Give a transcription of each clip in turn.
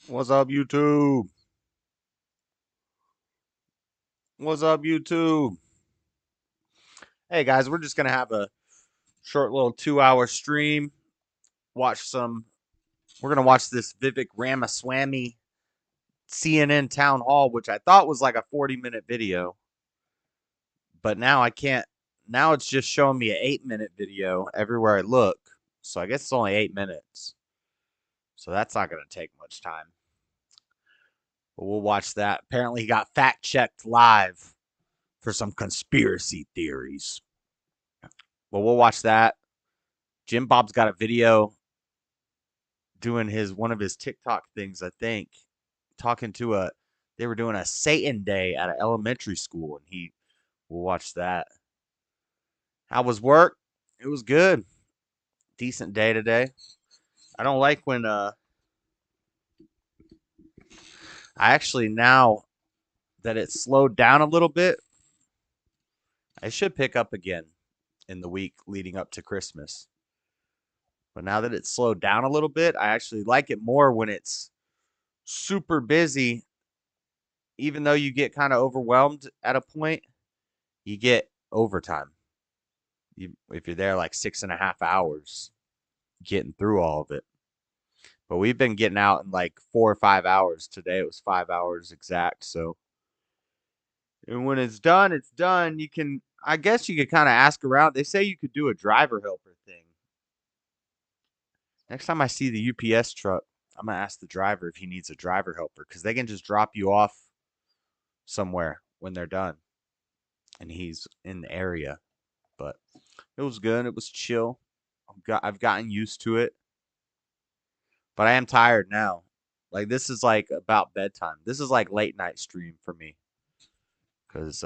What's up, YouTube? What's up, YouTube? Hey, guys, we're just going to have a short little 2 hour stream. Watch some. We're going to watch this Vivek Ramaswamy CNN town hall, which I thought was like a 40-minute video. But now I can't. Now it's just showing me an 8-minute video everywhere I look. So I guess it's only 8 minutes. So that's not going to take much time. But we'll watch that. Apparently, he got fact checked live for some conspiracy theories. Well, we'll watch that. Jim Bob's got a video doing one of his TikTok things, I think, talking to they were doing a Satan day at an elementary school, and we'll watch that. How was work? It was good. Decent day today. I don't like when I actually, now that it's slowed down a little bit, I should pick up again in the week leading up to Christmas. But now that it's slowed down a little bit, I actually like it more when it's super busy. Even though you get kind of overwhelmed at a point, you get overtime. If you're there like 6.5 hours getting through all of it. But we've been getting out in like 4 or 5 hours. Today it was 5 hours exact. So, and when it's done, it's done. I guess you could kind of ask around. They say you could do a driver helper thing. Next time I see the UPS truck, I'm going to ask the driver if he needs a driver helper, because they can just drop you off somewhere when they're done and he's in the area. But it was good. It was chill. I've gotten used to it, but I am tired now. Like, this is like about bedtime. This is like late night stream for me, because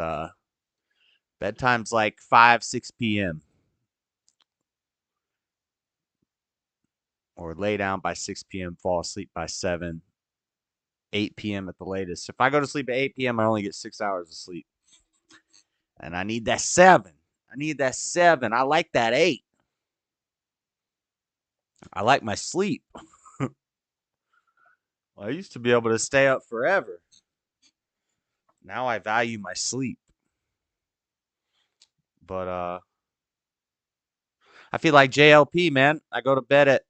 bedtime's like 5, 6 p.m. or lay down by 6 p.m., fall asleep by 7, 8 p.m. at the latest. If I go to sleep at 8 p.m., I only get 6 hours of sleep, and I need that 7. I need that 7. I like that 8. I like my sleep. I used to be able to stay up forever. Now I value my sleep. But I feel like JLP, man. I go to bed at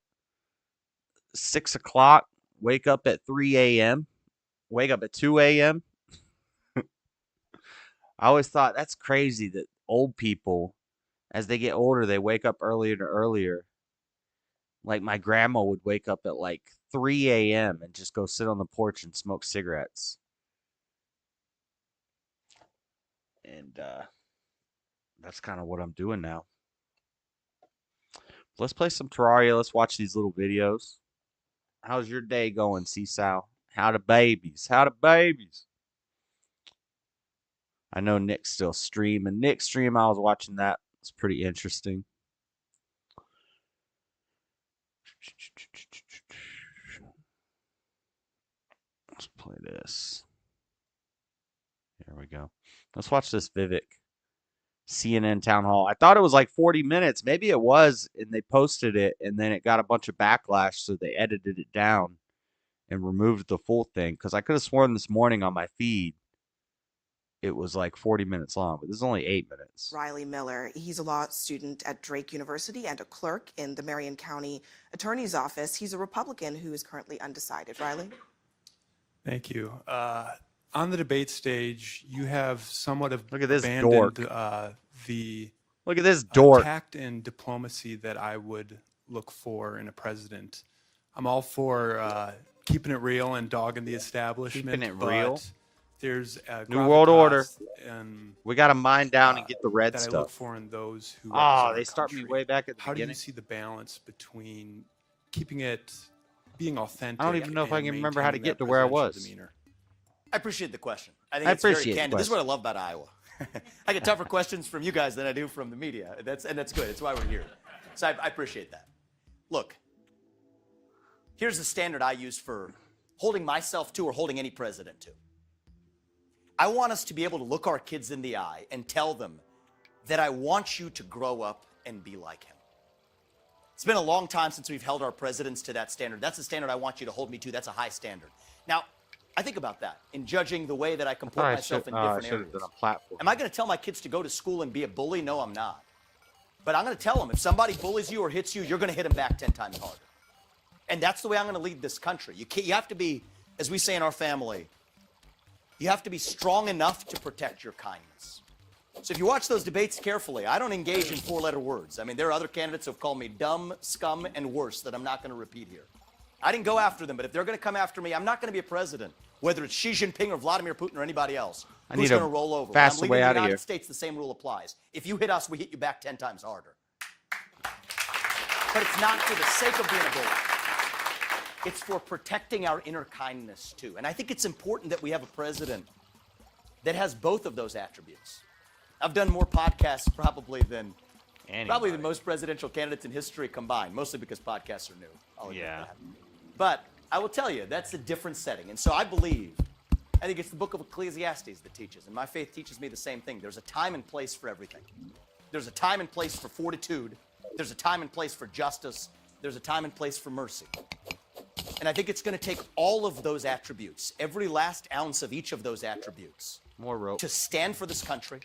6 o'clock, wake up at 3 a.m., wake up at 2 a.m. I always thought that's crazy that old people, as they get older, they wake up earlier and earlier. Like, my grandma would wake up at like 3 a.m. and just go sit on the porch and smoke cigarettes. And that's kind of what I'm doing now. Let's play some Terraria. Let's watch these little videos. How's your day going, Seesaw? How the babies? How the babies? I know Nick's still streaming. Nick's stream, I was watching that. It's pretty interesting. Let's play this. Here we go. Let's watch this Vivek CNN town hall. I thought it was like 40 minutes. Maybe it was, and they posted it, and then it got a bunch of backlash, so they edited it down and removed the full thing. Because I could have sworn this morning on my feed it was like 40 minutes long, but this is only 8 minutes. Riley Miller. He's a law student at Drake University and a clerk in the Marion County Attorney's Office. He's a Republican who is currently undecided. Riley? Thank you. On the debate stage, you have somewhat of Look at this abandoned dork. the Look at this dork. tact and diplomacy that I would look for in a president. I'm all for keeping it real and dogging the establishment. Keeping it real? But there's a New World Order. and We got to mine down and get the red that stuff. I look for in those who Oh, represent they our start me country. way back at the How do beginning. you see the balance between keeping it, being authentic? I don't even know if I and can remember how to maintaining get that to where I presidential was. demeanor? I appreciate the question. I think I it's very appreciate the candid. This is what I question. love about Iowa. I get tougher questions from you guys than I do from the media. That's good. It's why we're here. So I appreciate that. Look, here's the standard I use for holding myself to or holding any president to. I want us to be able to look our kids in the eye and tell them that I want you to grow up and be like him. It's been a long time since we've held our presidents to that standard. That's the standard I want you to hold me to. That's a high standard. Now, I think about that in judging the way that I comport myself in different areas. Done a platform. Am I going to tell my kids to go to school and be a bully? No, I'm not. But I'm going to tell them, if somebody bullies you or hits you, you're going to hit them back 10 times harder. And that's the way I'm going to lead this country. You have to be, as we say in our family, you have to be strong enough to protect your kindness. So if you watch those debates carefully, I don't engage in four-letter words. I mean, there are other candidates who have called me dumb, scum, and worse that I'm not going to repeat here. I didn't go after them, but if they're going to come after me, I'm not going to be a president, whether it's Xi Jinping or Vladimir Putin or anybody else. Who's going to roll over? When I'm leaving the United States, the same rule applies. If you hit us, we hit you back 10 times harder. But it's not for the sake of being a bully. It's for protecting our inner kindness, too. And I think it's important that we have a president that has both of those attributes. I've done more podcasts probably than most presidential candidates in history combined, mostly because podcasts are new. I'll admit that. But I will tell you, that's a different setting. And so I think it's the book of Ecclesiastes that teaches, and my faith teaches me the same thing. There's a time and place for everything. There's a time and place for fortitude. There's a time and place for justice. There's a time and place for mercy. And I think it's going to take all of those attributes, every last ounce of each of those attributes, to stand for this country,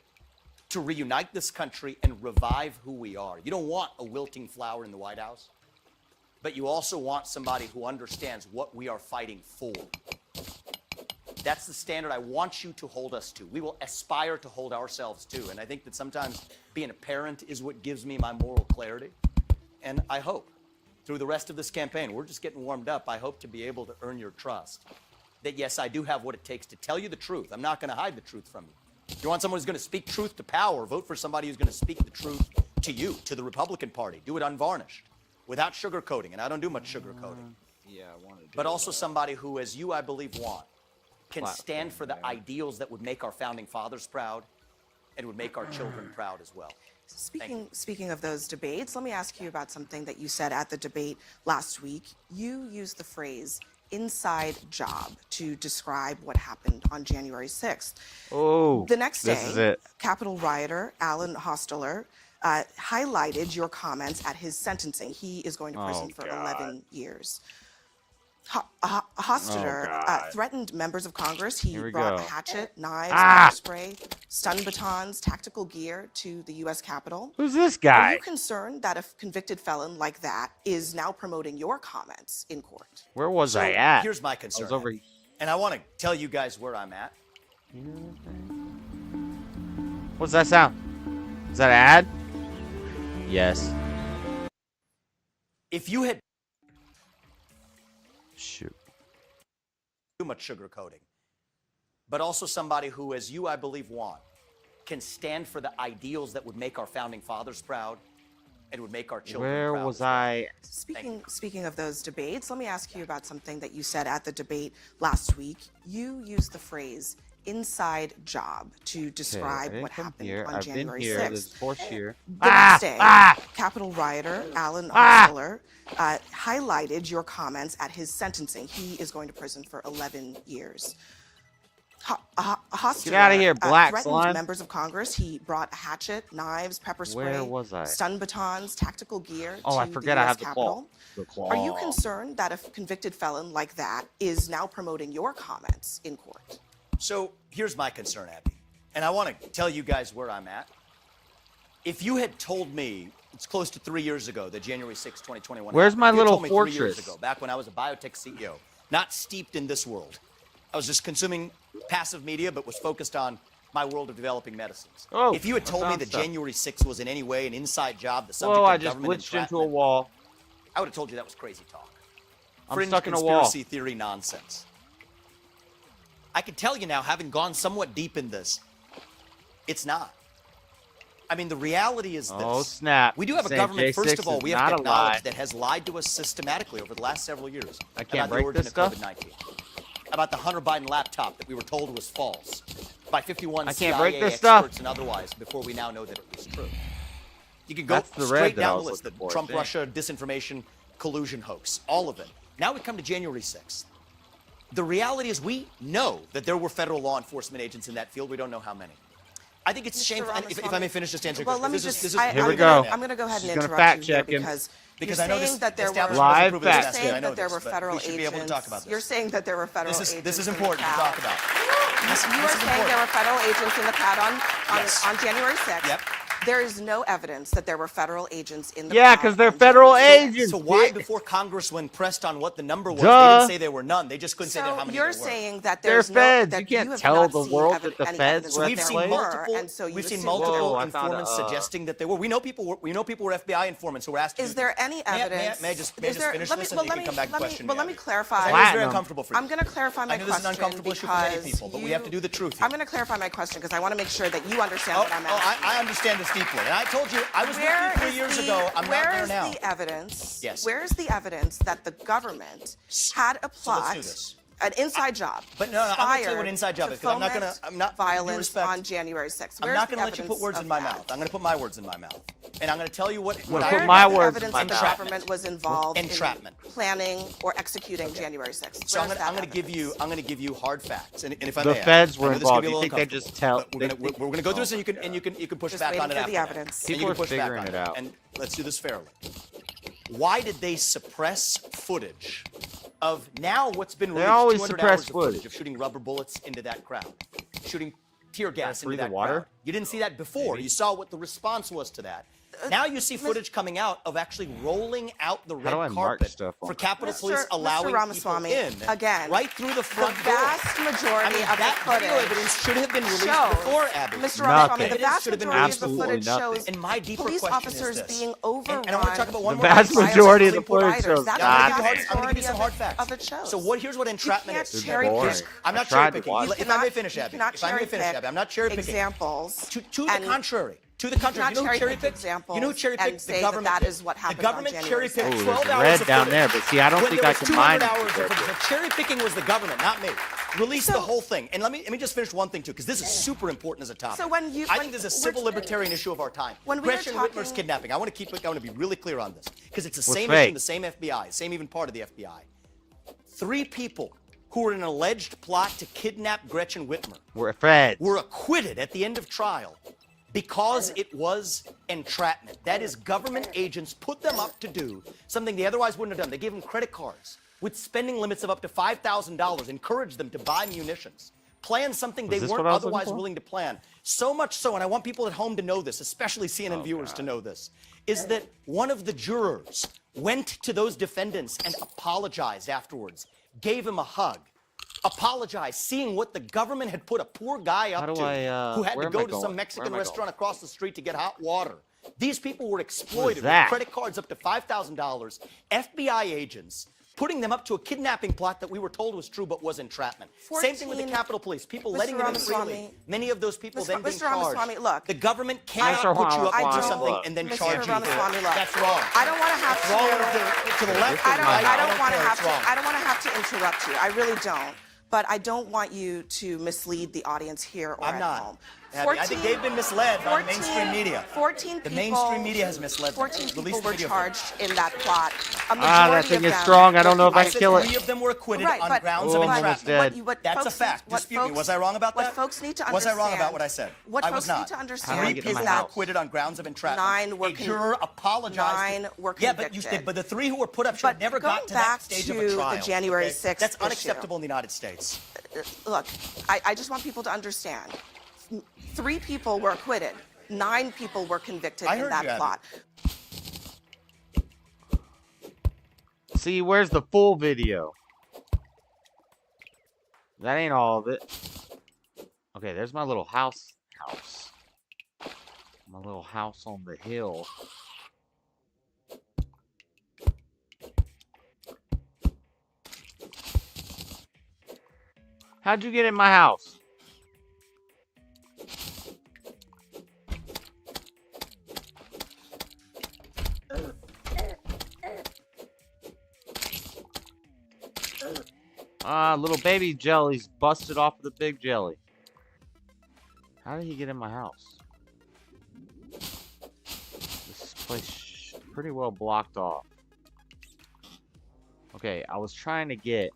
to reunite this country and revive who we are. You don't want a wilting flower in the White House, but you also want somebody who understands what we are fighting for. That's the standard I want you to hold us to. We will aspire to hold ourselves to. And I think that sometimes being a parent is what gives me my moral clarity. And I hope through the rest of this campaign, we're just getting warmed up, I hope to be able to earn your trust. That yes, I do have what it takes to tell you the truth. I'm not going to hide the truth from you. If you want someone who's going to speak truth to power, vote for somebody who's going to speak the truth to you, to the Republican Party. Do it unvarnished, without sugarcoating. And I don't do much sugarcoating. But also somebody who, as you, I believe, want, can stand for the ideals that would make our founding fathers proud and would make our children proud as well. Speaking of those debates, let me ask you about something that you said at the debate last week. You used the phrase inside job to describe what happened on January 6th. Oh, the next day, this is it. Capitol rioter Alan Hosteler highlighted your comments at his sentencing. He is going to prison for 11 years. Hosteler threatened members of Congress. He brought a hatchet, knives, pepper spray, stun batons, tactical gear to the U.S. Capitol. Who's this guy? Are you concerned that a convicted felon like that is now promoting your comments in court? Where was I at? Here's my concern. I was over here. And I want to tell you guys where I'm at. What's that sound? Is that an ad? Yes. If you had too much sugarcoating, but also somebody who, as you, I believe, want, can stand for the ideals that would make our founding fathers proud and would make our children proud. Where was I? Speaking of those debates, let me ask you about something that you said at the debate last week. You used the phrase inside job to describe what happened on January 6th. This is fourth year. The next day, Capitol rioter Alan Hosteler highlighted your comments at his sentencing. He is going to prison for 11 years. Hosteler Get out of here, black threatened slime. members of Congress. He brought a hatchet, knives, pepper spray, Where was I? stun batons, tactical gear Oh, I to forget the I US have the Capitol. claw. Are you concerned that a convicted felon like that is now promoting your comments in court? So here's my concern, Abby, and I want to tell you guys where I'm at. If you had told me, it's close to 3 years ago, that January 6, 2021. Where's my little told me fortress? 3 years ago, back when I was a biotech CEO, not steeped in this world. I was just consuming passive media, but was focused on my world of developing medicines. Oh, if you had told me that January 6th was in any way an inside job, the subject Whoa, I of just government glitched into a entrapment, wall. I would have told you that was crazy talk. I'm Fringe stuck in a wall. conspiracy theory nonsense. I can tell you now, having gone somewhat deep in this, it's not. I mean, the reality is this. Oh, snap. We do have a Saying government, J6 first of all, is we have not to a acknowledge lie. that has lied to us systematically over the last several years I can't about the break origin this of stuff? COVID-19, about the Hunter Biden laptop that we were told was false by 51 I can't CIA break this experts stuff. and otherwise before we now know that it was true. You can go That's the red straight that I down was the list, the looking for, I Trump, think. Russia, disinformation, collusion hoax, all of it. Now we come to January 6th. The reality is we know that there were federal law enforcement agents in that field. We don't know how many. I think it's shameful. And if I may finish just answering. Well, let me this just. is Here we go. I'm going to go ahead She's and gonna interrupt fact you here check him. because Because You're I know saying this that there were establishment Live doesn't approve of this facts. message, saying I know that there this, were but federal we should be able to talk about You're this. saying that there were federal agents. This is in the important to CAD. talk about. You are saying there were federal agents in the CAD Yes. on January 6th. Yep. There is no evidence that there were federal agents in the Yeah, CAD because they're on federal January 6th. agents. So why, bitch. before Congress, when pressed on what the number was, Duh. they didn't say there were none. They just couldn't say So how many you're there were. saying that They're there's no feds. that You can't have tell not the seen world that the any feds evidence were that at We've the there seen place? were, multiple. and so you We've seen assume multiple Whoa, I found informants suggesting that they were. We know people were FBI informants who were asked. To Is do there this. any May I evidence? just Is there- finish let me- this, and well, you let can me- come back to let me- question. well, let me Abby. clarify. I know it's very Platinum. uncomfortable for you. I'm going to clarify my I know this is an question uncomfortable issue for many because people, but we have to do the truth here. I'm going to clarify my question because I want to make sure that you understand what I'm asking. I understand this deeply, and I told you I was with Where you 3 is years the- ago. I'm not where there is now. the evidence? Yes. Where is the evidence that the government had a plot, this. an inside job, But no, I'm gonna tell you what an inside job to is, 'cause I'm not foment with due violence respect, on January 6th? I'm Where's not the going to let you put evidence words in of my that? mouth. I'm going to put my words in my mouth, and I'm going to tell you what Well, I put Where my is the words in evidence my that the mouth. government was involved Entrapment. in planning or executing January 6th? So I'm Where's going that to give you evidence? I'm going to give you hard facts, and if I The may, feds I were know this can involved. be a You little think they just uncomfortable, tell? but we're going to go through this, and you can push Just back on waiting it for the after evidence. that. And People you are can push back figuring on it out. And let's do this fairly. Why did they suppress footage of now what's been released? always 200 suppress hours of footage footage. of shooting rubber bullets into that crowd, shooting tear gas into breathe that the water? crowd. You didn't see that before. You saw what the response was to that. Now you see footage coming out of actually rolling out the red do I mark carpet stuff on for that? Capitol Mr. Police allowing Ramaswamy, people in again, right through the front the door. vast majority of that the video footage evidence should have been released shows, before, Abby. Mr. Ramaswamy, the Nothing. vast Should have been majority of the absolutely footage nothing. shows And my deeper police question is officers this. being overrun. And I want to talk about one The more vast thing. majority of the Violence footage against shows providers. that. That's the I'm vast going to give you some hard majority facts. of it shows. So here's what entrapment can't is. cherry boring. pick. I'm I not tried cherry to picking. watch If I may finish, Abby. cannot If I may cherry finish, pick Abby. I'm not cherry picking. examples. To the and contrary. To the contrary. You know who cherry picked? examples You know who cherry and picked? say The that government. that is what happened The government on cherry January picked 6th. 12 Ooh, hours red of down footage. there, but see, I don't When think there I was can 200 mine it. hours of footage. The cherry picking was the government, not me. Release the So- whole thing. And let me just finish one thing too, because this is super important as a topic. So when you- I when think this is a we're- civil libertarian issue of our time. When we are Gretchen Whitmer's talking- kidnapping. I want to be really clear on this, because it's the Was same fake. issue, the same FBI, same even part of the FBI. 3 people who were in an alleged plot to kidnap Gretchen Whitmer We're feds. were acquitted at the end of trial because it was entrapment. That is, government agents put them up to do something they otherwise wouldn't have done. They gave them credit cards with spending limits of up to $5,000, encouraged them to buy munitions, plan something they this weren't what I was looking otherwise for? willing to plan. So much so, and I want people at home to know this, especially CNN viewers to know this, is that one of the jurors went to those defendants and apologized afterwards, gave him a hug, apologized, seeing what the government had put a poor guy up do to, I, who had where to am go I to going? some Where Mexican am I restaurant going? across the street to get hot water. These people were exploited that? with credit cards up to $5,000. FBI agents putting them up to a kidnapping plot that we were told was true but was entrapment. Same thing with the 14 Capitol Police. People Mr. letting them in Ramaswamy. freely. Many of those people Mr. then being Mr. Ramaswamy, charged. look. The government cannot Mr. put you up to do Ramaswamy, something look. and then Mr. charge you for Ramaswamy, it. look. That's wrong. I don't want to have It's wrong to the left. I don't want to care. have It's to. wrong. I don't want to have to interrupt you. I really don't. But I don't want you to mislead the audience here or I'm at not. home. Abby, I think they've been misled by the mainstream media. 14 The people, mainstream media has misled them. 14 Release people the were video. charged in that plot. A that majority thing of is them- strong. I don't know if I I can said kill it. 3 of them were acquitted Right, on but- grounds Oh, of I'm almost entrapment. dead. What That's a folks fact. need- what Dispute me. folks- Was I wrong about that? What folks need to Was I wrong understand- about what I said? What I folks was not. need to How do I understand get Three in my is people were that house? acquitted on grounds of entrapment. 9 were a juror apologized. 9 were Yeah, convicted. but the 3 who were put up should have But never going got to that back stage to of a the trial. January okay? 6th That's issue. unacceptable in the United States. Look, I just want people to understand. 3 people were acquitted. 9 people were convicted I in heard that you, Abby. plot. See, where's the full video? That ain't all of it. Okay, there's my little house. My little house on the hill. How'd you get in my house? Little baby jelly's busted off of the big jelly. How did he get in my house? This place pretty well blocked off. Okay, I was trying to get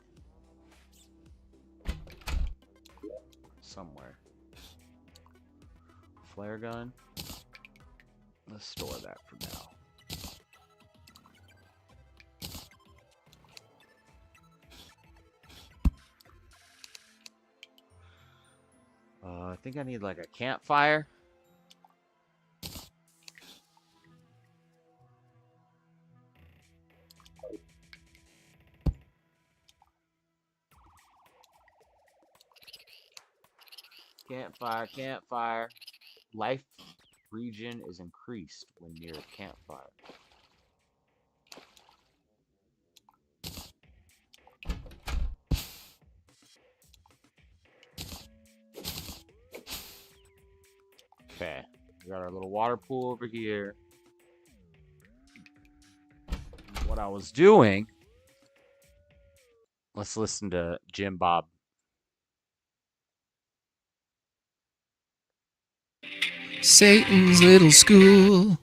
somewhere. Flare gun. Let's store that for now. I think I need like a campfire. Campfire, campfire. Life region is increased when near a campfire. Okay, we got our little water pool over here. What I was doing, let's listen to Jim Bob. Satan's little school.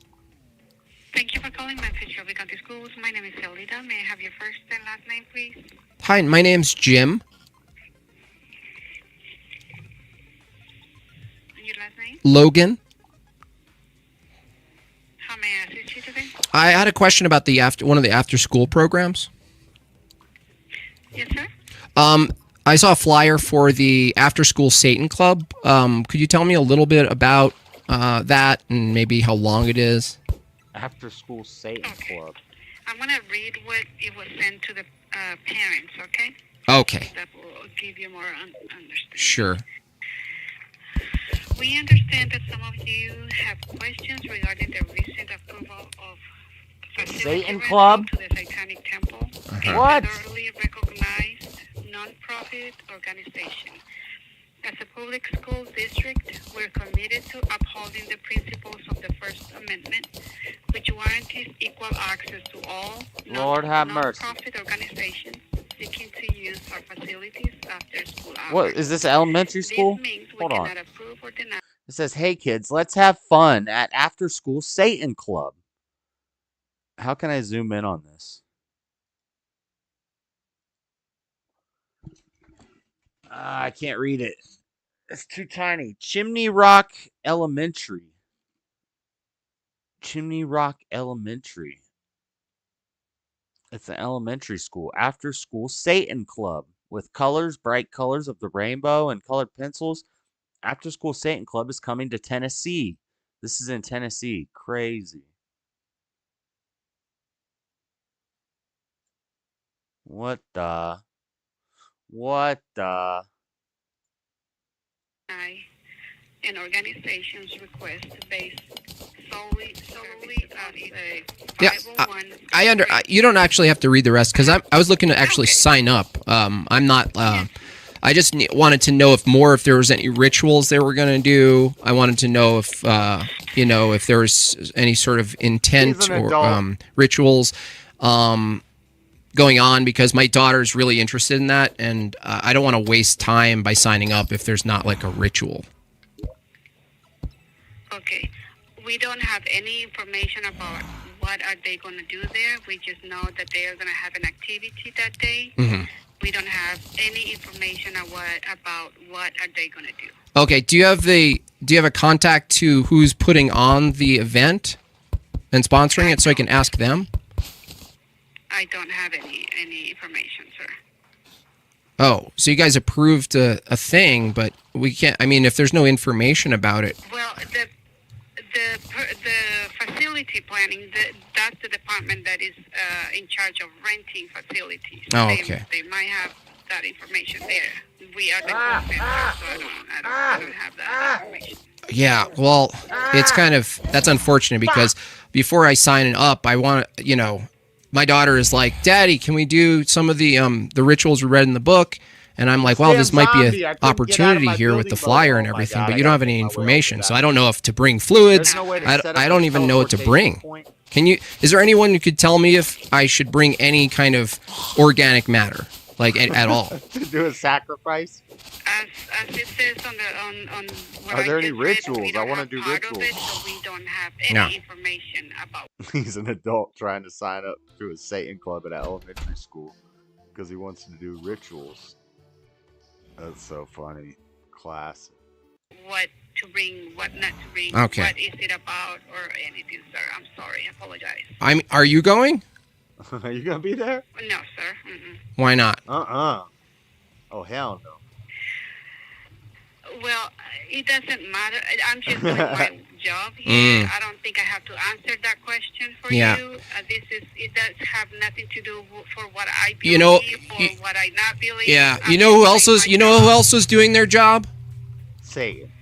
Thank you for calling Message of County Schools. My name is Elida. May I have your first and last name, please? Hi, my name's Jim. And your last name? Logan. How may I assist you today? I had a question about the one of the after-school programs. Yes, sir. I saw a flyer for the after-school Satan Club. Could you tell me a little bit about that and maybe how long it is? After School Satan Club. I'm going to read what it was sent to the parents, okay? Okay. That will give you more understanding. Sure. We understand that some of you have questions regarding the recent approval of facility Satan rental Club? to the Satanic Temple. A What? federally recognized non-profit organization. As a public school district, we're committed to upholding the principles of the First Amendment, which guarantees equal access to all Lord have mercy. non-profit organizations seeking to use our facilities after school hours. What is this, elementary school? This means we Hold on. cannot approve or deny. It says, "Hey kids, let's have fun at After School Satan Club." How can I zoom in on this? I can't read it. It's too tiny. Chimney Rock Elementary. Chimney Rock Elementary. It's an elementary school. After School Satan Club. With colors, bright colors of the rainbow and colored pencils. After School Satan Club is coming to Tennessee. This is in Tennessee. Crazy. What the? What the? An organization's request based solely on a Yeah, 501. you don't actually have to read the rest because I was looking to actually sign up. I'm not. I just wanted to know if there was any rituals they were going to do. I wanted to know if if there was any sort of intent He's an or adult. rituals going on because my daughter's really interested in that, and I don't want to waste time by signing up if there's not like a ritual. Okay. We don't have any information about what are they going to do there. We just know that they are going to have an activity that day. Mhm. We don't have any information about what are they going to do. Okay. Do you have a contact to who's putting on the event and sponsoring it so I can ask them? I don't have any information, sir. Oh, so you guys approved a thing, but we can't. I mean, if there's no information about it. Well, the facility planning, that's the department that is in charge of renting facilities. Oh, okay. They might have that information there. We are the call center, so I don't have that information. Yeah, well, it's that's unfortunate because before I sign it up, I want my daughter is like, "Daddy, can we do some of the rituals we read in the book?" And I'm like, "Well, this might be an opportunity here with the flyer and everything, but you don't have any information, so I don't know if to bring fluids. I don't even know what to bring. Is there anyone who could tell me if I should bring any kind of organic matter, like at all?" To do a sacrifice? As it says on what Are there I any just read, rituals? we I don't wanna have do part of rituals. it, so we don't have any No. information about. He's an adult trying to sign up to a Satan Club at an elementary school because he wants to do rituals. That's so funny. Class. What to bring, what not to bring, Okay. what is it about, or anything, sir. I'm sorry. I apologize. Are you going? Are you gonna be there? No, sir. Mm-mm. Why not? Oh hell no. Well, it doesn't matter. I'm just doing my job here. I don't think I have to answer that question for Yeah. you. It does have nothing to do for what I believe You know, or what I not believe. yeah. I'm You know who else just doing was? my You know who job. else was doing their job? Satan.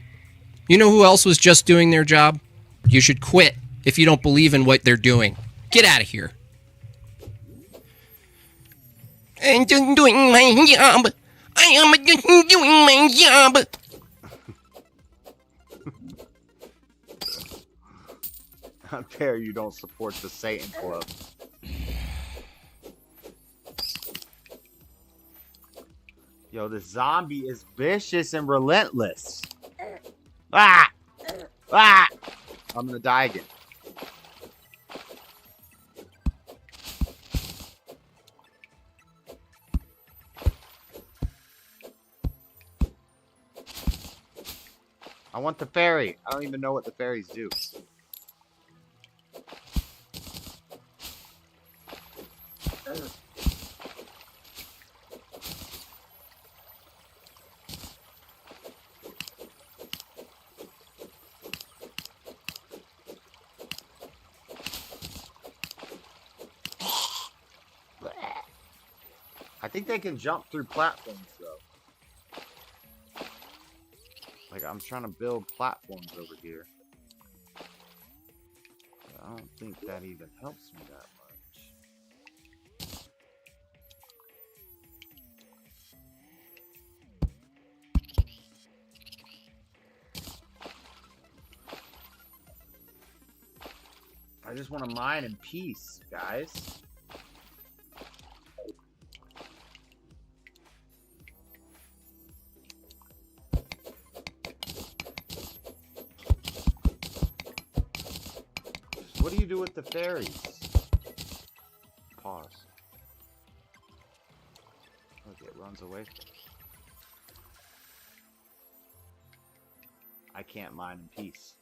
You know who else was just doing their job? You should quit if you don't believe in what they're doing. Get out of here. I'm just doing my job. I am just doing my job. How dare you don't support the Satan Club? Yo, this zombie is vicious and relentless. Ah! Ah! I'm gonna die again. I want the fairy. I don't even know what the fairies do. I think they can jump through platforms, though. Like, I'm trying to build platforms over here. But I don't think that even helps me that much. I just want to mine in peace, guys. What do you do with the fairies? Pause. Look, it runs away from me. I can't mine in peace.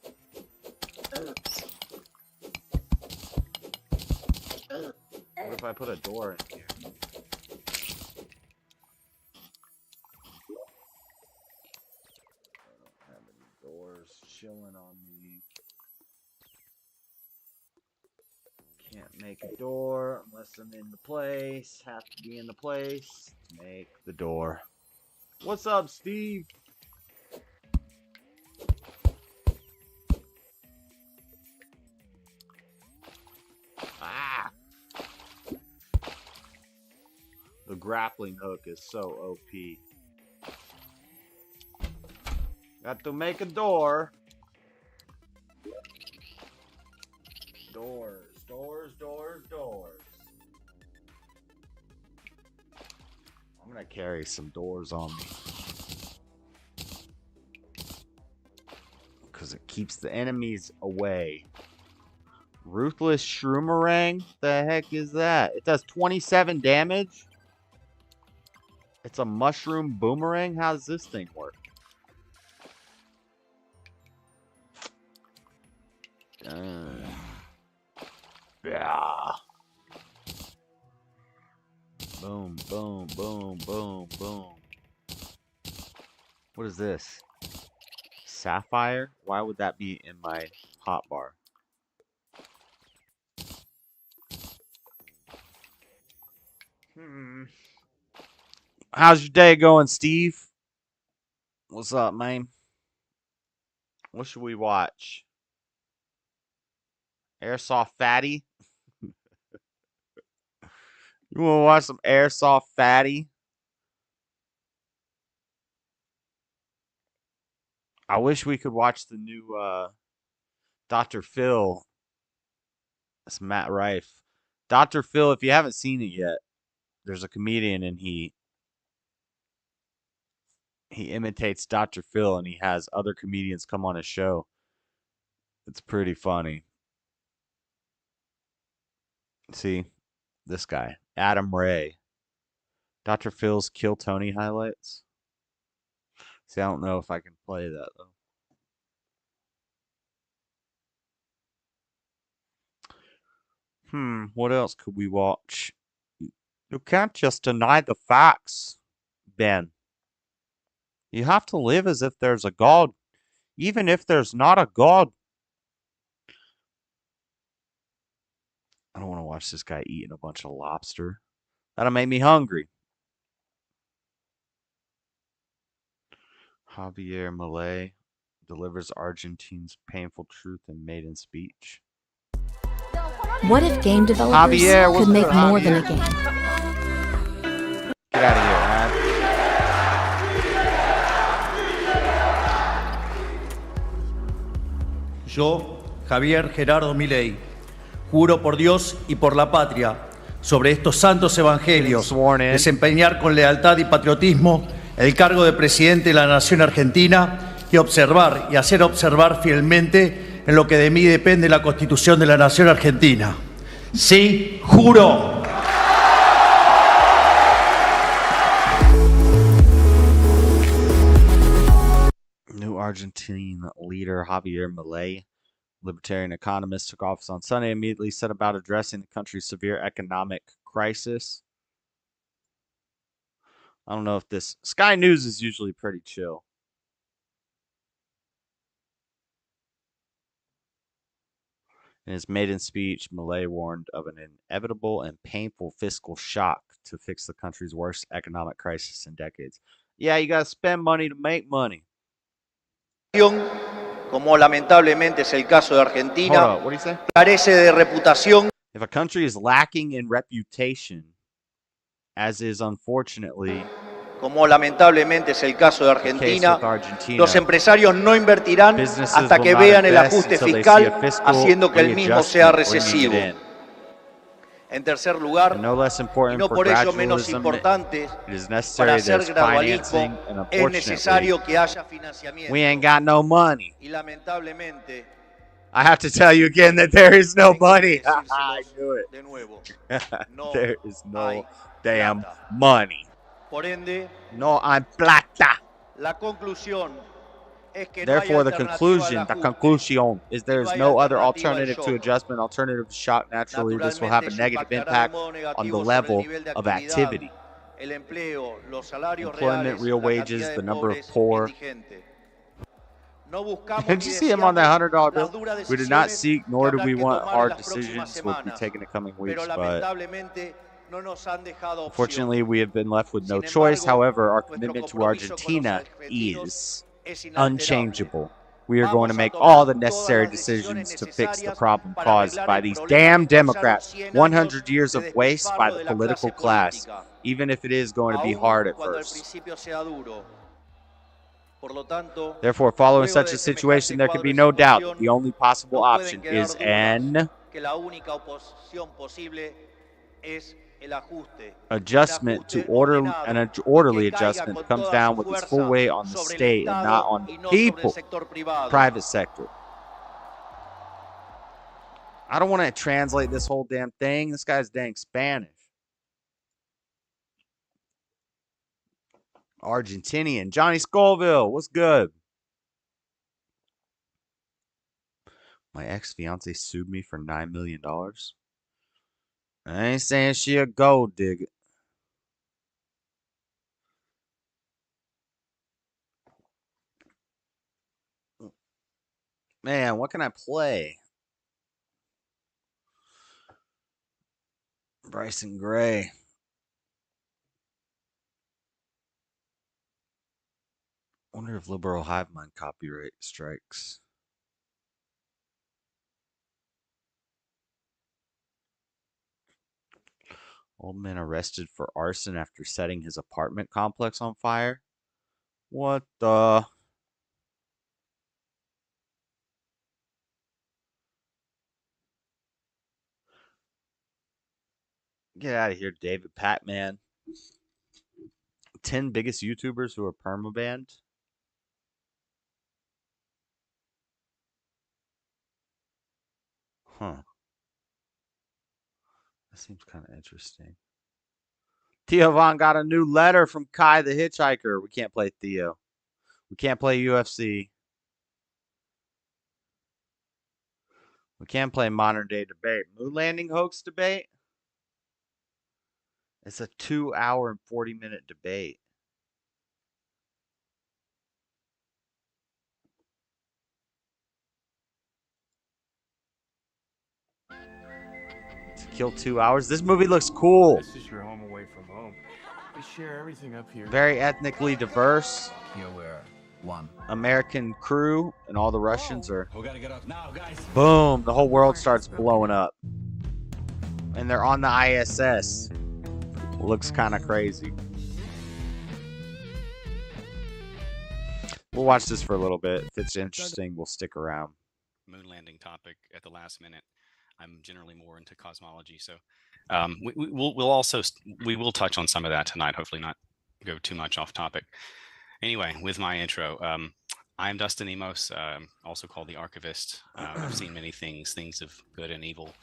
What if I put a door in here? I don't have any doors chilling on me. Can't make a door unless I'm in the place. Have to be in the place to make the door. What's up, Steve? Ah! The grappling hook is so OP. Got to make a door. Doors, doors, doors, doors. I'm gonna carry some doors on me. Because it keeps the enemies away. Ruthless Shroomerang? The heck is that? It does 27 damage? It's a mushroom boomerang? How does this thing work? Yeah. Boom, boom, boom, boom, boom. What is this? Sapphire? Why would that be in my hotbar? How's your day going, Steve? What's up, man? What should we watch? Airsoft Fatty? You want to watch some Airsoft Fatty? I wish we could watch the new Dr. Phil. That's Matt Rife. Dr. Phil, if you haven't seen it yet, there's a comedian and he imitates Dr. Phil and he has other comedians come on his show. It's pretty funny. See, this guy, Adam Ray. Dr. Phil's Kill Tony highlights. See, I don't know if I can play that though. What else could we watch? You can't just deny the facts, Ben. You have to live as if there's a God, even if there's not a God. I don't want to watch this guy eating a bunch of lobster. That'll make me hungry. Javier Milei delivers Argentina's painful truth in maiden speech. What if game developers Javier, what's could make good, more than a Javier? game? Get out of here, man. Yo, Javier Gerardo Milei, juro por Dios y por la patria, sobre estos santos evangelios, Sworn in. desempeñar con lealtad y patriotismo el cargo de presidente de la nación argentina y observar y hacer observar fielmente en lo que de mí depende la Constitución de la nación argentina. Sí, juro. New Argentine leader Javier Milei, libertarian economist, took office on Sunday, immediately set about addressing the country's severe economic crisis. I don't know if this... Sky News is usually pretty chill. In his maiden speech, Milei warned of an inevitable and painful fiscal shock to fix the country's worst economic crisis in decades. Yeah, you gotta spend money to make money. Como lamentablemente es el caso de Hold Argentina, up, what do you say? carece de reputación. If a country is lacking in reputation, as is unfortunately Como lamentablemente es el caso de the case Argentina, with Argentina, los empresarios no invertirán businesses hasta will que not vean el invest ajuste until they see fiscal, a fiscal haciendo que el mismo sea readjustment bringing it recesivo. in. En tercer lugar, And no less y important no for por ello menos gradualism, importante, it is para necessary hacer there's gradualismo financing, and es unfortunately, necesario que haya financiamiento. we ain't got no money. Y lamentablemente, I have to tell you again that there is no tengo que money. I decírselos knew it. de nuevo. No There is no hay damn plata. money. Por ende, No hay plata. la conclusión es que Therefore, no the hay conclusion, is there is no other alternativa alternative al to shock. adjustment, alternative to shock. Naturally, this will have a negative impact on the level of activity. El empleo, los salarios Employment, reales, real la wages, cantidad the de number of pobres poor. indigentes. No buscamos Did ni you see him on that deseamos $100 las bill? duras We do not decisiones seek, que nor do habrá we que want tomar en hard las próximas decisions will be semanas, taken in the coming weeks, pero but lamentablemente no nos han dejado opción. unfortunately, we have been left with no Sin choice. embargo, However, our nuestro commitment to compromiso con Argentina los argentinos is es inalterable. unchangeable. We are Vamos going to a make tomar all the todas necessary las decisiones decisions to fix the necesarias problem para caused arreglar by el these problema damn que causaron Democrats. 100 100 años years de of waste by despilfarro the de la political clase class, política, even if it is going to be aún hard at cuando al first. principio sea duro. Por lo tanto, Therefore, following luego such de a situation, semejante there can cuadro be de no doubt that situación, the only possible no pueden option quedar is dudas an que la única oposición posible es el ajuste. adjustment to orderly adjustment that comes down with its full weight on the state and not on the people, private sector. I don't want to translate this whole damn thing. This guy's dang Spanish. Argentinian. Johnny Scoville, what's good? My ex-fiance sued me for $9 million. I ain't saying she a gold digger. Man, what can I play? Bryson Gray. Wonder if liberal hive mind copyright strikes. Old man arrested for arson after setting his apartment complex on fire. What the? Get out of here, David Patman. 10 biggest YouTubers who are permabanned. Huh. That seems kind of interesting. Theo Von got a new letter from Kai the Hitchhiker. We can't play Theo. We can't play UFC. We can't play modern day debate. Moon landing hoax debate? It's a 2-hour and 40-minute debate. kill 2 hours. This movie looks cool. This is your home away from home. We share everything up here. Very ethnically diverse. Here we're one. American crew, and all the Russians are. We gotta get up now, guys. Boom! The whole world starts blowing up, and they're on the ISS. Looks kind of crazy. We'll watch this for a little bit. If it's interesting, we'll stick around. Moon landing topic at the last minute. I'm generally more into cosmology, so we will touch on some of that tonight. Hopefully, not go too much off topic. Anyway, with my intro, I'm Dustin Emos, also called the Archivist. I've seen many things of good and evil,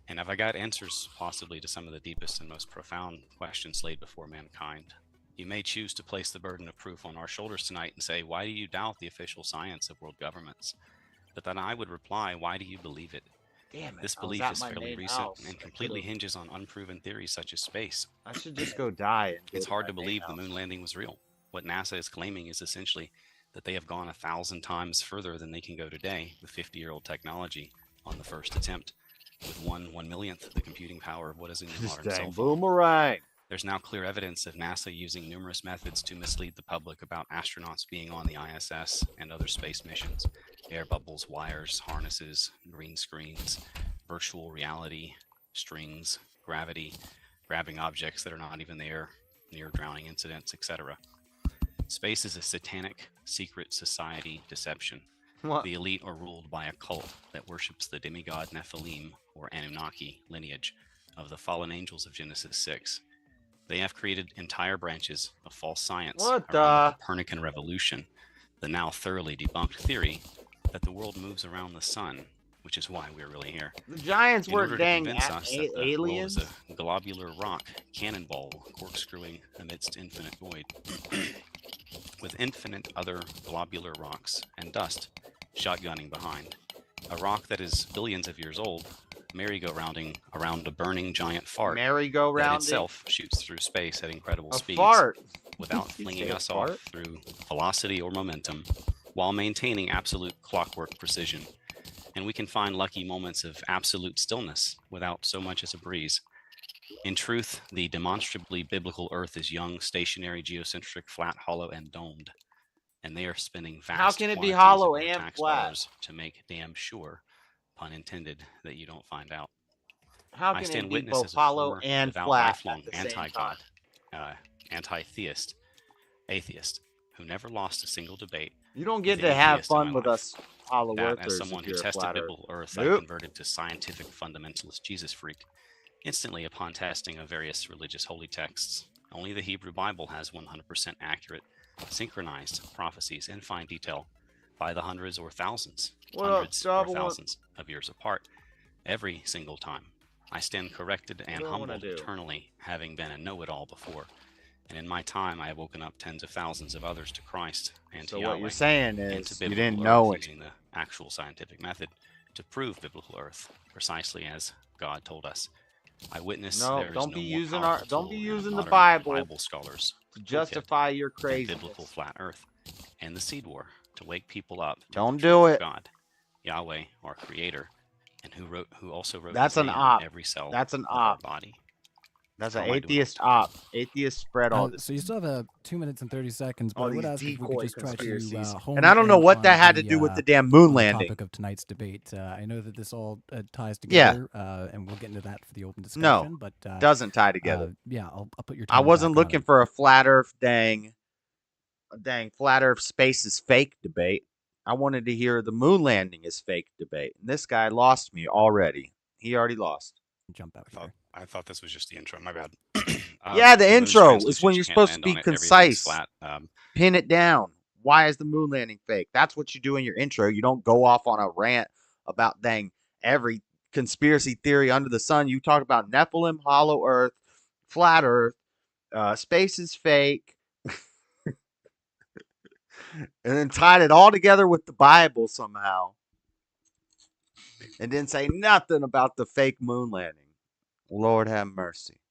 and have I got answers possibly to some of the deepest and most profound questions laid before mankind. You may choose to place the burden of proof on our shoulders tonight and say, why do you doubt the official science of world governments? But then I would reply, why do you believe it? Damn it. This belief is fairly recent and completely hinges on unproven theories such as space. I should just go die. It's hard to believe the moon landing was real. What NASA is claiming is essentially that they have gone 1,000 times further than they can go today with 50-year-old technology on the first attempt, with 1/1,000,000th the computing power of what is in your modern cell phone. Boomerang. There's now clear evidence of NASA using numerous methods to mislead the public about astronauts being on the ISS and other space missions. Air bubbles, wires, harnesses, green screens, virtual reality, strings, gravity, grabbing objects that are not even there, near drowning incidents, etc. Space is a satanic, secret society deception. What? The elite are ruled by a cult that worships the demigod Nephilim, or Anunnaki, lineage of the fallen angels of Genesis 6. They have created entire branches of false science around the Copernican revolution, the now thoroughly debunked theory that the world moves around the sun, which is why we're really here. The Giants were dang aliens. World is a globular rock, cannonball, corkscrewing amidst infinite void, with infinite other globular rocks and dust shotgunning behind. A rock that is billions of years old, merry-go-rounding around a burning giant fart that itself shoots through space at incredible speeds without flinging us off through velocity or momentum, while maintaining absolute clockwork precision. And we can find lucky moments of absolute stillness without so much as a breeze. In truth, the demonstrably biblical Earth is young, stationary, geocentric, flat, hollow, and domed. And they are spinning vast How can it be quantities hollow of their and tax flat? dollars to make damn sure, pun intended, that you don't find out. How I can stand it be witness both as a hollow former, and devout, flat lifelong at the same anti-God, time? anti-theist, atheist, who never lost a single debate. You don't get with to any have theist in fun my with life. us hollow That, earthers. as someone if who you're a tested flat biblical earth. Earth, I converted to scientific fundamentalist Jesus freak. Instantly upon testing of various religious holy texts, only the Hebrew Bible has 100% accurate, synchronized prophecies in fine detail by the hundreds or thousands, of years apart, every single time. I stand corrected and humbled eternally, having been a know-it-all before. And in my time, I have woken up tens of thousands of others to Christ and to So Yahweh. what you're saying and is to you biblical didn't know Earth it. using the actual scientific method to prove biblical Earth, precisely as God told us. I witness there is don't no be more using powerful don't be tool using in the modern Bible scholars to justify your than craziness. biblical flat Earth and the seed war to wake people up to Don't the do truth of it. God, Yahweh, our Creator, and who also wrote That's his an name op. in every cell That's an of our op. body. That's How an am I doing? atheist op. Atheist spread all this. So you still have 2 minutes and 30 seconds, but All I would these ask if we could decoy just try to conspiracies. hone And I don't know in what on that had to do with the damn moon on the landing. topic of tonight's debate. I know that this all ties Yeah. together, and we'll get into that for the open discussion. No, but doesn't tie together. Yeah, I'll put your. I timer wasn't back on looking it. for a flat Earth dang flat Earth space is fake debate. I wanted to hear the moon landing is fake debate. And this guy lost me already. He already lost. Jump out here. I thought this was just the intro. My bad. Yeah, the moon's intro is translucent, when you you're can't supposed to land be on it, everything's concise. flat. Pin it down. Why is the moon landing fake? That's what you do in your intro. You don't go off on a rant about dang every conspiracy theory under the sun. You talk about Nephilim, hollow Earth, flat Earth, space is fake, and then tied it all together with the Bible somehow, and didn't say nothing about the fake moon landing. Lord have mercy.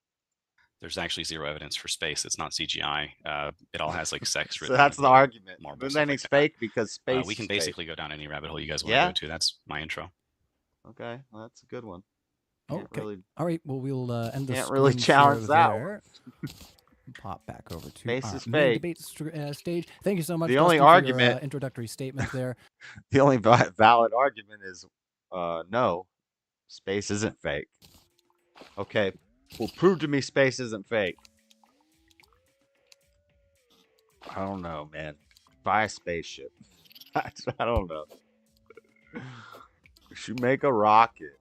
There's actually zero evidence for space. It's not CGI. It all has like sex So written. that's the argument. marble, Moon stuff like landing's that. fake because space. We can is fake. basically go down any rabbit hole you guys want Yeah? to go to. That's my intro. Okay, well, that's a good one. Can't Okay. really, All right. Well, we'll end the can't really screen challenge share that there. Pop back over to Space our is main fake. debate stage. Thank you so much, The only Dusty, for your argument, introductory statement there. the only valid argument is, no, space isn't fake. Okay, well, prove to me space isn't fake. I don't know, man. Buy a spaceship. I don't know. We should make a rocket.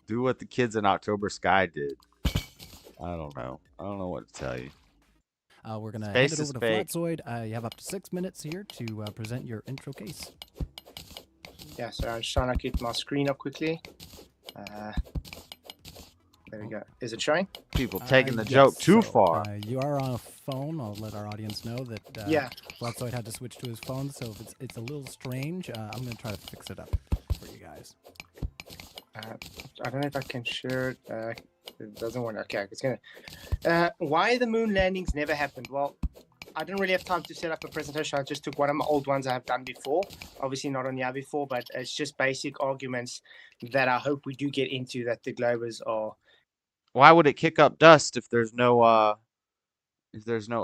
Do what the kids in October Sky did. I don't know. I don't know what to tell you. We're going to hand Space it is over to fake. Flatzoid. You have up to 6 minutes here to present your intro case. Yeah, so I'm just trying to get my screen up quickly. There we go. Is it showing? People taking the Yes, joke too so, far. You are on a phone. I'll let our audience know that Yeah. Flatzoid had to switch to his phone, so if it's a little strange, I'm going to try to fix it up for you guys. I don't know if I can share it. It doesn't work. Okay, it's gonna. Why the moon landings never happened? Well, I didn't really have time to set up a presentation. I just took one of my old ones I have done before. Obviously not on the air before, but it's just basic arguments that I hope we do get into that the globers are. Why would it kick up dust if there's no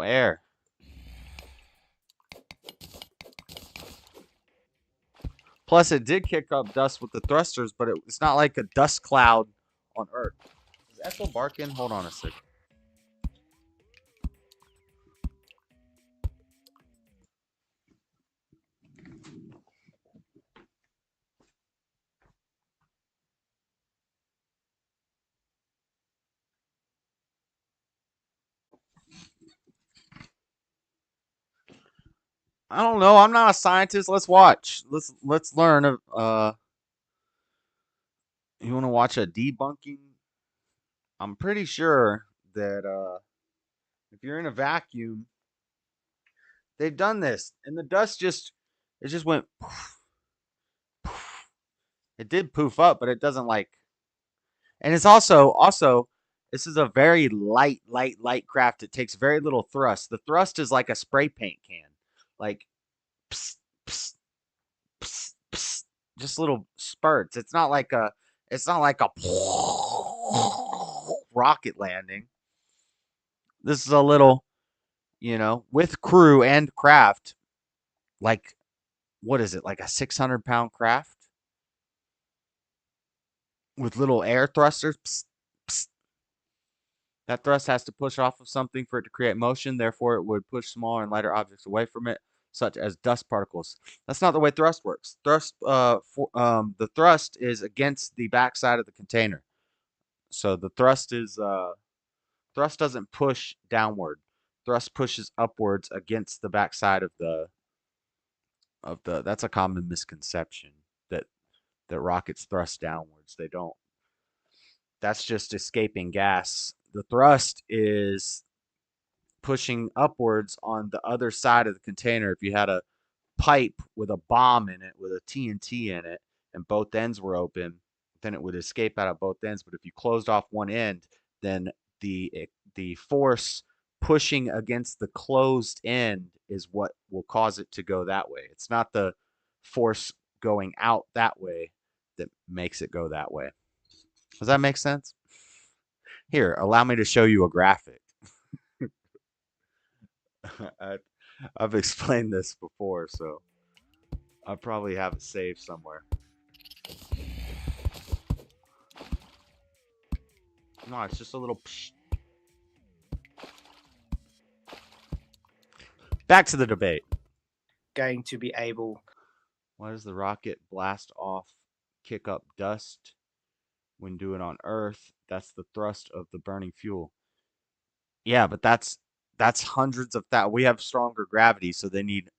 air? Plus, it did kick up dust with the thrusters, but it's not like a dust cloud on Earth. Is Echo barking? Hold on a second. I don't know. I'm not a scientist. Let's watch. Let's learn. You want to watch a debunking? I'm pretty sure that if you're in a vacuum, they've done this, and the dust just went. Poof, poof. It did poof up, but it doesn't like. And it's also this is a very light craft. It takes very little thrust. The thrust is like a spray paint can, like psst, psst, psst, psst, just little spurts. It's not like a rocket landing. This is a little, with crew and craft, like, what is it, like a 600-pound craft with little air thrusters. Psst, psst. That thrust has to push off of something for it to create motion. Therefore, it would push smaller and lighter objects away from it, such as dust particles. That's not the way thrust works. The thrust is against the backside of the container. So the thrust doesn't push downward. Thrust pushes upwards against the backside of the. That's a common misconception that rockets thrust downwards. They don't. That's just escaping gas. The thrust is pushing upwards on the other side of the container. If you had a pipe with a bomb in it, with a TNT in it, and both ends were open, then it would escape out of both ends. But if you closed off one end, then the force pushing against the closed end is what will cause it to go that way. It's not the force going out that way that makes it go that way. Does that make sense? Here, allow me to show you a graphic. I've explained this before, so I probably have it saved somewhere. No, it's just a little psh. Back to the debate. Going to be able. Why does the rocket blast off, kick up dust when doing on Earth? That's the thrust of the burning fuel. Yeah, but that's hundreds of that. We have stronger gravity, so they need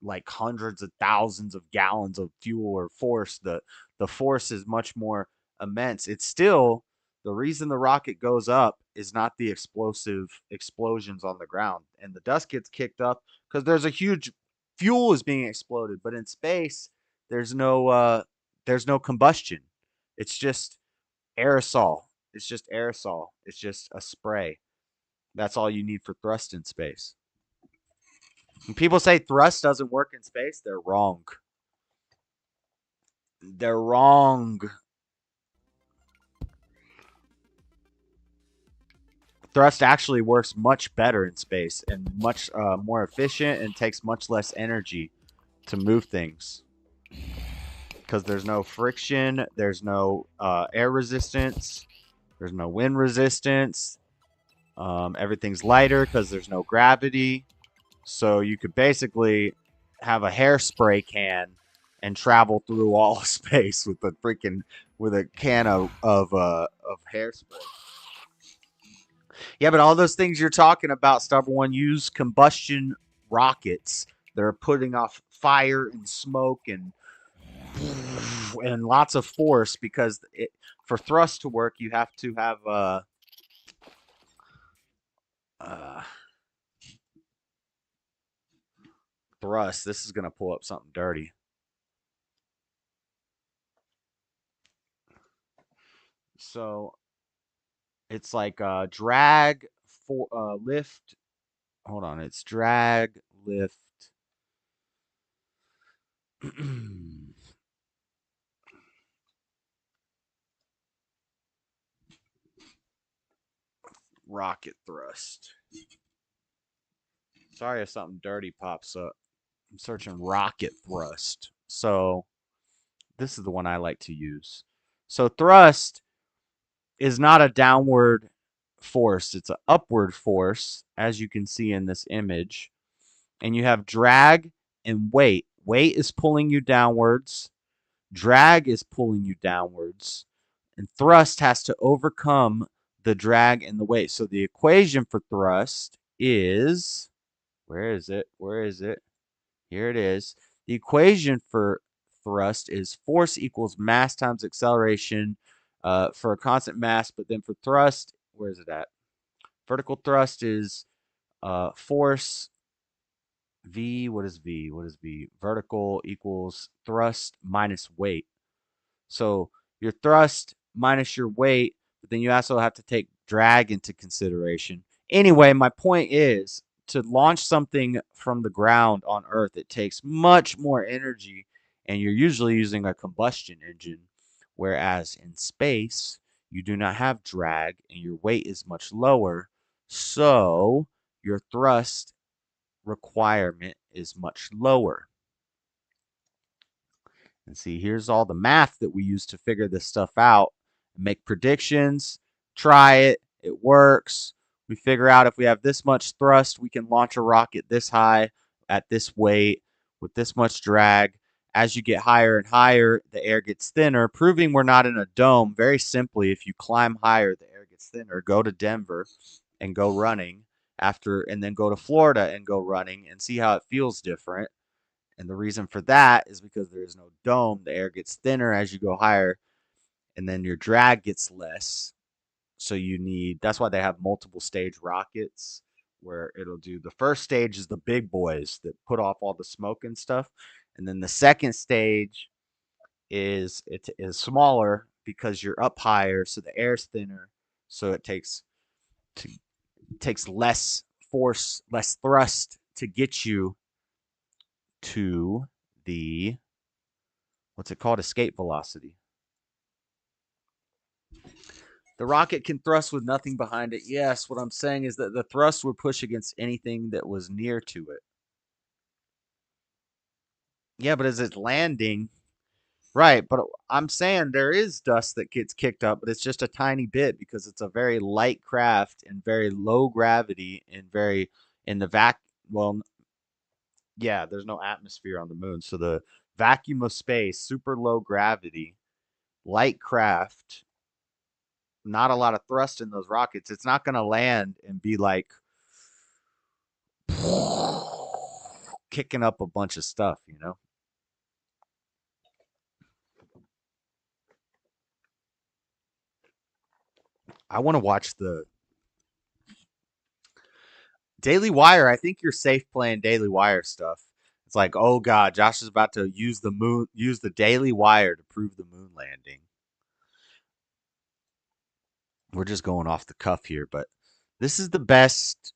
like hundreds of thousands of gallons of fuel or force. The force is much more immense. It's still the reason the rocket goes up is not the explosive explosions on the ground, and the dust gets kicked up because there's a huge fuel is being exploded. But in space, there's no combustion. It's just aerosol. It's just aerosol. It's just a spray. That's all you need for thrust in space. When people say thrust doesn't work in space, they're wrong. They're wrong. thrust actually works much better in space and much more efficient and takes much less energy to move things because there's no friction, there's no air resistance, there's no wind resistance. Everything's lighter because there's no gravity. So you could basically have a hairspray can and travel through all of space with a can of hairspray. Yeah, but all those things you're talking about, Stubborn One, use combustion rockets. They're putting off fire and smoke and lots of force because for thrust to work, you have to have thrust. This is gonna pull up something dirty. So it's like drag for lift. Hold on, it's drag lift. Rocket thrust. Sorry if something dirty pops up. I'm searching rocket thrust. So this is the one I like to use. So thrust is not a downward force, it's an upward force, as you can see in this image. And you have drag and weight. Weight is pulling you downwards, drag is pulling you downwards, and thrust has to overcome the drag and the weight. So the equation for thrust is, where is it? Where is it? Here it is. The equation for thrust is force equals mass times acceleration for a constant mass, but then for thrust, where is it at? Vertical thrust is force V. What is V? What is V? Vertical equals thrust minus weight. So your thrust minus your weight, but then you also have to take drag into consideration. Anyway, my point is to launch something from the ground on Earth, it takes much more energy, and you're usually using a combustion engine. Whereas in space, you do not have drag and your weight is much lower. So your thrust requirement is much lower. And see, here's all the math that we use to figure this stuff out, make predictions, try it, it works. We figure out if we have this much thrust, we can launch a rocket this high at this weight with this much drag. As you get higher and higher, the air gets thinner, proving we're not in a dome. Very simply, if you climb higher, the air gets thinner. Go to Denver and go running and then go to Florida and go running and see how it feels different. And the reason for that is because there is no dome. The air gets thinner as you go higher, and then your drag gets less. So that's why they have multiple stage rockets where it'll do the first stage is the big boys that put off all the smoke and stuff. And then the second stage is smaller because you're up higher, so the air's thinner, so it takes less force, less thrust to get you to the what's it called? Escape velocity. The rocket can thrust with nothing behind it. Yes, what I'm saying is that the thrust would push against anything that was near to it. Yeah, but as it's landing, right, but I'm saying there is dust that gets kicked up, but it's just a tiny bit because it's a very light craft and very low gravity and very in the well, yeah, there's no atmosphere on the moon. So the vacuum of space, super low gravity, light craft, not a lot of thrust in those rockets. It's not going to land and be like kicking up a bunch of stuff, you know? I want to watch the Daily Wire. I think you're safe playing Daily Wire stuff. It's like, oh God, Josh is about to use the Daily Wire to prove the moon landing. We're just going off the cuff here, but this is the best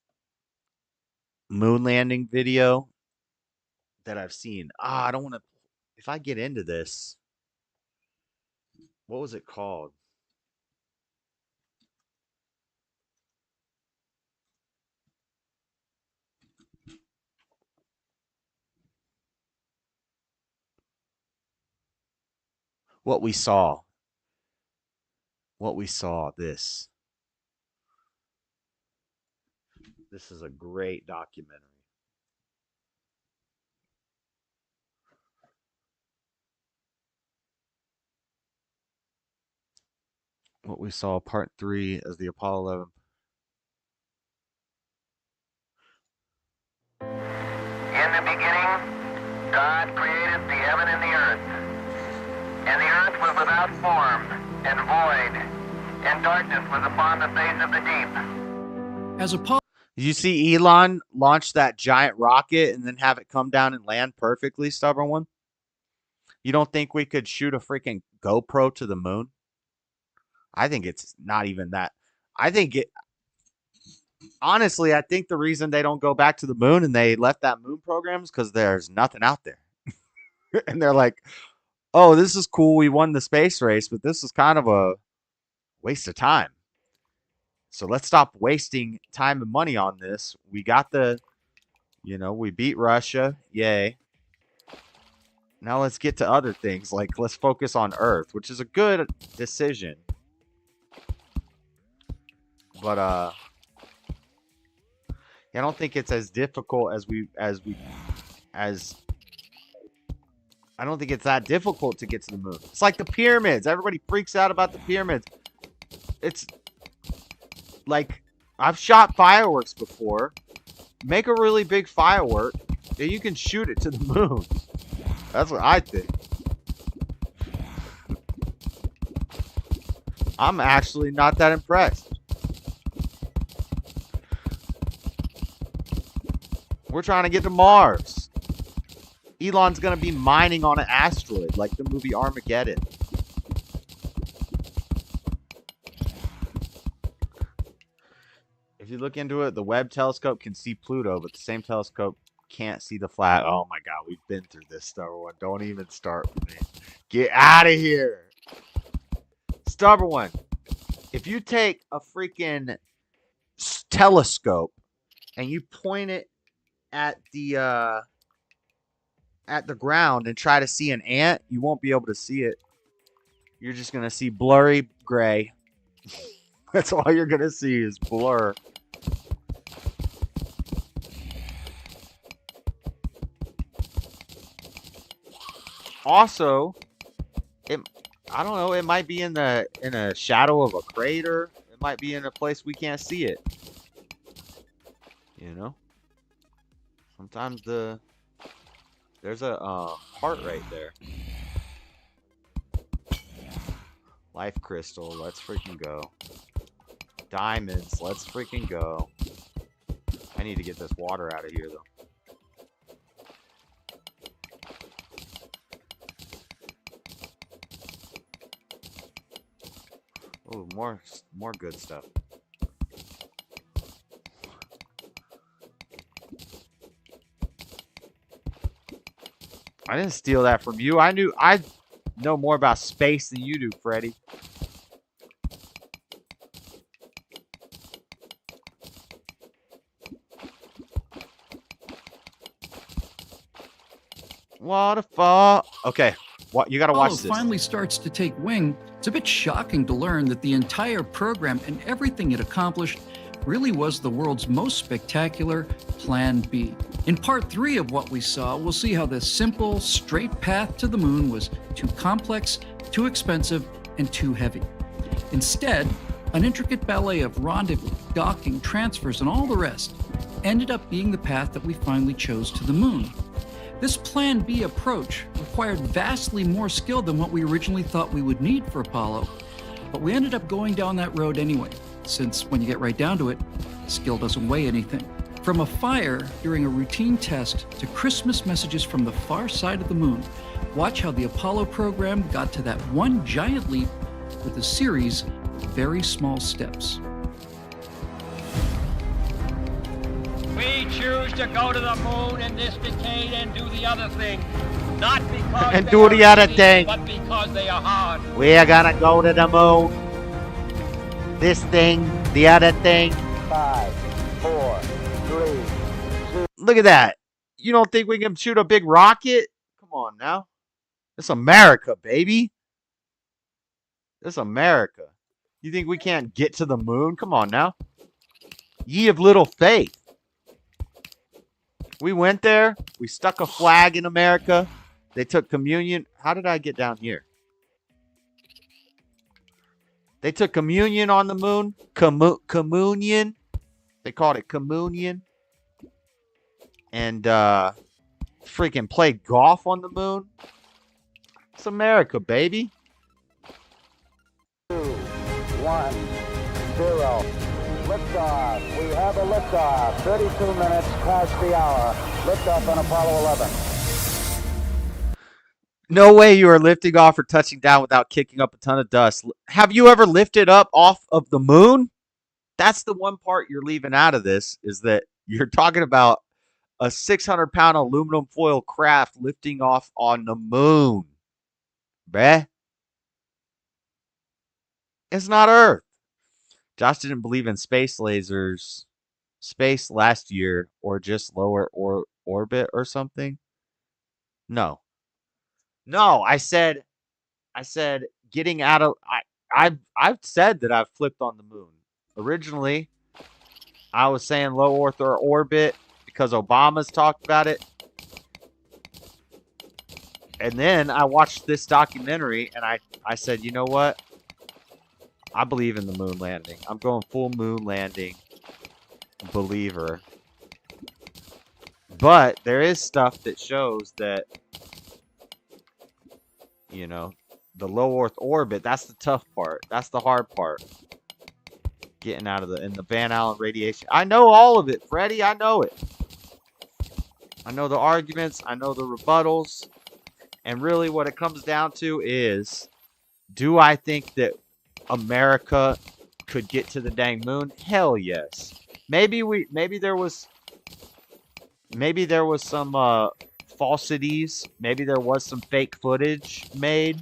moon landing video that I've seen. I don't want to. If I get into this, what was it called? what we saw. What we saw. This is a great documentary. What we saw, part 3, as the Apollo 11. In the beginning, God created the heaven and the earth. And the earth was without form and void, and darkness was upon the face of the deep. As Apollo. Did you see Elon launch that giant rocket and then have it come down and land perfectly, Stubborn One? You don't think we could shoot a freaking GoPro to the moon? I think it's not even that. Honestly, I think the reason they don't go back to the moon and they left that moon program is because there's nothing out there. And they're like, oh, this is cool. We won the space race, but this is kind of a waste of time. So let's stop wasting time and money on this. We got we beat Russia. Yay. Now let's get to other things. Like, let's focus on Earth, which is a good decision. But, I don't think it's as difficult I don't think it's that difficult to get to the moon. It's like the pyramids. Everybody freaks out about the pyramids. It's like, I've shot fireworks before. Make a really big firework, and you can shoot it to the moon. That's what I think. I'm actually not that impressed. We're trying to get to Mars. Elon's going to be mining on an asteroid like the movie Armageddon. If you look into it, the Webb telescope can see Pluto, but the same telescope can't see the flat. Oh my God, we've been through this, Stubborn One. Don't even start with me. Get out of here. Stubborn One. If you take a freaking telescope and you point it at the ground and try to see an ant, you won't be able to see it. You're just going to see blurry gray. That's all you're going to see is blur. Also, I don't know, it might be in a shadow of a crater. It might be in a place we can't see it. You know? Sometimes there's a heart right there. Life crystal, let's freaking go. Diamonds, let's freaking go. I need to get this water out of here though. Oh, more good stuff. I didn't steal that from you. I know more about space than you do, Freddy. Waterfall. Okay, you gotta watch this. Finally starts to take wing. It's a bit shocking to learn that the entire program and everything it accomplished really was the world's most spectacular Plan B. In part 3 of what we saw, we'll see how this simple, straight path to the moon was too complex, too expensive, and too heavy. Instead, an intricate ballet of rendezvous, docking, transfers, and all the rest ended up being the path that we finally chose to the moon. This Plan B approach required vastly more skill than what we originally thought we would need for Apollo, but we ended up going down that road anyway, since when you get right down to it, skill doesn't weigh anything. From a fire during a routine test to Christmas messages from the far side of the moon, watch how the Apollo program got to that one giant leap with a series of very small steps. We choose to go to the moon in this decade and do the other thing. Not because and they do are the other easy, thing. but because they are hard. We are gonna go to the moon. This thing, the other thing. 5, 4, 3, 2. Look at that. You don't think we can shoot a big rocket? Come on now. It's America, baby. This is America. You think we can't get to the moon? Come on now. Ye of little faith. We went there. We stuck a flag in America. They took communion. How did I get down here? They took communion on the moon. Communion. They called it communion. And freaking played golf on the moon. It's America, baby. 2, 1, 0. Liftoff. We have a liftoff. 32 minutes past the hour. Liftoff on Apollo 11. No way you are lifting off or touching down without kicking up a ton of dust. Have you ever lifted up off of the moon? That's the one part you're leaving out of this, is that you're talking about a 600-pound aluminum foil craft lifting off on the moon. Bruh. It's not Earth. Josh didn't believe in space lasers, space last year, or just lower orbit or something. No. No, I said getting out of I've said that I've flipped on the moon. Originally, I was saying low Earth or orbit because Obama's talked about it. And then I watched this documentary and I said, you know what? I believe in the moon landing. I'm going full moon landing believer. But there is stuff that shows that, you know, the low Earth orbit, that's the tough part. That's the hard part. Getting out of the Van Allen radiation. I know all of it, Freddie. I know it. I know the arguments. I know the rebuttals. And really what it comes down to is, do I think that America could get to the dang moon? Hell yes. Maybe there was some falsities. Maybe there was some fake footage made.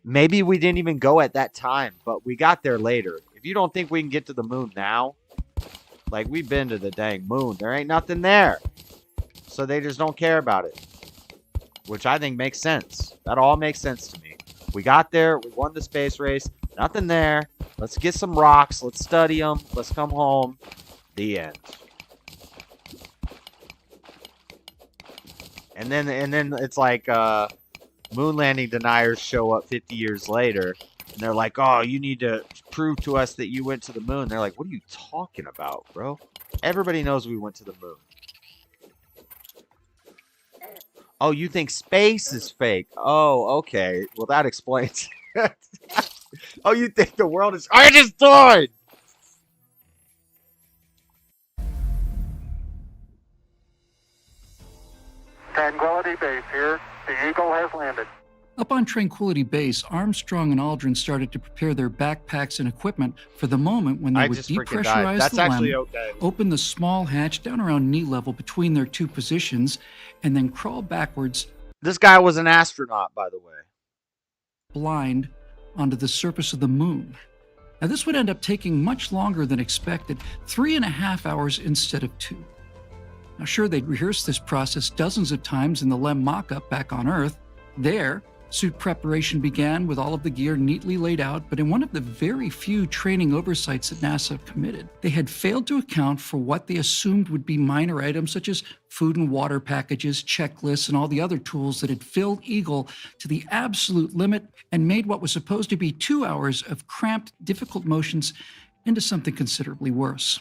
Maybe we didn't even go at that time, but we got there later. If you don't think we can get to the moon now, like, we've been to the dang moon. There ain't nothing there. So they just don't care about it. Which I think makes sense. That all makes sense to me. We got there. We won the space race. Nothing there. Let's get some rocks. Let's study them. Let's come home. The end. And then it's like moon landing deniers show up 50 years later. And they're like, oh, you need to prove to us that you went to the moon. They're like, what are you talking about, bro? Everybody knows we went to the moon. Oh, you think space is fake? Oh, okay. Well, that explains. Oh, you think the world is... I just died! Tranquility Base here. The Eagle has landed. Up on Tranquility Base, Armstrong and Aldrin started to prepare their backpacks and equipment for the moment when they would depressurize the LEM, open the small hatch down around knee level between their two positions, and then crawl backwards. This guy was an astronaut, by the way. Blind onto the surface of the moon. Now, this would end up taking much longer than expected, 3.5 hours instead of 2. Now, sure, they'd rehearsed this process dozens of times in the LEM mock-up back on Earth. There, suit preparation began with all of the gear neatly laid out, but in one of the very few training oversights that NASA committed, they had failed to account for what they assumed would be minor items such as food and water packages, checklists, and all the other tools that had filled Eagle to the absolute limit and made what was supposed to be 2 hours of cramped, difficult motions into something considerably worse.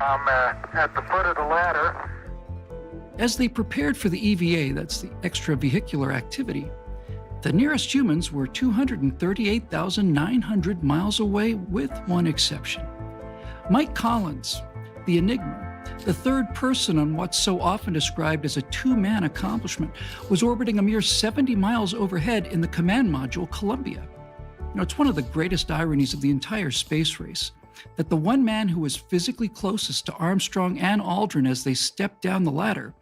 I'm at the foot of the ladder. As they prepared for the EVA, that's the extravehicular activity, the nearest humans were 238,900 miles away, with one exception. Mike Collins, the Enigma, the third person on what's so often described as a two-man accomplishment, was orbiting a mere 70 miles overhead in the command module Columbia. You know, it's one of the greatest ironies of the entire space race that the one man who was physically closest to Armstrong and Aldrin as they stepped down the ladder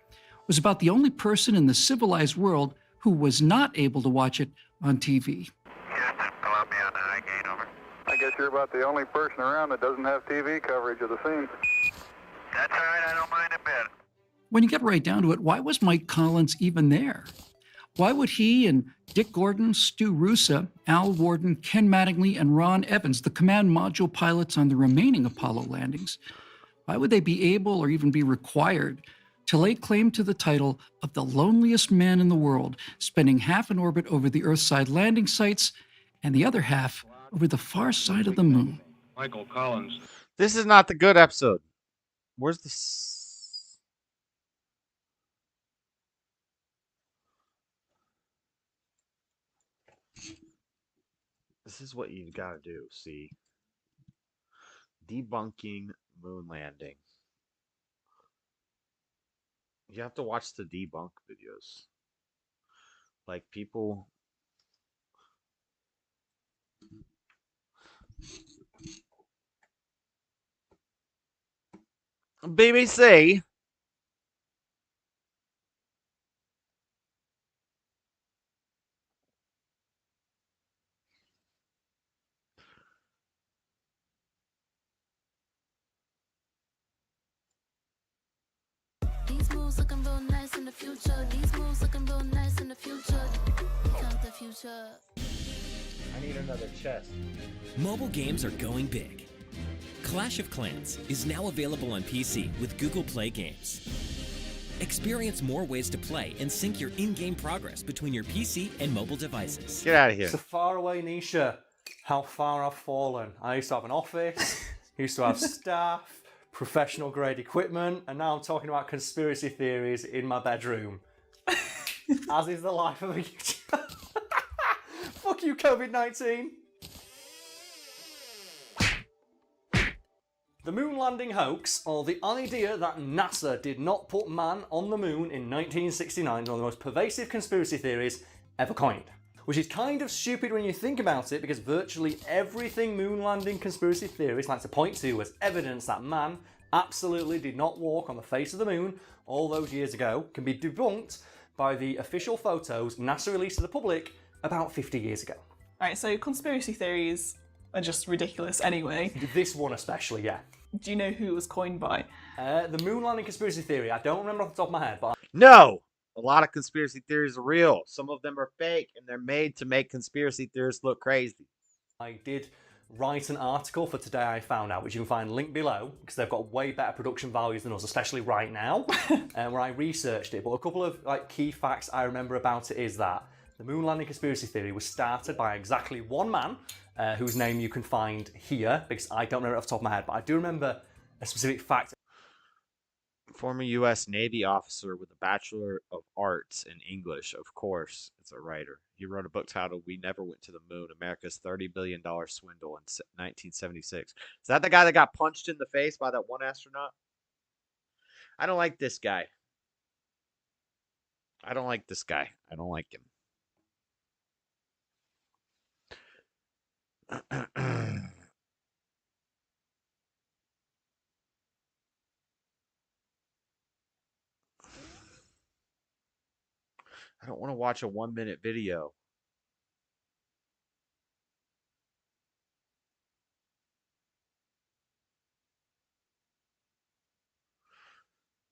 was about the only person in the civilized world who was not able to watch it on TV. Houston, Columbia on the high gate, over. I guess you're about the only person around that doesn't have TV coverage of the scene. That's all right, I don't mind a bit. When you get right down to it, why was Mike Collins even there? Why would he and Dick Gordon, Stu Russa, Al Warden, Ken Mattingly, and Ron Evans, the command module pilots on the remaining Apollo landings, why would they be able or even be required to lay claim to the title of the loneliest man in the world, spending half an orbit over the Earth-side landing sites and the other half over the far side of the moon? Michael Collins. This is not the good episode. Where's the... This is what you've got to do, see? Debunking moon landing. You have to watch the debunk videos. Like, people... BBC. These moves looking real nice in the future. These moves looking real nice in the future. Here comes the future. I need another chest. Mobile games are going big. Clash of Clans is now available on PC with Google Play Games. Experience more ways to play and sync your in-game progress between your PC and mobile devices. Get out of here. It's a faraway Nisha. How far I've fallen. I used to have an office, used to have staff, professional grade equipment, and now I'm talking about conspiracy theories in my bedroom. As is the life of a YouTuber. Fuck you, COVID-19. The moon landing hoax, or the idea that NASA did not put man on the moon in 1969, is one of the most pervasive conspiracy theories ever coined. Which is kind of stupid when you think about it, because virtually everything moon landing conspiracy theorists like to point to as evidence that man absolutely did not walk on the face of the moon all those years ago can be debunked by the official photos NASA released to the public about 50 years ago. Right, so conspiracy theories are just ridiculous anyway. This one especially, yeah. Do you know who it was coined by? The moon landing conspiracy theory, I don't remember off the top of my head, but... No! A lot of conspiracy theories are real. Some of them are fake, and they're made to make conspiracy theorists look crazy. I did write an article for Today I Found Out, which you can find linked below, because they've got way better production values than us, especially right now, where I researched it. But a couple of key facts I remember about it is that the moon landing conspiracy theory was started by exactly one man, whose name you can find here, because I don't remember it off the top of my head, but I do remember a specific fact. Former U.S. Navy officer with a Bachelor of Arts in English, of course. It's a writer. He wrote a book titled We Never Went to the Moon, America's $30 billion Swindle in 1976. Is that the guy that got punched in the face by that one astronaut? I don't like this guy. I don't like this guy. I don't like him. I don't want to watch a 1-minute video.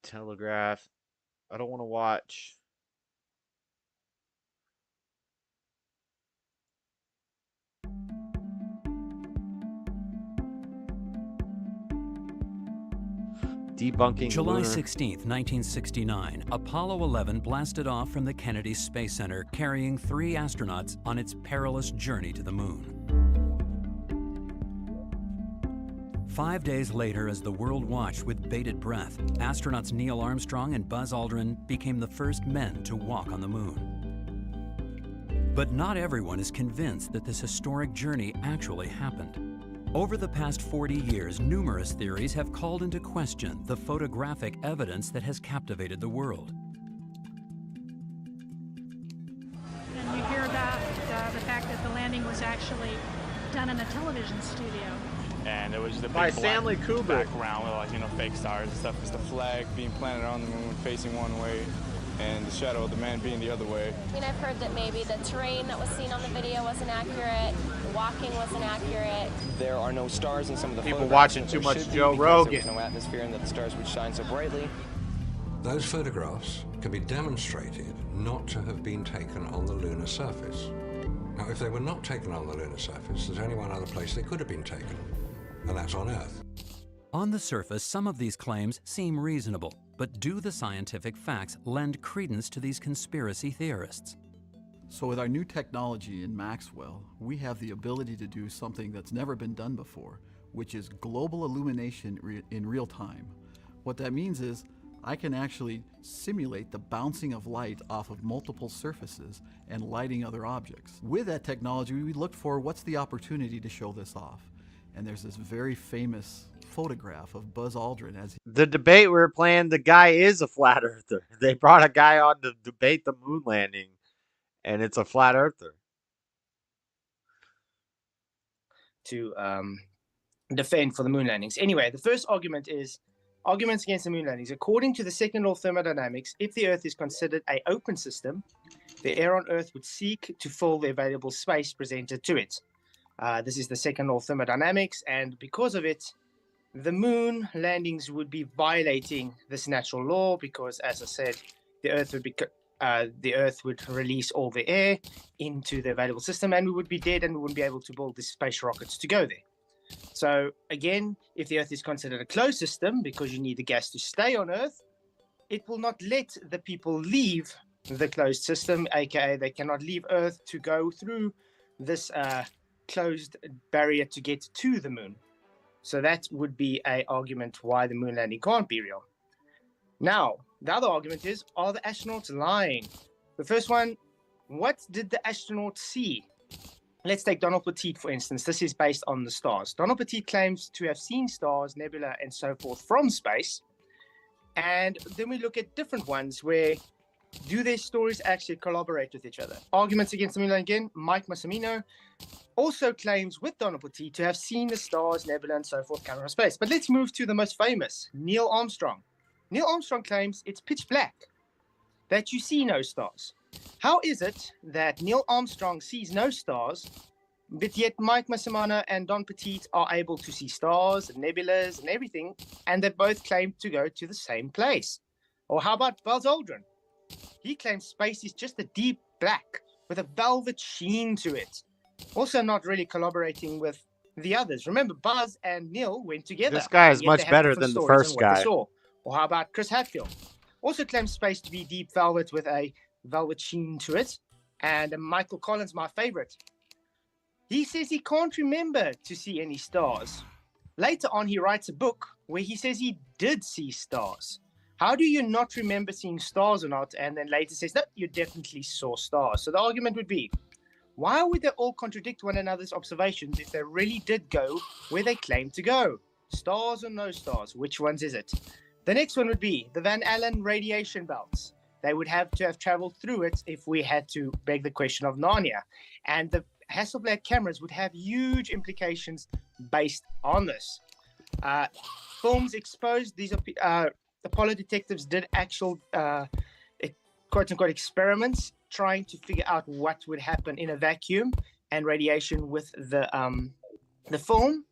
Telegraph. I don't want to watch. Debunking July lunar... 16th, 1969, Apollo 11 blasted off from the Kennedy Space Center carrying 3 astronauts on its perilous journey to the moon. 5 days later, as the world watched with bated breath, astronauts Neil Armstrong and Buzz Aldrin became the first men to walk on the moon. But not everyone is convinced that this historic journey actually happened. Over the past 40 years, numerous theories have called into question the photographic evidence that has captivated the world. And you hear about the fact that the landing was actually done in a television studio. And it was just a By big Stanley black Kubrick. background with fake stars and stuff. It's the flag being planted on the moon facing one way and the shadow of the man being the other way. I mean, I've heard that maybe the terrain that was seen on the video wasn't accurate, the walking wasn't accurate. There are no stars in some of the People photographs, watching and too there much should be Joe because Rogan. There was no atmosphere and that the stars would shine so brightly. Those photographs can be demonstrated not to have been taken on the lunar surface. Now, if they were not taken on the lunar surface, there's only one other place they could have been taken, and that's on Earth. On the surface, some of these claims seem reasonable, but do the scientific facts lend credence to these conspiracy theorists? So with our new technology in Maxwell, we have the ability to do something that's never been done before, which is global illumination in real time. What that means is I can actually simulate the bouncing of light off of multiple surfaces and lighting other objects. With that technology, we looked for what's the opportunity to show this off. And there's this very famous photograph of Buzz Aldrin as The debate we were playing, the guy is a flat earther. They brought a guy on to debate the moon landing, and it's a flat earther. To defend for the moon landings. Anyway, the first argument is arguments against the moon landings. According to the second law of thermodynamics, if the Earth is considered an open system, the air on Earth would seek to fill the available space presented to it. This is the second law of thermodynamics, and because of it, the moon landings would be violating this natural law because, as I said, the Earth would release all the air into the available system, and we would be dead, and we wouldn't be able to build the space rockets to go there. So again, if the Earth is considered a closed system because you need the gas to stay on Earth, it will not let the people leave the closed system, aka they cannot leave Earth to go through this closed barrier to get to the moon. So that would be an argument why the moon landing can't be real. Now, the other argument is, are the astronauts lying? The first one, what did the astronauts see? Let's take Donald Pettit, for instance. This is based on the stars. Donald Pettit claims to have seen stars, nebula, and so forth from space. And then we look at different ones where do their stories actually collaborate with each other? Arguments against the moon landing again. Mike Massimino also claims with Donald Pettit to have seen the stars, nebula, and so forth coming from space. But let's move to the most famous, Neil Armstrong. Neil Armstrong claims it's pitch black, that you see no stars. How is it that Neil Armstrong sees no stars, but yet Mike Massimino and Don Pettit are able to see stars and nebulas and everything, and they both claim to go to the same place? Or how about Buzz Aldrin? He claims space is just a deep black with a velvet sheen to it. Also not really collaborating with the others. Remember, Buzz and Neil went together. This guy is yet much they have better different than the stories first on what they guy. saw. Or how about Chris Hadfield? Also claims space to be deep velvet with a velvet sheen to it. And Michael Collins, my favorite. He says he can't remember to see any stars. Later on, he writes a book where he says he did see stars. How do you not remember seeing stars or not? And then later says, no, you definitely saw stars. So the argument would be, why would they all contradict one another's observations if they really did go where they claim to go? Stars or no stars? Which ones is it? The next one would be the Van Allen radiation belts. They would have to have traveled through it if we had to beg the question of Narnia. And the Hasselblad cameras would have huge implications based on this. Films exposed, these are Apollo detectives did actual quote-unquote experiments trying to figure out what would happen in a vacuum and radiation with the film.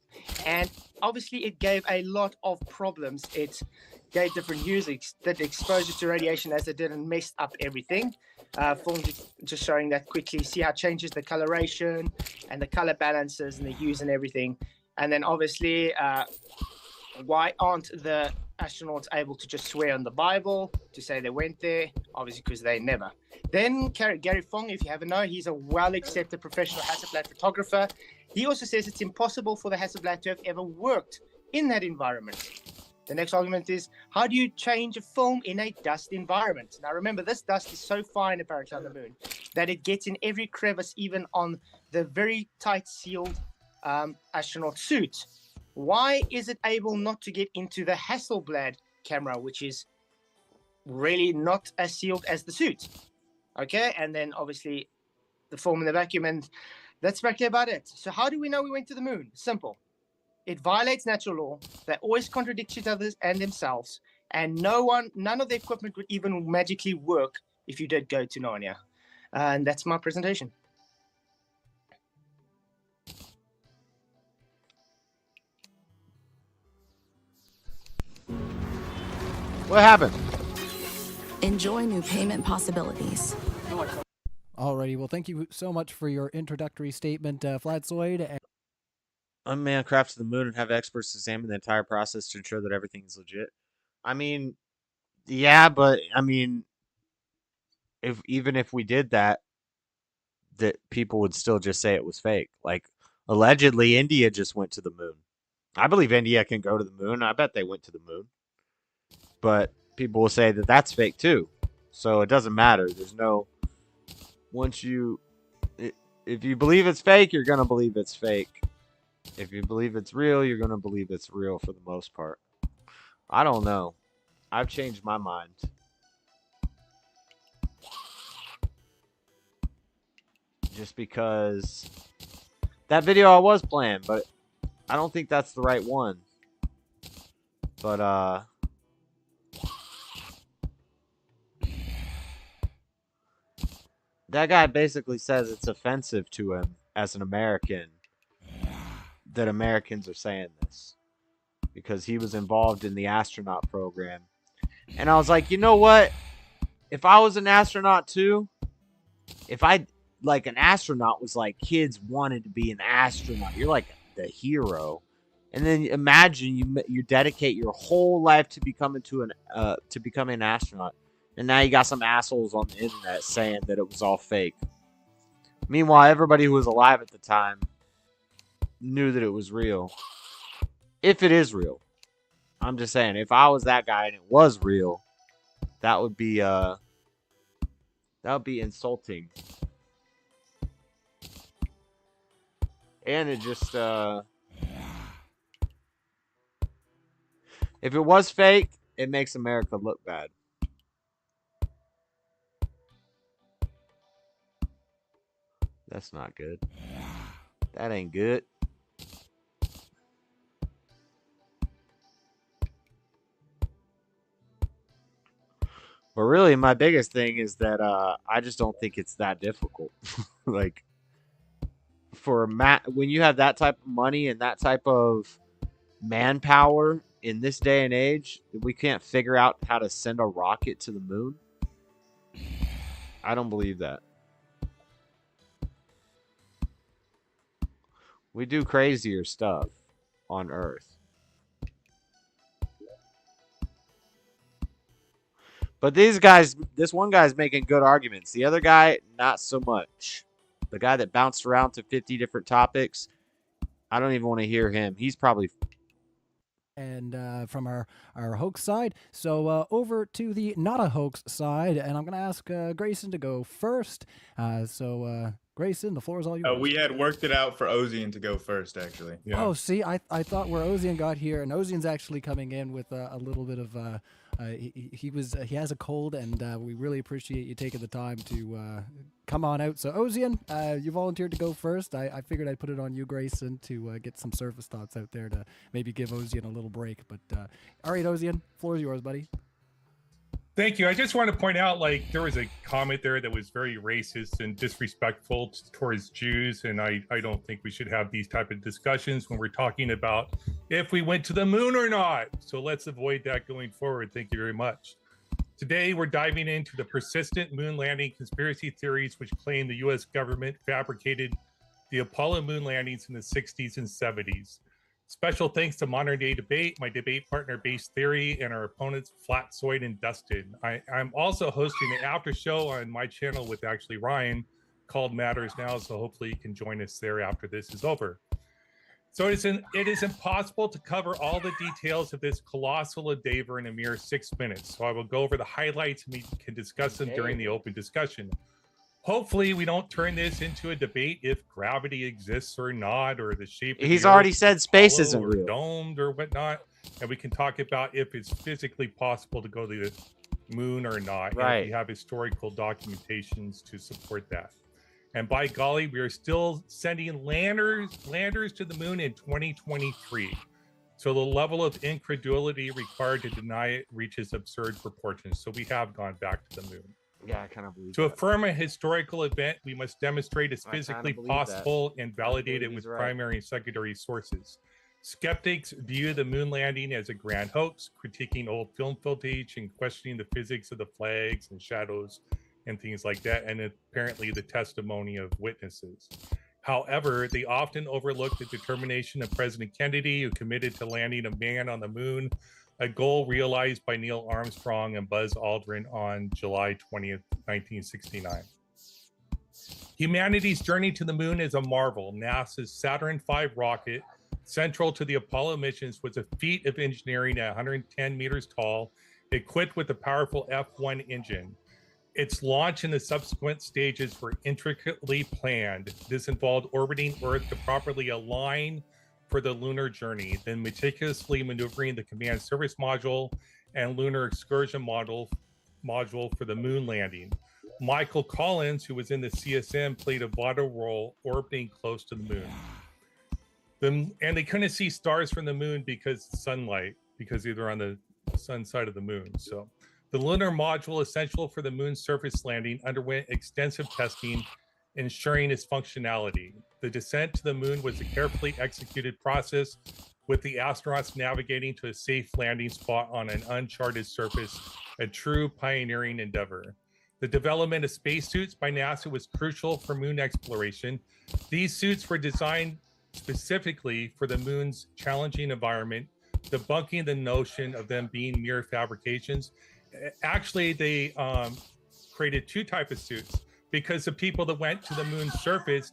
And obviously it gave a lot of problems. It gave different users that exposure to radiation as it did and messed up everything. Films just showing that quickly, see how it changes the coloration and the color balances and the hues and everything. And then obviously, why aren't the astronauts able to just swear on the Bible to say they went there? Obviously, because they never. Then Gary Fong, if you haven't known, he's a well-accepted professional Hasselblad photographer. He also says it's impossible for the Hasselblad to have ever worked in that environment. The next argument is, how do you change a film in a dust environment? Now remember, this dust is so fine apparently on the moon that it gets in every crevice, even on the very tight sealed astronaut suit. Why is it able not to get into the Hasselblad camera, which is really not as sealed as the suit? Okay, and then obviously the film in the vacuum, and that's practically about it. So how do we know we went to the moon? Simple. It violates natural law. They always contradict each other and themselves, and none of the equipment would even magically work if you did go to Narnia. And that's my presentation. What happened? Enjoy new payment possibilities. Alrighty, well, thank you so much for your introductory statement, Flatzoid. Unmanned craft to the moon and have experts examine the entire process to ensure that everything is legit. I mean, yeah, but I mean, even if we did that, that people would still just say it was fake. Like, allegedly, India just went to the moon. I believe India can go to the moon. I bet they went to the moon. But people will say that that's fake too. So it doesn't matter. There's no... Once you... If you believe it's fake, you're going to believe it's fake. If you believe it's real, you're going to believe it's real for the most part. I don't know. I've changed my mind. Just because that video I was playing, but I don't think that's the right one. But that guy basically says it's offensive to him as an American that Americans are saying this because he was involved in the astronaut program. And I was like, you know what? If I was an astronaut too, if I like an astronaut was like kids wanted to be an astronaut, you're like the hero. And then imagine you dedicate your whole life to becoming an astronaut, and now you got some assholes on the internet saying that it was all fake. Meanwhile, everybody who was alive at the time knew that it was real. If it is real, I'm just saying, if I was that guy and it was real, that would be insulting. And it just if it was fake, it makes America look bad. That's not good. That ain't good. But really, my biggest thing is that I just don't think it's that difficult. Like, when you have that type of money and that type of manpower in this day and age, we can't figure out how to send a rocket to the moon. I don't believe that. We do crazier stuff on Earth. But these guys, this one guy's making good arguments. The other guy, not so much. The guy that bounced around to 50 different topics, I don't even want to hear him. He's probably... And from our hoax side. So over to the not a hoax side, and I'm going to ask Grayson to go first. Grayson, the floor is all yours. We had worked it out for Ozian to go first, actually. Yeah. Oh, see, I thought where Ozian got here, and Ozian's actually coming in with a little bit of he has a cold, and we really appreciate you taking the time to come on out. So Ozian, you volunteered to go first. I figured I'd put it on you, Grayson, to get some surface thoughts out there to maybe give Ozian a little break. But all right, Ozian, floor is yours, buddy. Thank you. I just want to point out, like, there was a comment there that was very racist and disrespectful towards Jews, and I don't think we should have these type of discussions when we're talking about if we went to the moon or not. So let's avoid that going forward. Thank you very much. Today, we're diving into the persistent moon landing conspiracy theories which claim the U.S. government fabricated the Apollo moon landings in the 60s and 70s. Special thanks to Modern Day Debate, my debate partner Base Theory, and our opponents Flatzoid and Dustin. I'm also hosting an after show on my channel with actually Ryan called Matters Now, so hopefully you can join us there after this is over. So it is impossible to cover all the details of this colossal endeavor in a mere 6 minutes. So I will go over the highlights and we can discuss them during the open discussion. Hopefully we don't turn this into a debate if gravity exists or not, or the shape of He's the already Earth said is space hollow isn't or real. domed or whatnot, and we can talk about if it's physically possible to go to the moon or not. Right. And we have historical documentations to support that. And by golly, we are still sending landers to the moon in 2023. So the level of incredulity required to deny it reaches absurd proportions. So we have gone back to the moon. Yeah, I kind of believe To that. affirm a historical event, we must demonstrate it's I kinda physically believe possible that. and validate it believe with he's right. primary and secondary sources. Skeptics view the moon landing as a grand hoax, critiquing old film footage and questioning the physics of the flags and shadows and things like that, and apparently the testimony of witnesses. However, they often overlook the determination of President Kennedy, who committed to landing a man on the moon, a goal realized by Neil Armstrong and Buzz Aldrin on July 20th, 1969. Humanity's journey to the moon is a marvel. NASA's Saturn V rocket, central to the Apollo missions, was a feat of engineering at 110 meters tall, equipped with a powerful F1 engine. Its launch and the subsequent stages were intricately planned. This involved orbiting Earth to properly align for the lunar journey, then meticulously maneuvering the command service module and lunar excursion module for the moon landing. Michael Collins, who was in the CSM, played a vital role orbiting close to the moon. And they couldn't see stars from the moon because sunlight, because they were on the sun side of the moon. So the lunar module, essential for the moon's surface landing, underwent extensive testing, ensuring its functionality. The descent to the moon was a carefully executed process, with the astronauts navigating to a safe landing spot on an uncharted surface, a true pioneering endeavor. The development of spacesuits by NASA was crucial for moon exploration. These suits were designed specifically for the moon's challenging environment, debunking the notion of them being mere fabrications. Actually, they created two types of suits because the people that went to the moon's surface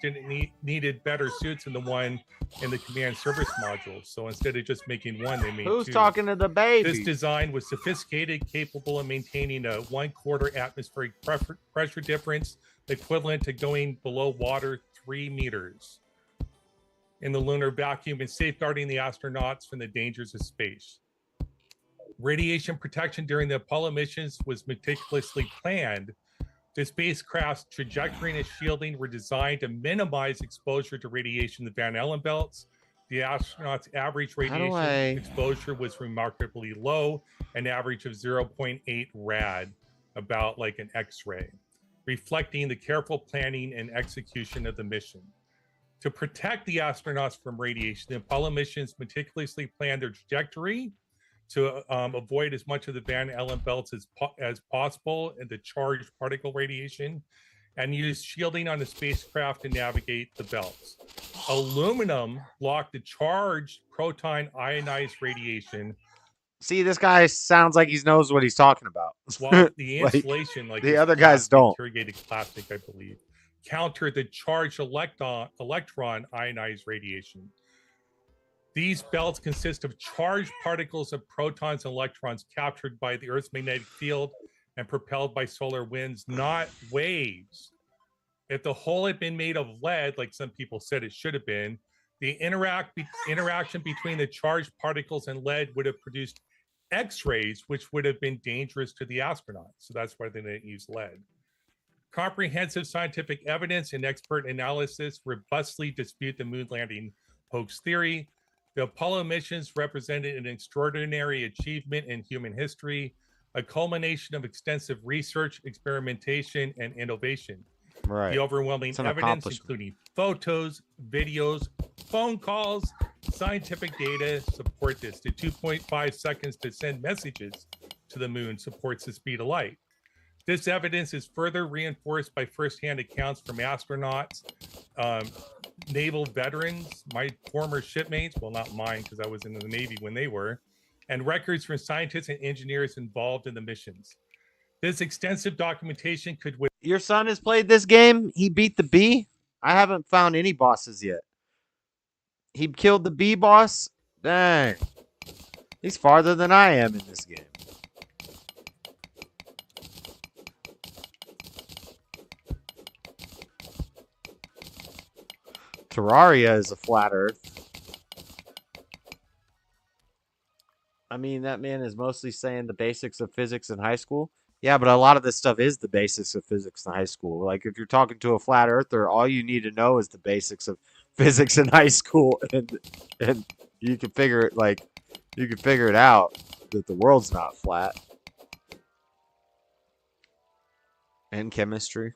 needed better suits than the one in the command service module. So instead of just making one, they made Who's two. talking to the baby? This design was sophisticated, capable of maintaining a 1/4 atmospheric pressure difference, equivalent to going below water 3 meters in the lunar vacuum, and safeguarding the astronauts from the dangers of space. Radiation protection during the Apollo missions was meticulously planned. The spacecraft's trajectory and its shielding were designed to minimize exposure to radiation in the Van Allen belts. The astronauts' average radiation exposure was remarkably low, an average of 0.8 rad, about like an X-ray, reflecting the careful planning and execution of the mission. To protect the astronauts from radiation, the Apollo missions meticulously planned their trajectory to avoid as much of the Van Allen belts as possible and the charged particle radiation, and use shielding on the spacecraft to navigate the belts. Aluminum blocked the charged proton ionized radiation. See, this guy sounds like he knows what he's talking about. While the insulation, like the other guys don't. Corrugated plastic, I believe, counter the charged electron ionized radiation. These belts consist of charged particles of protons and electrons captured by the Earth's magnetic field and propelled by solar winds, not waves. If the hull had been made of lead, like some people said it should have been, the interaction between the charged particles and lead would have produced X-rays, which would have been dangerous to the astronauts. So that's why they didn't use lead. Comprehensive scientific evidence and expert analysis robustly dispute the moon landing hoax theory. The Apollo missions represented an extraordinary achievement in human history, a culmination of extensive research, experimentation, and innovation. Right. The overwhelming evidence, including photos, videos, phone calls, scientific data, support this. The 2.5 seconds to send messages to the moon supports the speed of light. This evidence is further reinforced by firsthand accounts from astronauts, naval veterans, my former shipmates, well, not mine because I was in the Navy when they were, and records from scientists and engineers involved in the missions. This extensive documentation could... Your son has played this game? He beat the bee? I haven't found any bosses yet. He killed the bee boss? Dang. He's farther than I am in this game. Terraria is a flat earth. I mean, that man is mostly saying the basics of physics in high school. Yeah, but a lot of this stuff is the basics of physics in high school. Like, if you're talking to a flat earther, all you need to know is the basics of physics in high school, and you can figure it, like, you can figure it out that the world's not flat. And chemistry.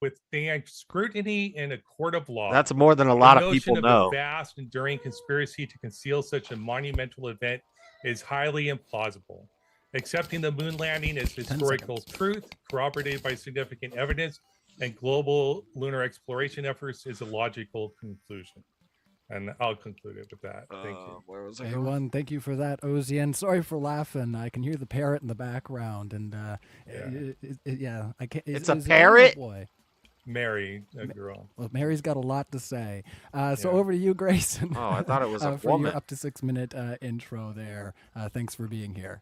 withstand scrutiny in a court of law. That's more than a The lot of notion people know. A vast, enduring conspiracy to conceal such a monumental event is highly implausible. Accepting the moon landing as historical truth, corroborated by significant evidence, and global lunar exploration efforts is a logical conclusion. And I'll conclude it with that. Thank you. Where was Everyone, thank you for that, Ozzy. And sorry for laughing. I can hear the parrot in the background, and I can't. It's a parrot? Boy. Mary, a girl. Well, Mary's got a lot to say. So over to you, Grayson. Oh, I thought it was a for woman. your up to 6 minute intro there. Thanks for being here.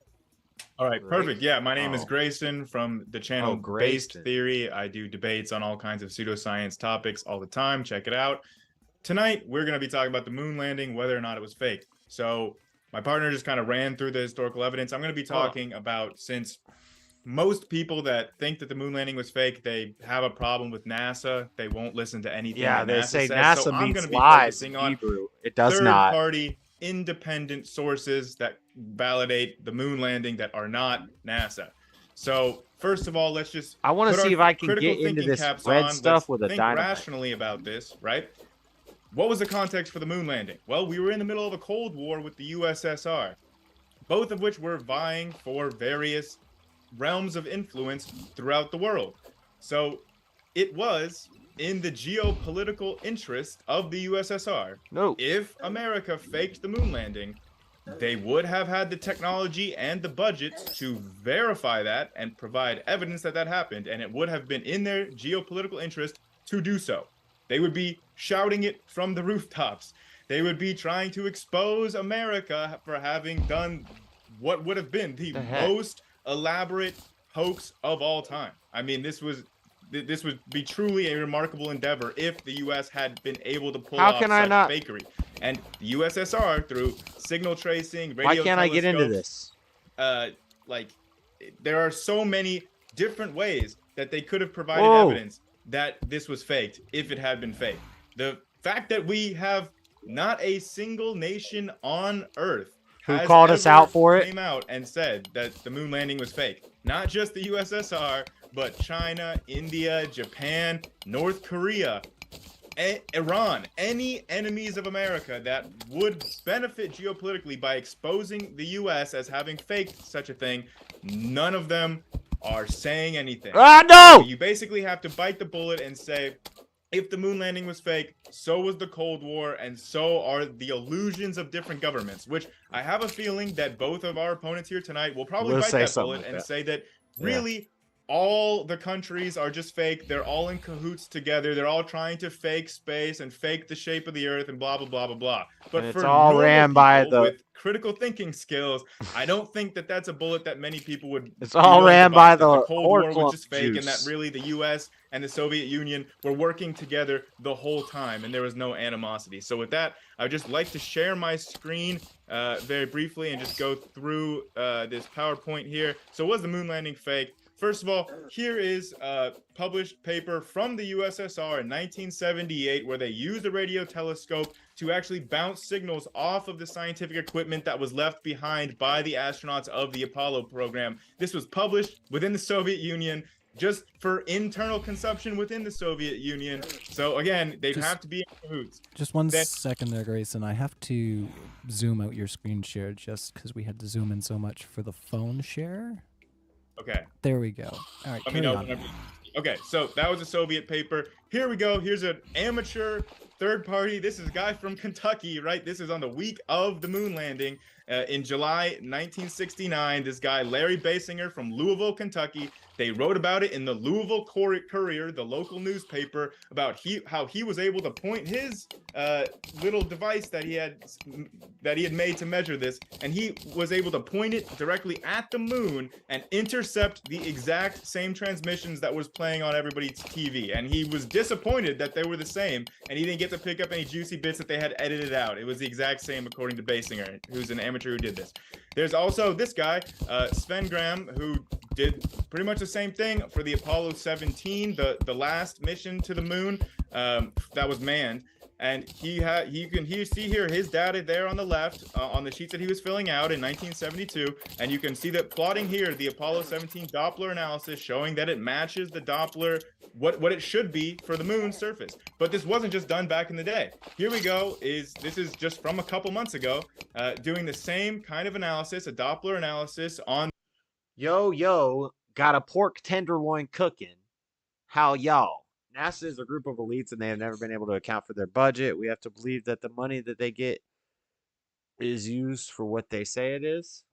All right, perfect. Yeah, my name is Grayson from the channel Based Theory. I do debates on all kinds of pseudoscience topics all the time. Check it out. Tonight, we're going to be talking about the moon landing, whether or not it was fake. So my partner just kind of ran through the historical evidence. I'm going to be talking about, since most people that think that the moon landing was fake, they have a problem with NASA. They won't listen to anything that they NASA say says. NASA So I'm means going to be lies focusing in on Hebrew. It does not. third-party independent sources that validate the moon landing that are not NASA. So first of all, let's just I want to see if I can critical get into thinking this caps red on. stuff Let's with a think dynamite. rationally about this, right? What was the context for the moon landing? Well, we were in the middle of a Cold War with the USSR, both of which were vying for various realms of influence throughout the world. So it was in the geopolitical interest of the USSR. If America faked the moon landing, they would have had the technology and the budget to verify that and provide evidence that that happened, and it would have been in their geopolitical interest to do so. They would be shouting it from the rooftops. They would be trying to expose America for having done what would have been the most elaborate hoax of all time. I mean, this would be truly a remarkable endeavor if the U.S. had been able to pull off such fakery. And the USSR, through signal tracing, radio Why can't I get into this? There are so many different ways that they could have provided evidence that this was faked if it had been faked. The fact that we have not a single nation on Earth who called us out for it came out and said that the moon landing was fake. Not just the USSR, but China, India, Japan, North Korea, Iran, any enemies of America that would benefit geopolitically by exposing the U.S. as having faked such a thing, none of them are saying anything. No! You basically have to bite the bullet and say, if the moon landing was fake, so was the Cold War, and so are the illusions of different governments, which I have a feeling that both of our opponents here tonight will probably bite that bullet and say that really all the countries are just fake. They're all in cahoots together. They're all trying to fake space and fake the shape of the earth and blah, blah, blah, blah, blah. But and for it's all ran by the with critical thinking skills, I don't think that that's a bullet that many people would. It's all ran by the Cold War was just fake, and that really the U.S. and the Soviet Union were working together the whole time, and there was no animosity. So with that, I'd just like to share my screen very briefly and just go through this PowerPoint here. So was the moon landing fake? First of all, here is a published paper from the USSR in 1978 where they used a radio telescope to actually bounce signals off of the scientific equipment that was left behind by the astronauts of the Apollo program. This was published within the Soviet Union just for internal consumption within the Soviet Union. So again, they'd have to be in cahoots. Just one second there, Grayson. I have to zoom out your screen share just because we had to zoom in so much for the phone share. Okay. There we go. All right, carry on. Okay, so that was a Soviet paper. Here we go. Here's an amateur third party. This is a guy from Kentucky, right? This is on the week of the moon landing in July 1969. This guy, Larry Basinger from Louisville, Kentucky. They wrote about it in the Louisville Courier, the local newspaper, about how he was able to point his little device that he had made to measure this, and he was able to point it directly at the moon and intercept the exact same transmissions that was playing on everybody's TV. And he was disappointed that they were the same, and he didn't get to pick up any juicy bits that they had edited out. It was the exact same according to Basinger, who's an amateur who did this. There's also this guy, Sven Graham, who did pretty much the same thing for the Apollo 17, the last mission to the moon that was manned. and you can see here his data there on the left on the sheets that he was filling out in 1972, and you can see that plotting here the Apollo 17 Doppler analysis showing that it matches the Doppler what it should be for the moon's surface. But this wasn't just done back in the day. Here we go. This is just from a couple months ago, doing the same kind of analysis, a Doppler analysis on. Yo, got a pork tenderloin cooking. How y'all? NASA is a group of elites and they have never been able to account for their budget. We have to believe that the money that they get is used for what they say it is.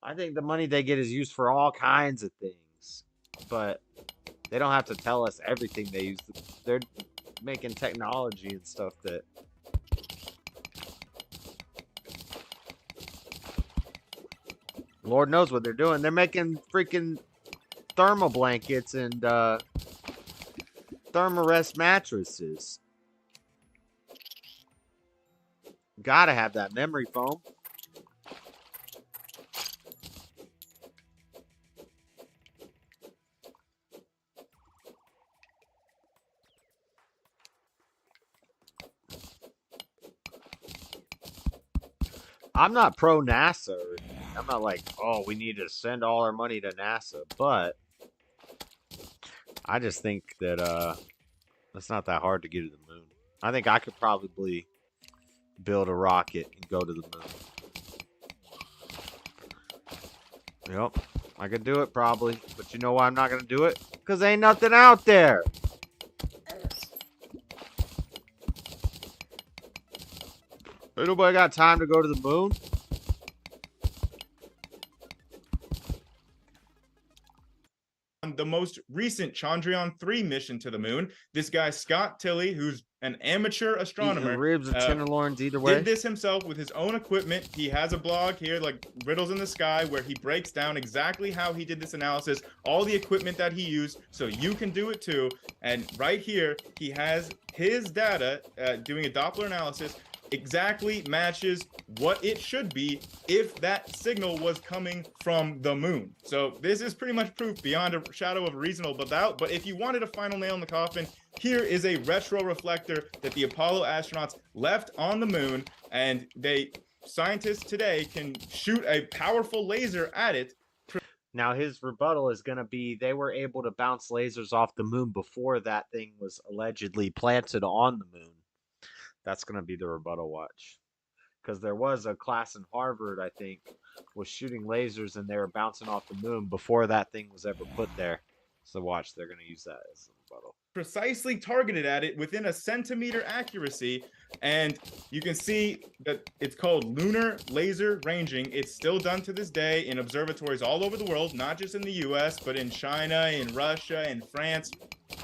I think the money they get is used for all kinds of things, but they don't have to tell us everything they use. They're making technology and stuff that Lord knows what they're doing. They're making freaking thermal blankets and Thermarest mattresses. Gotta have that memory foam. I'm not pro NASA. I'm not like, oh, we need to send all our money to NASA, but I just think that it's not that hard to get to the moon. I think I could probably build a rocket and go to the moon. Yep, I could do it probably, but you know why I'm not gonna do it? Because ain't nothing out there. Ain't nobody got time to go to the moon. On the most recent Chandrayaan-3 mission to the moon, this guy Scott Tilley, who's an amateur astronomer, Eating ribs or tenderloins, either way. did this himself with his own equipment. He has a blog here, like Riddles in the Sky, where he breaks down exactly how he did this analysis, all the equipment that he used, so you can do it too. And right here, he has his data doing a Doppler analysis. Exactly matches what it should be if that signal was coming from the moon. So this is pretty much proof beyond a shadow of a reasonable doubt. But if you wanted a final nail in the coffin, here is a retro reflector that the Apollo astronauts left on the moon, and scientists today can shoot a powerful laser at it. Now his rebuttal is going to be they were able to bounce lasers off the moon before that thing was allegedly planted on the moon. That's going to be the rebuttal watch. Because there was a class in Harvard, I think, was shooting lasers and they were bouncing off the moon before that thing was ever put there. So watch, they're going to use that as a rebuttal. Precisely targeted at it within a centimeter accuracy, and you can see that it's called lunar laser ranging. It's still done to this day in observatories all over the world, not just in the US, but in China, in Russia, in France.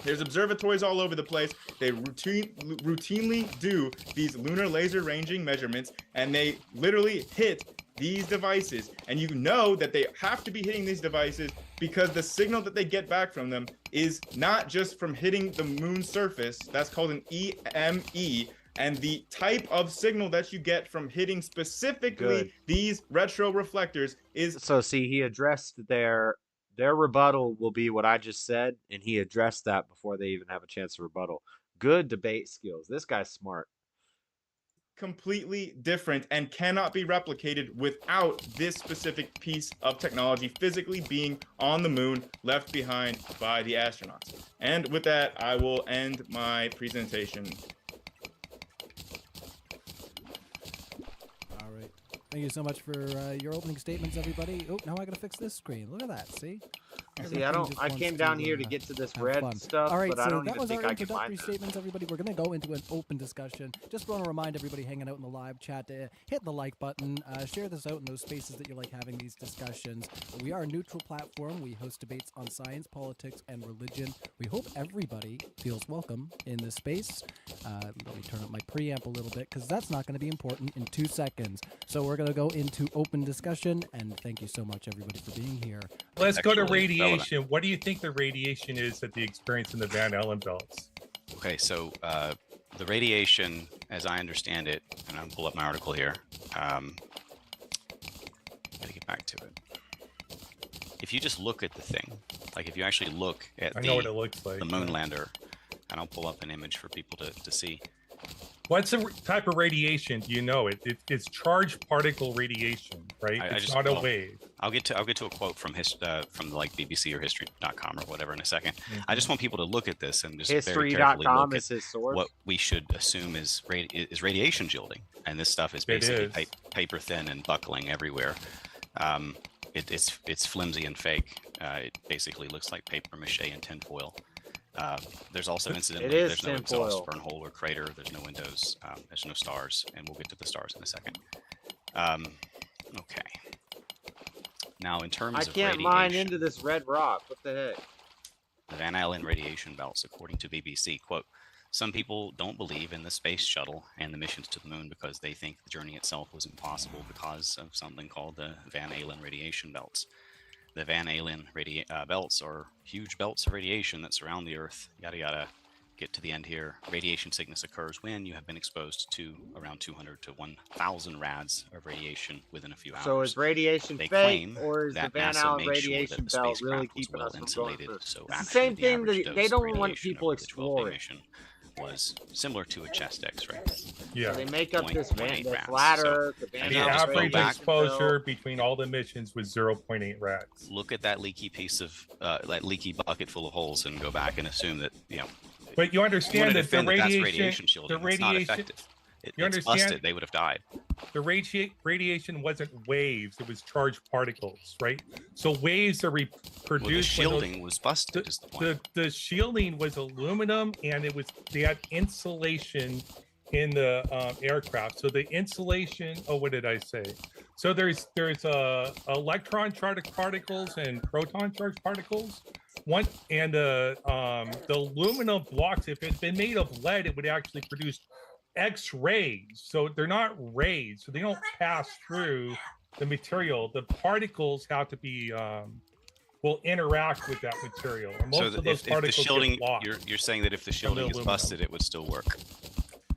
There's observatories all over the place. They routinely do these lunar laser ranging measurements, and they literally hit these devices, and you know that they have to be hitting these devices because the signal that they get back from them is not just from hitting the moon's surface. That's called an EME, and the type of signal that you get from hitting specifically these retro reflectors is... So see, he addressed their rebuttal will be what I just said, and he addressed that before they even have a chance to rebuttal. Good debate skills. This guy's smart. Completely different and cannot be replicated without this specific piece of technology physically being on the moon, left behind by the astronauts. And with that, I will end my presentation. All right. Thank you so much for your opening statements, everybody. Oh, now I gotta fix this screen. Look at that. See? See, I came down here to get to this red stuff, all right, but so I don't that even was think our I can find introductory that. statements, everybody. We're going to go into an open discussion. Just want to remind everybody hanging out in the live chat to hit the like button, share this out in those spaces that you like having these discussions. We are a neutral platform. We host debates on science, politics, and religion. We hope everybody feels welcome in this space. Let me turn up my preamp a little bit because that's not going to be important in 2 seconds. So we're going to go into open discussion, and thank you so much, everybody, for being here. Let's go to radiation. What do you think the radiation is that they experience in the Van Allen belts? Okay, so the radiation, as I understand it, and I'll pull up my article here. Gotta get back to it. If you just look at the thing, like if you actually look at I know what it looks like, the moon lander, and I'll pull up an image for people to see. What's the type of radiation? Do you know it? It's charged particle radiation, right? It's not a wave. I'll get to a quote from like BBC or history.com or whatever in a second. I just want people to look at this and just very carefully look at what we should assume is radiation shielding, and this stuff is basically paper thin and buckling everywhere. It's flimsy and fake. It basically looks like paper mache and tinfoil. There's also incidentally there's no exhaust burn hole or crater. There's no windows. There's no stars, and we'll get to the stars in a second. Okay. Now, in terms of I can't mine into this red rock. What the heck? The Van Allen radiation belts, according to BBC, quote, some people don't believe in the space shuttle and the missions to the moon because they think the journey itself was impossible because of something called the Van Allen radiation belts. The Van Allen belts are huge belts of radiation that surround the Earth. Yada yada. Get to the end here. Radiation sickness occurs when you have been exposed to around 200 to 1,000 rads of radiation within a few hours. So is radiation fake, or is the Van Allen radiation belt really keeping us from going through? So it's the same thing that they don't want people exploring. Was similar to a chest X-ray. Yeah, so they make up this flat Earth. The average exposure between all the missions was 0.8 rads. Look at that leaky piece of that leaky bucket full of holes, and go back and assume that But you understand that the radiation shielding, it's not effective. It's busted. They would have died. The radiation wasn't waves; it was charged particles, right? So waves are reproduced. Well, the shielding was busted. Is the point? The shielding was aluminum, and they had insulation in the aircraft. So the insulation. Oh, what did I say? So there's electron charged particles and proton charged particles. The aluminum blocks, if it had been made of lead, it would actually produce X-rays. So they're not rays, so they don't pass through the material. The particles have to be will interact with that material. And most of those particles if the shielding, get blocked. you're saying that if the shielding is busted, it would still work.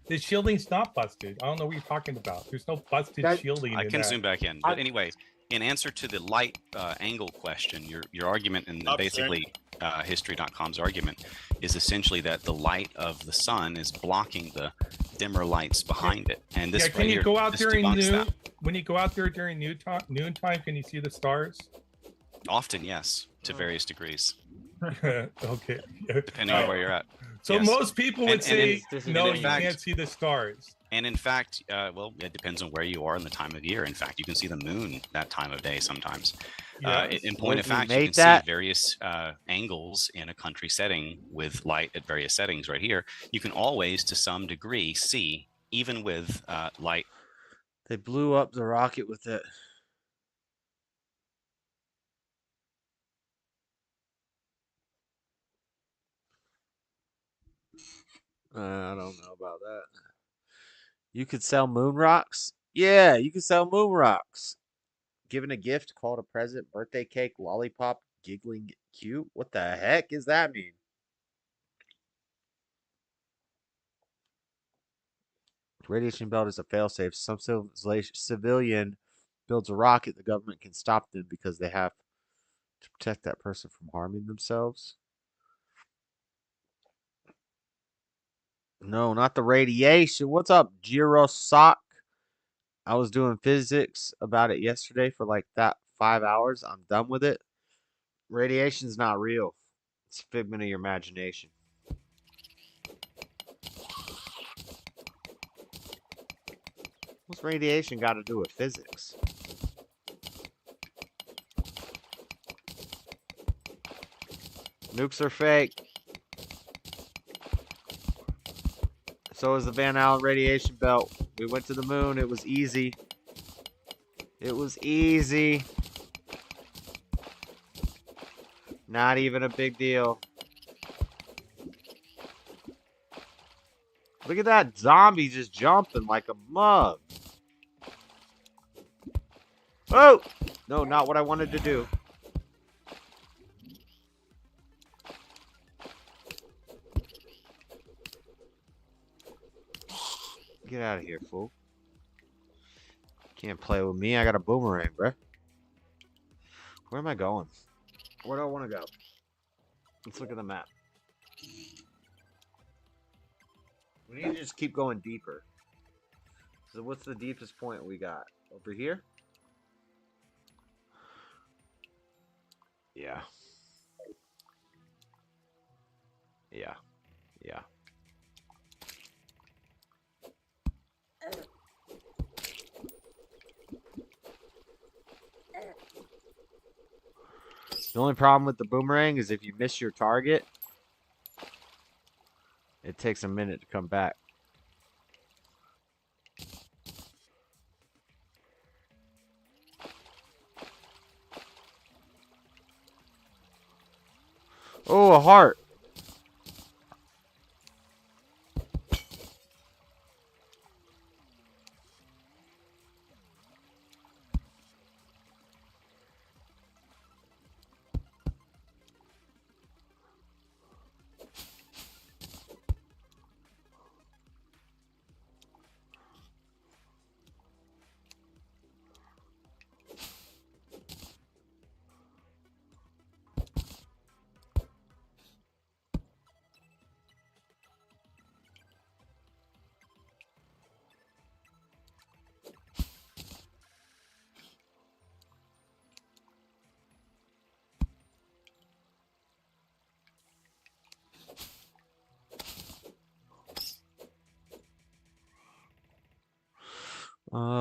The shielding's not busted. I don't know what you're talking about. There's no busted shielding. I can zoom back in. But anyway, in answer to the light angle question, your argument, and basically history.com's argument, is essentially that the light of the sun is blocking the dimmer lights behind it. And this can you go out during noon? When you go out there during noontime, can you see the stars? Often, yes, to various degrees. Okay. Depending on where you're at. So most people would say, no, you can't see the stars. And in fact, well, it depends on where you are in the time of year. In fact, you can see the moon that time of day sometimes. In point of fact, you can see various angles in a country setting with light at various settings right here. You can always, to some degree, see, even with light. They blew up the rocket with it. I don't know about that. You could sell moon rocks? Yeah, you could sell moon rocks. Given a gift, called a present, birthday cake, lollipop, giggling cute? What the heck does that mean? Radiation belt is a failsafe. Some civilian builds a rocket, the government can stop them because they have to protect that person from harming themselves. No, not the radiation. What's up, Girosock? I was doing physics about it yesterday for like that 5 hours. I'm done with it. Radiation's not real. It's a figment of your imagination. What's radiation got to do with physics? Nukes are fake. So is the Van Allen radiation belt. We went to the moon. It was easy. It was easy. Not even a big deal. Look at that zombie just jumping like a mug. Oh! No, not what I wanted to do. Get out of here, fool. Can't play with me. I got a boomerang, bruh. Where am I going? Where do I want to go? Let's look at the map. We need to just keep going deeper. So what's the deepest point we got? Over here? Yeah. Yeah. Yeah. The only problem with the boomerang is if you miss your target, it takes a minute to come back. Oh, a heart.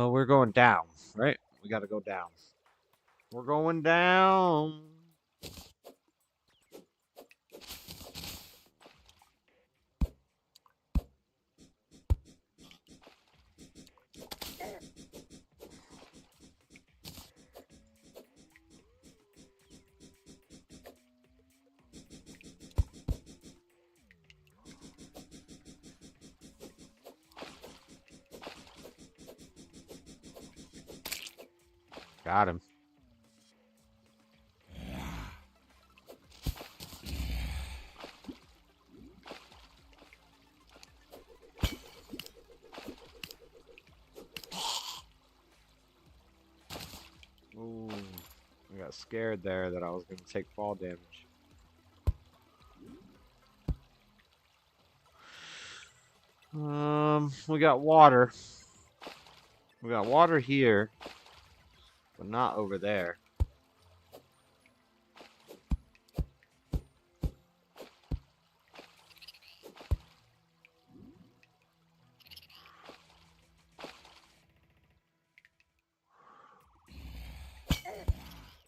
We're going down, right? We got to go down. We're going down. Got him. Ooh, I got scared there that I was going to take fall damage. We got water. We got water here, but not over there.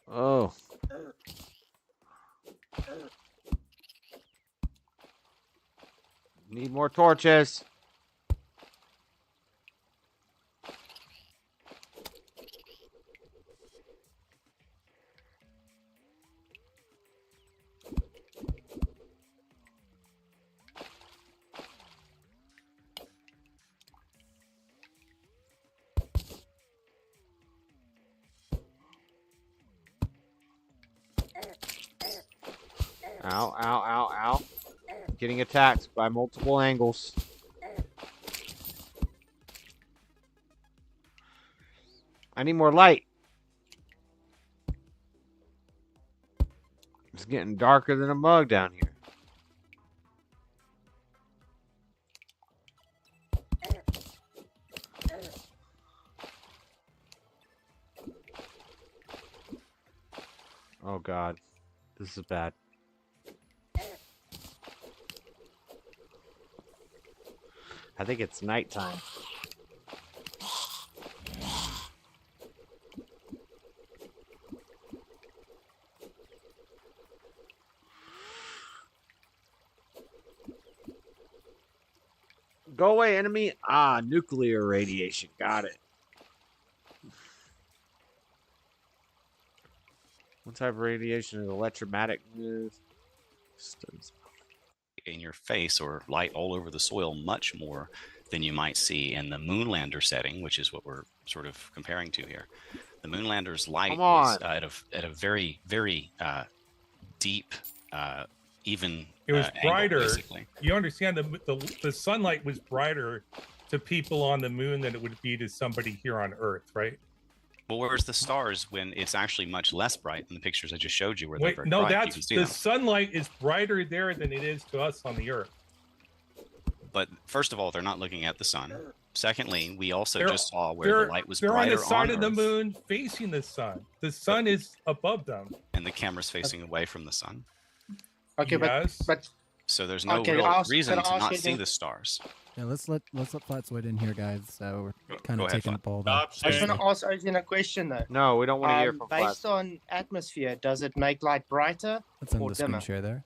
Oh. Need more torches. Ow, ow, ow, ow. Getting attacked by multiple angles. I need more light. It's getting darker than a mug down here. Oh God, this is bad. I think it's nighttime. Go away, enemy. Ah, nuclear radiation. Got it. What type of radiation is electromagnetic? In your face or light all over the soil much more than you might see in the Moonlander setting, which is what we're sort of comparing to here. The Moonlander's light was at a very, very deep, even. It was brighter. Angle, basically. You understand the sunlight was brighter to people on the moon than it would be to somebody here on Earth, right? Well, where's the stars when it's actually much less bright than the pictures I just showed you? Where Wait, they're no, bright. that's the sunlight is brighter there than it is to us on the Earth. But first of all, they're not looking at the sun. Secondly, we also They're- just saw where the light was they're on brighter the side of the Earth, moon facing the sun. The sun is above them. and the camera's facing away from the sun. Okay, but So there's no Okay, real reason can I to ask not you see then- the stars. Yeah, let's let Flatzoid in here, guys. So we're kind go of ahead, taking Flat. the ball Stop back. I just want to ask Ozzy a question though. No, we don't want to hear from Based Flat. on atmosphere, does it make light brighter Let's end or the screen dimmer? share there.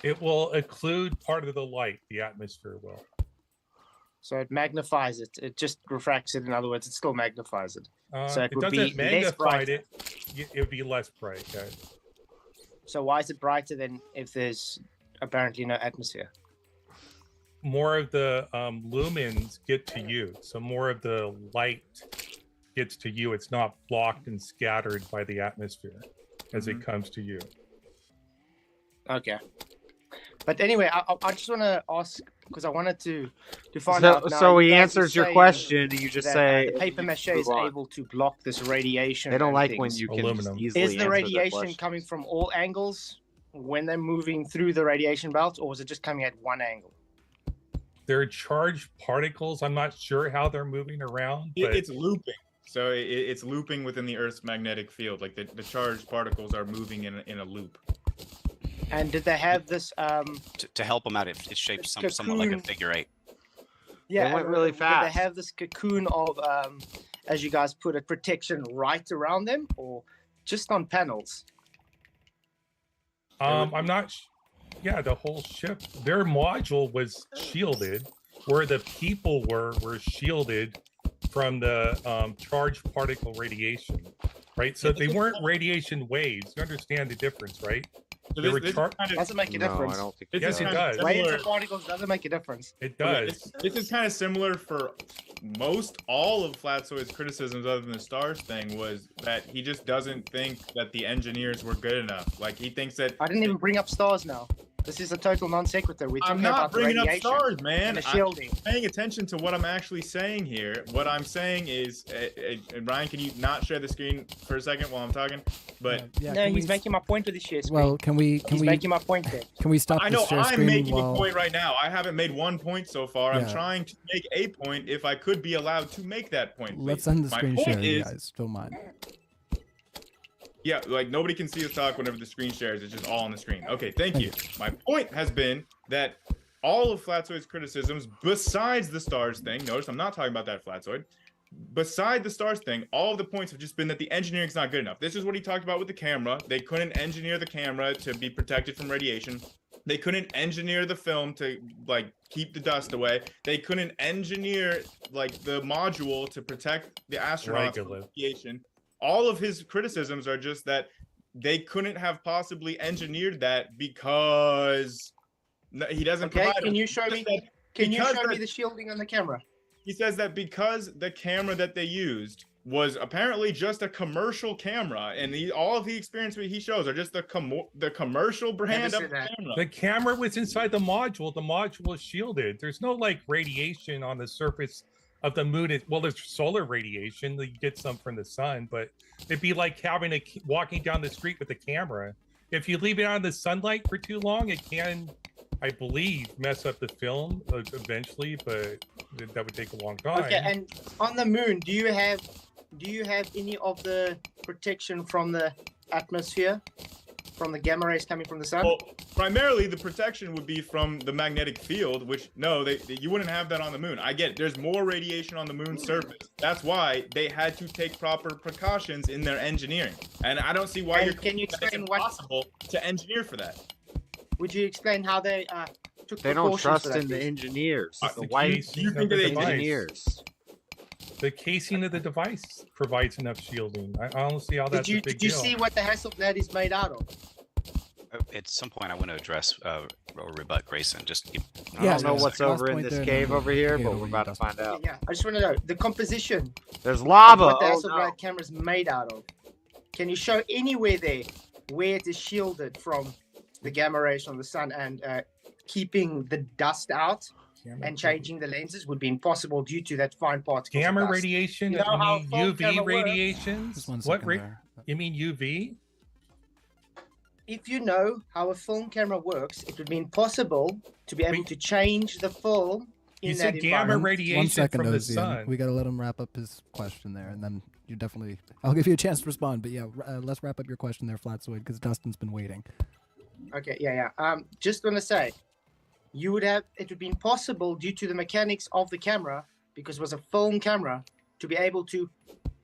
It will occlude part of the light. The atmosphere will. So it magnifies it. It just refracts it. In other words, it still magnifies it. So It it would doesn't be less magnify brighter. it. It would be less bright, guys. So why is it brighter than if there's apparently no atmosphere? More of the lumens get to you, so more of the light gets to you. It's not blocked and scattered by the atmosphere as it comes to you. Okay. But anyway, I just want to ask because I wanted to find out. Now, So you he guys are answers your saying question, and you just that, say the paper mache move is on. able to block this radiation. They don't and like when things. you can just easily Is the answer their radiation questions. coming from all angles when they're moving through the radiation belt, or is it just coming at one angle? They're charged particles. I'm not sure how they're moving around, but It's looping. So it's looping within the Earth's magnetic field. Like the charged particles are moving in a loop. And did they have this? To help them out, it's shaped somewhat like a cocoon. figure 8. Yeah, They went and really Did fast. they have this cocoon of, as you guys put it, protection right around them, or just on panels? I'm not. Yeah, the whole ship. Their module was shielded, where the people were shielded from the charged particle radiation, right? So they weren't radiation waves. You understand the difference, right? So They were this char- kind of- Doesn't make a No, difference. I don't think. This Yes, is it kind of does. Waves similar- and particles doesn't make a difference. It Okay, does. this is kind of similar for most all of Flatzoid's criticisms, other than the stars thing, was that he just doesn't think that the engineers were good enough. Like he thinks that I didn't even bring up stars now. This is a total non sequitur. We're I'm talking not about the bringing up radiation stars, man. and the I'm shielding. paying attention to what I'm actually saying here. What I'm saying is, Ryan, can you not share the screen for a second while I'm talking? But Yeah, No, can he's we- making my point with his share screen. Well, can we he's making my point there. can we stop I the know share I'm screen making while a point right now. I haven't made one point so far. I'm Yeah. trying to make a point if I could be allowed to make that point. let's please. end the My screen point share, you is- guys. Don't mind. Yeah, like nobody can see us talk whenever the screen shares. It's just all on the screen. Okay, thank you. My point has been that all of Flatzoid's criticisms, besides the stars thing, notice I'm not talking about that, Flatzoid. Beside the stars thing, all of the points have just been that the engineering's not good enough. This is what he talked about with the camera. They couldn't engineer the camera to be protected from radiation. They couldn't engineer the film to like keep the dust away. They couldn't engineer like the module to protect the astronauts from Regular. radiation. All of his criticisms are just that they couldn't have possibly engineered that because he doesn't Okay, provide can them. you show He me? said Can you because show me the- the shielding on the camera? He says that because the camera that they used was apparently just a commercial camera, and all of the experience he shows are just the commercial brand said of that. camera. The camera was inside the module. The module is shielded. There's no like radiation on the surface of the moon. Well, there's solar radiation. You get some from the sun, but it'd be like having walking down the street with a camera. If you leave it out in the sunlight for too long, it can, I believe, mess up the film eventually, but that would take a long time. Okay, and on the moon, do you have any of the protection from the atmosphere, from the gamma rays coming from the sun? Well, primarily the protection would be from the magnetic field, which you wouldn't have that on the moon. I get it. There's more radiation on the moon's surface. That's why they had to take proper precautions in their engineering. And I don't see why And can you explain what? impossible to engineer for that. Would you explain how they took They don't precautions trust for that, in the please? engineers. The The white casing you of think the that they device. engineers. The casing of the device provides enough shielding. I don't see how that's a big Did you deal. see what the Hasselblad is made out of? At some point, I want to address or rebut Grayson. Just give, I don't know what's last over in point this there, and cave then over here, we'll but get we're over about to to find out. Yeah, I just want to know the composition. There's of lava. what the Oh, Hasselblad no. camera is made out of. Can you show anywhere there where it is shielded from the gamma rays from the sun and keeping the dust out and changing the lenses would be impossible due to that fine particle. Gamma radiation? You know how a You phone mean camera UV works? radiations? Just one What second there. you mean UV? if you know how a film camera works, it would be impossible to be able to change the film in You that said gamma environment. radiation One second, from the Ozian. sun. We got to let him wrap up his question there, and then you definitely. I'll give you a chance to respond, but yeah, let's wrap up your question there, Flatsoid, because Dustin's been waiting. Okay, yeah. Just gonna say, it would be impossible due to the mechanics of the camera, because it was a film camera, to be able to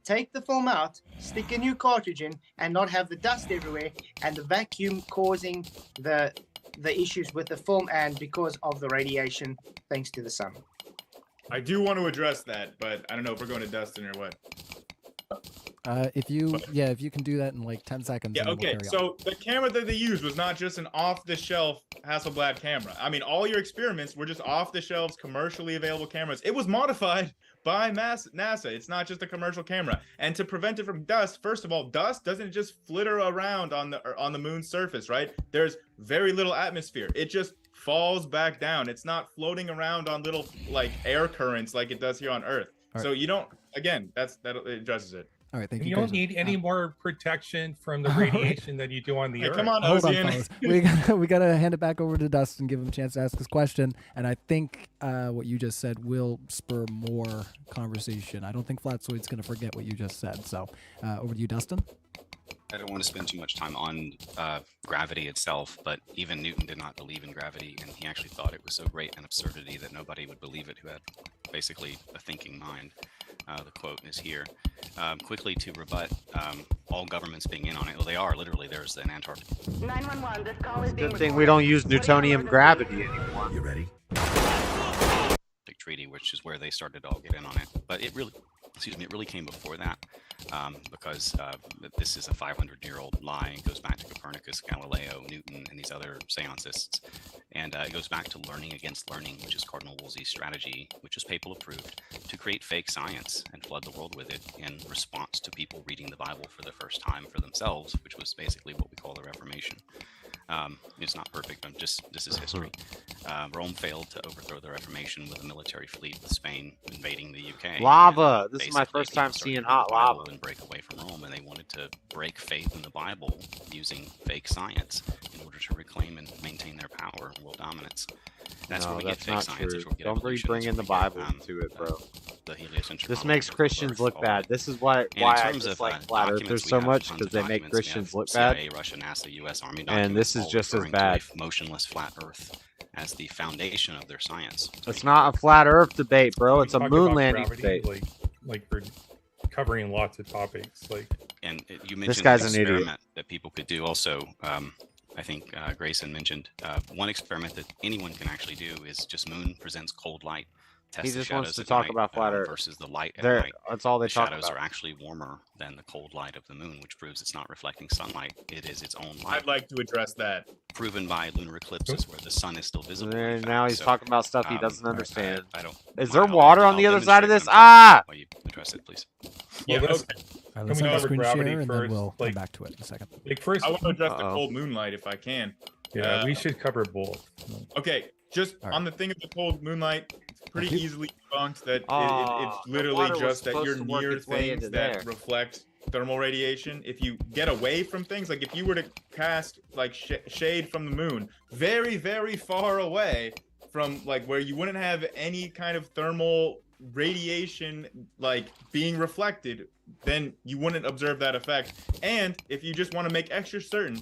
take the film out, stick a new cartridge in, and not have the dust everywhere and the vacuum causing the issues with the film, and because of the radiation thanks to the sun. I do want to address that, but I don't know if we're going to Dustin or what. If you can do that in like 10 seconds. Yeah, and then we'll okay. carry So the camera that they used was not just an off-the-shelf Hasselblad camera. I mean, all your experiments were just off-the-shelves, commercially available cameras. It was modified by NASA. It's not just a commercial camera. And to prevent it from dust, first of all, dust doesn't just flitter around on the moon's surface, right? There's very little atmosphere. It just falls back down. It's not floating around on little like air currents like it does here on Earth. All So right. you don't. Again, that addresses it. All right, thank you. You don't guys. need any more protection from the radiation that you do on the Hey, Earth. come on, Hold on, Ozian. fellas. We gotta hand it back over to Dustin, give him a chance to ask his question, and I think what you just said will spur more conversation. I don't think Flatsoid's gonna forget what you just said. So over to you, Dustin. I don't want to spend too much time on gravity itself, but even Newton did not believe in gravity, and he actually thought it was so great an absurdity that nobody would believe it who had basically a thinking mind. The quote is here. Quickly to rebut all governments being in on it. Well, they are, literally. There's an Antarctic 911, this call is being Good thing we don't use Newtonian gravity anymore. You ready? treaty, which is where they started to all get in on it. But it really, it really came before that, because this is a 500-year-old lie. It goes back to Copernicus, Galileo, Newton, and these other seancists. And it goes back to learning against learning, which is Cardinal Wolsey's strategy, which is papal approved, to create fake science and flood the world with it in response to people reading the Bible for the first time for themselves, which was basically what we call the Reformation. It's not perfect, but this is history. Rome failed to overthrow the Reformation with a military fleet, with Spain invading the UK. Lava. This is my first time seeing hot lava. And break away from Rome, and they wanted to break faith in the Bible using fake science in order to reclaim and maintain their power and world dominance. That's where we get fake science. Don't bring in the Bible to it, bro. The heliocentric this makes Christians look bad. This is why I dislike flat earthers so much, because they make Christians look bad. CIA, Russia, NASA, U.S. Army and this is just as bad. Motionless flat Earth as the foundation of their science. It's not a flat Earth debate, bro. It's a moon landing gravity, debate. Like we're covering lots of topics. Like, and you mentioned this guy's an an idiot. experiment that people could do. Also, I think Grayson mentioned one experiment that anyone can actually do is just moon presents cold light. Test He the just shadows wants to at talk night, about flat Earth versus the light at They're- night. That's all they the talk shadows about. are actually warmer than the cold light of the moon, which proves it's not reflecting sunlight. It is its own light. I'd like to address that. Proven by lunar eclipses where the sun is still visible. in And fact. now he's So, talking about stuff he doesn't I understand. don't. Is there water on the other side of this? Ah! While you address it, please. Yeah, let's- okay. All right, Can let's we have a cover screen gravity share, and then first? we'll come Like- back to it in a second. Like first, I want to address the cold moonlight if I can. Yeah, we should cover both. Okay, just All right. on the thing of the cold moonlight, it's pretty Okay. easily debunked that Oh, it's the literally water was just that supposed you're to work near its way things into that there. reflect thermal radiation. If you get away from things, like if you were to cast like shade from the moon very, very far away from like where you wouldn't have any kind of thermal radiation like being reflected, then you wouldn't observe that effect. And if you just want to make extra certain,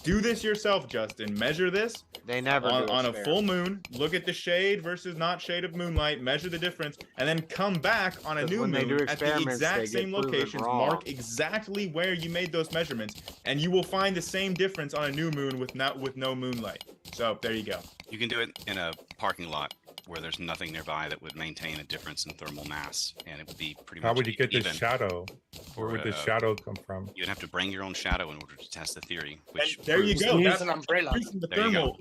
do this yourself, Justin. Measure this. They never do on a experiments. full moon. Look at the shade versus not shade of moonlight. Measure the difference, and then come back on a 'Cause new when they moon do at the experiments, exact they get same proven locations. wrong. Mark exactly where you made those measurements, and you will find the same difference on a new moon with no moonlight. So there you go. You can do it in a parking lot where there's nothing nearby that would maintain a difference in thermal mass, and it would be pretty How much would you get the even. shadow? Where would the shadow come from? You'd have to bring your own shadow in order to test the theory. Which And there you proves- go. Use That's an umbrella. using the There you go. thermal.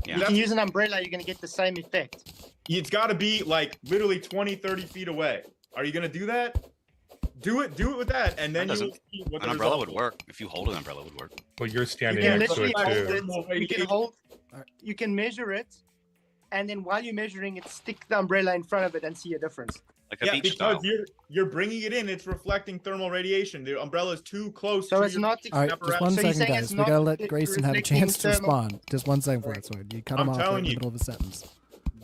Yeah. You can use an umbrella, you're going to get the same effect. It's got to be like literally 20, 30 feet away. Are you gonna do that? Do it with that, and then That you will doesn't- see what An the umbrella result would work. If you hold an umbrella, it would work. Well, you're You standing can next to literally it hold too. it, you can hold, you can measure it, and then while you're measuring it, stick the umbrella in front of it and see a difference. like a Yeah, beach because style. you're bringing it in. It's reflecting thermal radiation. The umbrella is too close. So to it's your not. All right, apparatus. just one So you're second, saying guys. it's We not gotta let re- Grayson have a reflecting chance to thermal- respond. Just one second for it. So you cut him I'm off right in telling the you. middle of a sentence.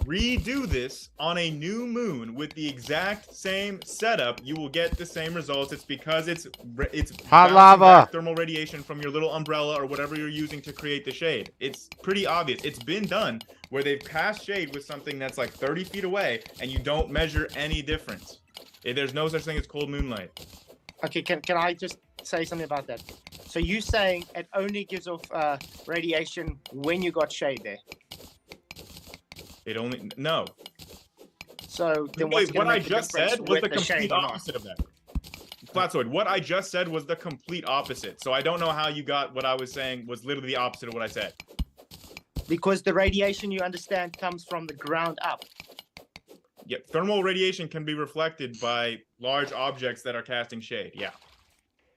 Redo this on a new moon with the exact same setup, you will get the same results. It's because it's Hot bouncing lava. back thermal radiation from your little umbrella or whatever you're using to create the shade. It's pretty obvious. It's been done where they've cast shade with something that's like 30 feet away and you don't measure any difference. There's no such thing as cold moonlight. Okay, can I just say something about that? So you saying it only gives off radiation when you got shade there? No. So then Wait, what's what gonna I make the just difference said was with the the complete shade or not? opposite of that. Flatsoid, what I just said was the complete opposite. So I don't know how you got what I was saying was literally the opposite of what I said. Because the radiation you understand comes from the ground up. Yeah, thermal radiation can be reflected by large objects that are casting shade. Yeah.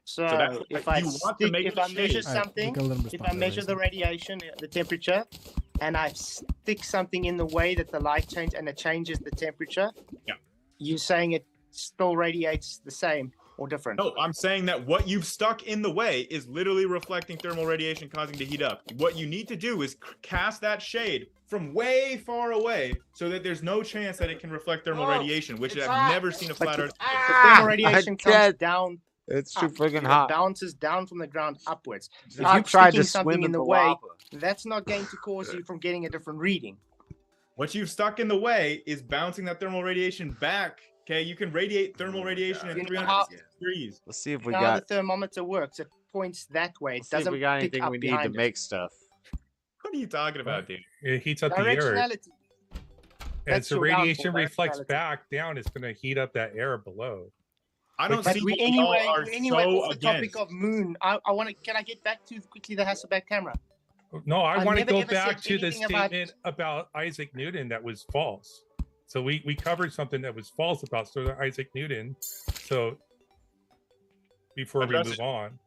So that's if you I want to make if the I measure shade. something, we'll let him if respond I measure the radiation, the temperature, and I stick something in the way that the light changes and it changes the temperature, yeah, you're saying it still radiates the same or different? No, I'm saying that what you've stuck in the way is literally reflecting thermal radiation causing to heat up. What you need to do is cast that shade from way far away so that there's no chance that it can reflect thermal radiation, which I've never seen a flat earth. The thermal radiation comes down. It's too up. friggin' It hot. bounces down from the ground upwards. If I you're tried sticking to something swim in in the the way, lava. that's not going to cause you from getting a different reading. What you've stuck in the way is bouncing that thermal radiation back. Okay, you can radiate thermal radiation at You know 360 degrees. Let's see if we You know how the got. thermometer works. It points that way. It Let's see if doesn't we got pick anything up we need to behind it. make stuff. What are you talking about, dude? It heats up the air. Directionality. As That's the your radiation downfall, reflects directionality. back down, it's going to heat up that air below. I don't But see we what anyway, y'all are anyway, so off the topic against. of moon, I want to. Can I get back to quickly the Hasselblad camera? No, I want to never go ever back said to the anything about- statement about Isaac Newton that was false. So we covered something that was false about Sir Isaac Newton. So before we Address move it. on.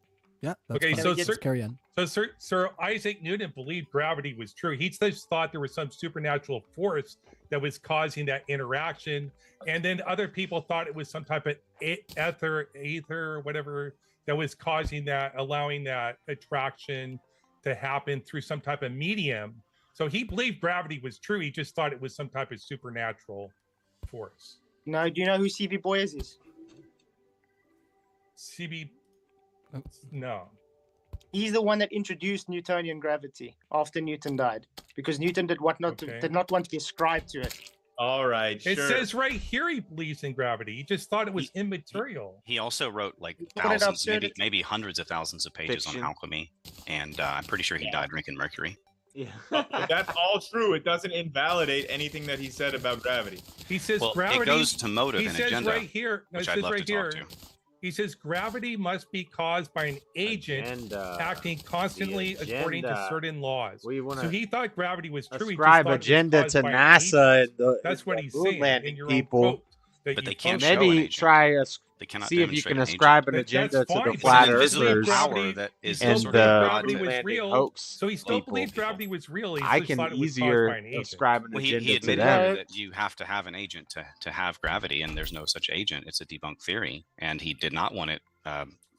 Yeah. That's Okay, fine. so Let's carry on. So Sir Isaac Newton believed gravity was true. He just thought there was some supernatural force that was causing that interaction, and then other people thought it was some type of ether, whatever, that was causing that, allowing that attraction to happen through some type of medium. So he believed gravity was true. He just thought it was some type of supernatural force. No, do you know who C.V. Boyers is? CB, no. He's the one that introduced Newtonian gravity after Newton died, because Newton did not want to be ascribed to it. All right, It sure. says right here he believes in gravity. He just thought it was immaterial. He also wrote like put it thousands, up there maybe hundreds of thousands of pages Fiction. on alchemy, and I'm pretty sure he died drinking mercury. Yeah. If that's all true, it doesn't invalidate anything that he said about gravity. He says Well, gravity. it goes to motive he and says agenda, right here. No, it which says I'd love right to here. talk to. He says gravity must be caused by an agent Agenda. acting constantly The according to agenda. certain laws. We want So to he thought gravity was true. He just ascribe thought it was agenda caused to by an NASA agent. and the That's what the he's moon saying in landing your people. own quote. That But you they can't posted. show an Maybe agent. try us. They cannot See if you demonstrate can an agent. ascribe an That's agenda to fine. the But flat an invisible earthers power that He is still and sort believed of the gravity God was landing real. hoax So he still people. believed gravity was real. He I just can thought it was caused easier by an agent. ascribe an Well, agenda he to admitted them. that you have to have an agent to have gravity, and there's no such agent. It's a debunked theory, and he did not want it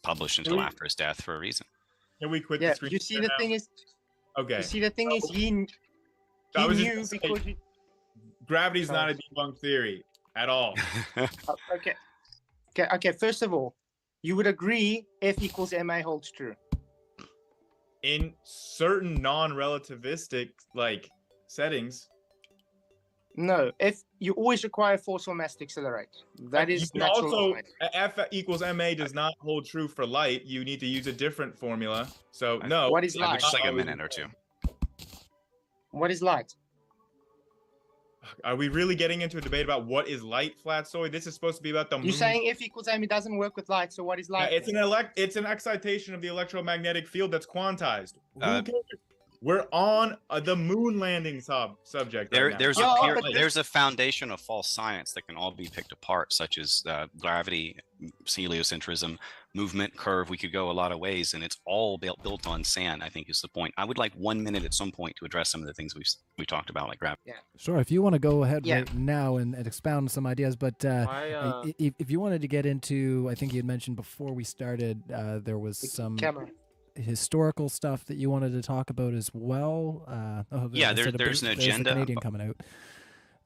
published until Really? after his death for a reason. Can we quit Yeah, the screen? you see share the now? thing is, Okay. you see the thing is, he I was just knew gonna say, because he, gravity's not a debunked theory at all. okay. First of all, you would agree F equals ma holds true. In certain non-relativistic settings, No, if you always require force or mass to accelerate. That you is can natural. also law. F equals ma does not hold true for light. You need to use a different formula. So no. What is Yeah, light? just like a always- minute or two. What is light? Are we really getting into a debate about what is light, Flatsoid? This is supposed to be about the moon. You're saying F equals ma doesn't work with light, so what is Yeah, light? it's then? it's an excitation of the electromagnetic field that's quantized. Who Uh, cares? We're on the moon landing subject. There, right now. there's a foundation of false science that can all be picked apart, such as gravity heliocentrism movement curve. We could go a lot of ways, and it's all built on sand, I think is the point. I would like 1 minute at some point to address some of the things we talked about, like gravity. Yeah. Sure, if you want to go ahead right now and expound some ideas, but if you wanted to get into, I think you had mentioned before we started, there was some historical stuff that you wanted to talk about as well. There's an agenda. There's the Canadian coming out.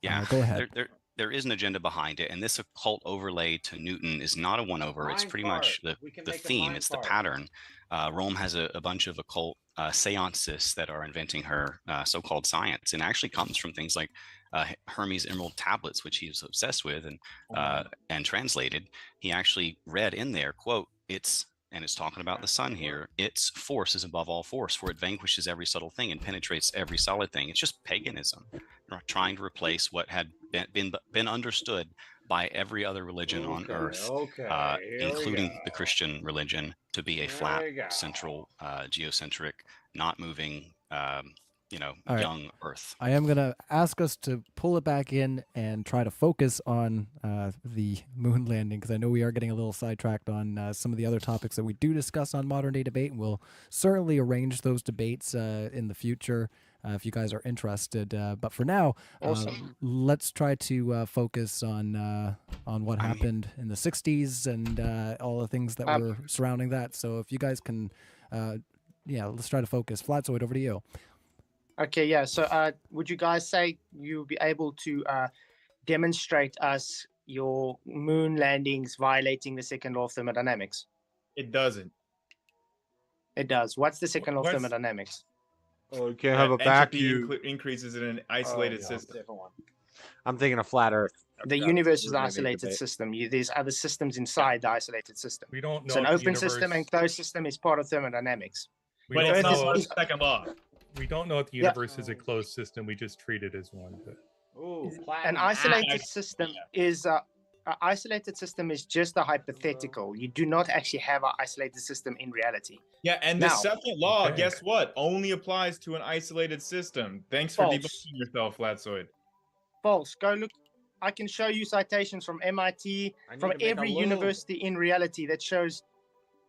Yeah, go ahead. There is an agenda behind it, and this occult overlay to Newton is not a one-over. It's pretty much the theme. It's the pattern. Rome has a bunch of occult seances that are inventing her so-called science, and actually comes from things like Hermes' Emerald Tablets, which he was obsessed with and translated. He actually read in there, quote, it's talking about the sun here. Its force is above all force, for it vanquishes every subtle thing and penetrates every solid thing. It's just paganism, trying to replace what had been understood by every other religion on earth, including the Christian religion, to be a flat, central, geocentric, not moving, young Earth. I am going to ask us to pull it back in and try to focus on the moon landing, because I know we are getting a little sidetracked on some of the other topics that we do discuss on Modern Day Debate, and we'll certainly arrange those debates in the future if you guys are interested. But for now, let's try to focus on what happened in the 60s and all the things that were surrounding that. So if you guys can, let's try to focus. Flatzoid, over to you. Okay, yeah. So would you guys say you'll be able to demonstrate us your moon landings violating the second law of thermodynamics? It doesn't. It does. What's the second law of thermodynamics? Oh, you can't have a vacuum. Increases in an isolated system. I'm thinking of flat Earth. The universe is an isolated system. There's other systems inside the isolated system. We don't know. So an open system and closed system is part of thermodynamics. But it's not the second law. We don't know if the universe is a closed system. We just treat it as one. An isolated system is just a hypothetical. You do not actually have an isolated system in reality. Yeah, and the second law, guess what? Only applies to an isolated system. Thanks for debunking yourself, Flatzoid. False. Go look. I can show you citations from MIT, from every university in reality that shows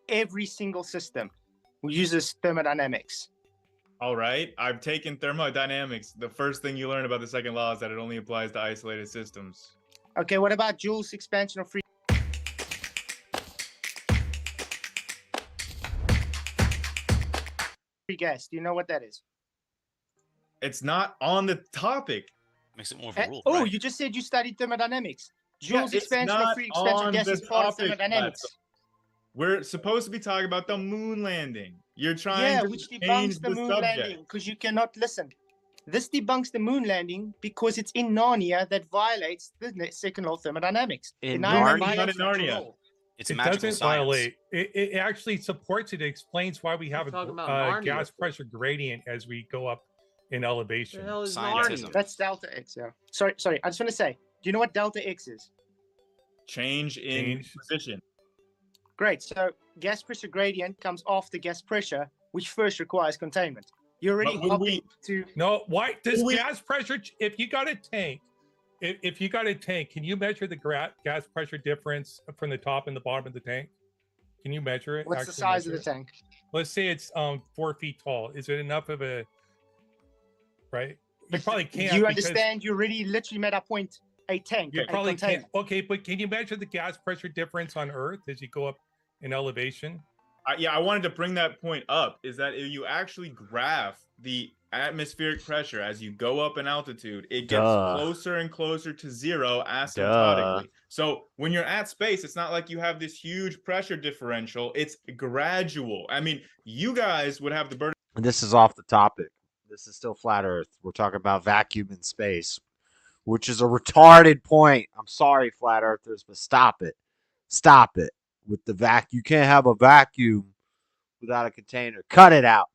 every single system uses thermodynamics. All right, I've taken thermodynamics. The first thing you learn about the second law is that it only applies to isolated systems. Okay, what about Joule's expansion of free gas? Do you know what that is? It's not on the topic. Makes it more of a rule. Oh, you just said you studied thermodynamics. Joule's expansion of free expansion of gas is part of thermodynamics. We're supposed to be talking about the moon landing. You're trying to which change debunks the the moon subject. landing because you cannot listen. This debunks the moon landing because it's in Narnia that violates the second law of thermodynamics. In Narnia? Not in Narnia. It's it magical doesn't science. violate. It actually supports it. It explains why we have a gas pressure gradient as we go up in elevation. The hell is Scientism. That's delta X, yeah. Sorry. I just want to say, do you know what delta X is? Change in position. Great. So gas pressure gradient comes after gas pressure, which first requires containment. You're already hopping to... No, why does gas pressure... If you got a tank, can you measure the gas pressure difference from the top and the bottom of the tank? Can you measure it? What's the size of the tank? Let's say it's 4 feet tall. Is it enough of a... Right? You probably can't. You understand? You already literally made a point. A tank. You probably can't. Okay, but can you measure the gas pressure difference on Earth as you go up in elevation? I wanted to bring that point up, is that if you actually graph the atmospheric pressure as you go up in altitude, it gets closer and closer to zero asymptotically. So when you're at space, it's not like you have this huge pressure differential. It's gradual. I mean, you guys would have the burden. And this is off the topic. This is still flat Earth. We're talking about vacuum in space, which is a retarded point. I'm sorry, flat Earthers, but stop it. Stop it. With the vacuum, you can't have a vacuum without a container. Cut it out.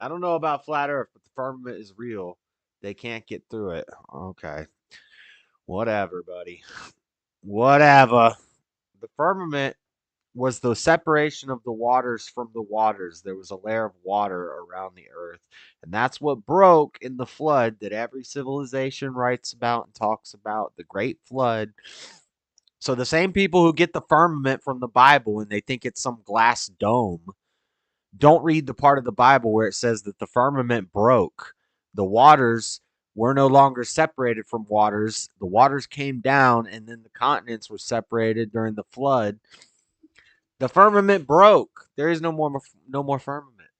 I don't know about flat Earth, but the firmament is real. They can't get through it. Okay. Whatever, buddy. Whatever. The firmament was the separation of the waters from the waters. There was a layer of water around the earth. And that's what broke in the flood that every civilization writes about and talks about. The Great Flood. So the same people who get the firmament from the Bible and they think it's some glass dome don't read the part of the Bible where it says that the firmament broke. The waters were no longer separated from waters. The waters came down, and then the continents were separated during the flood. The firmament broke. There is no more firmament.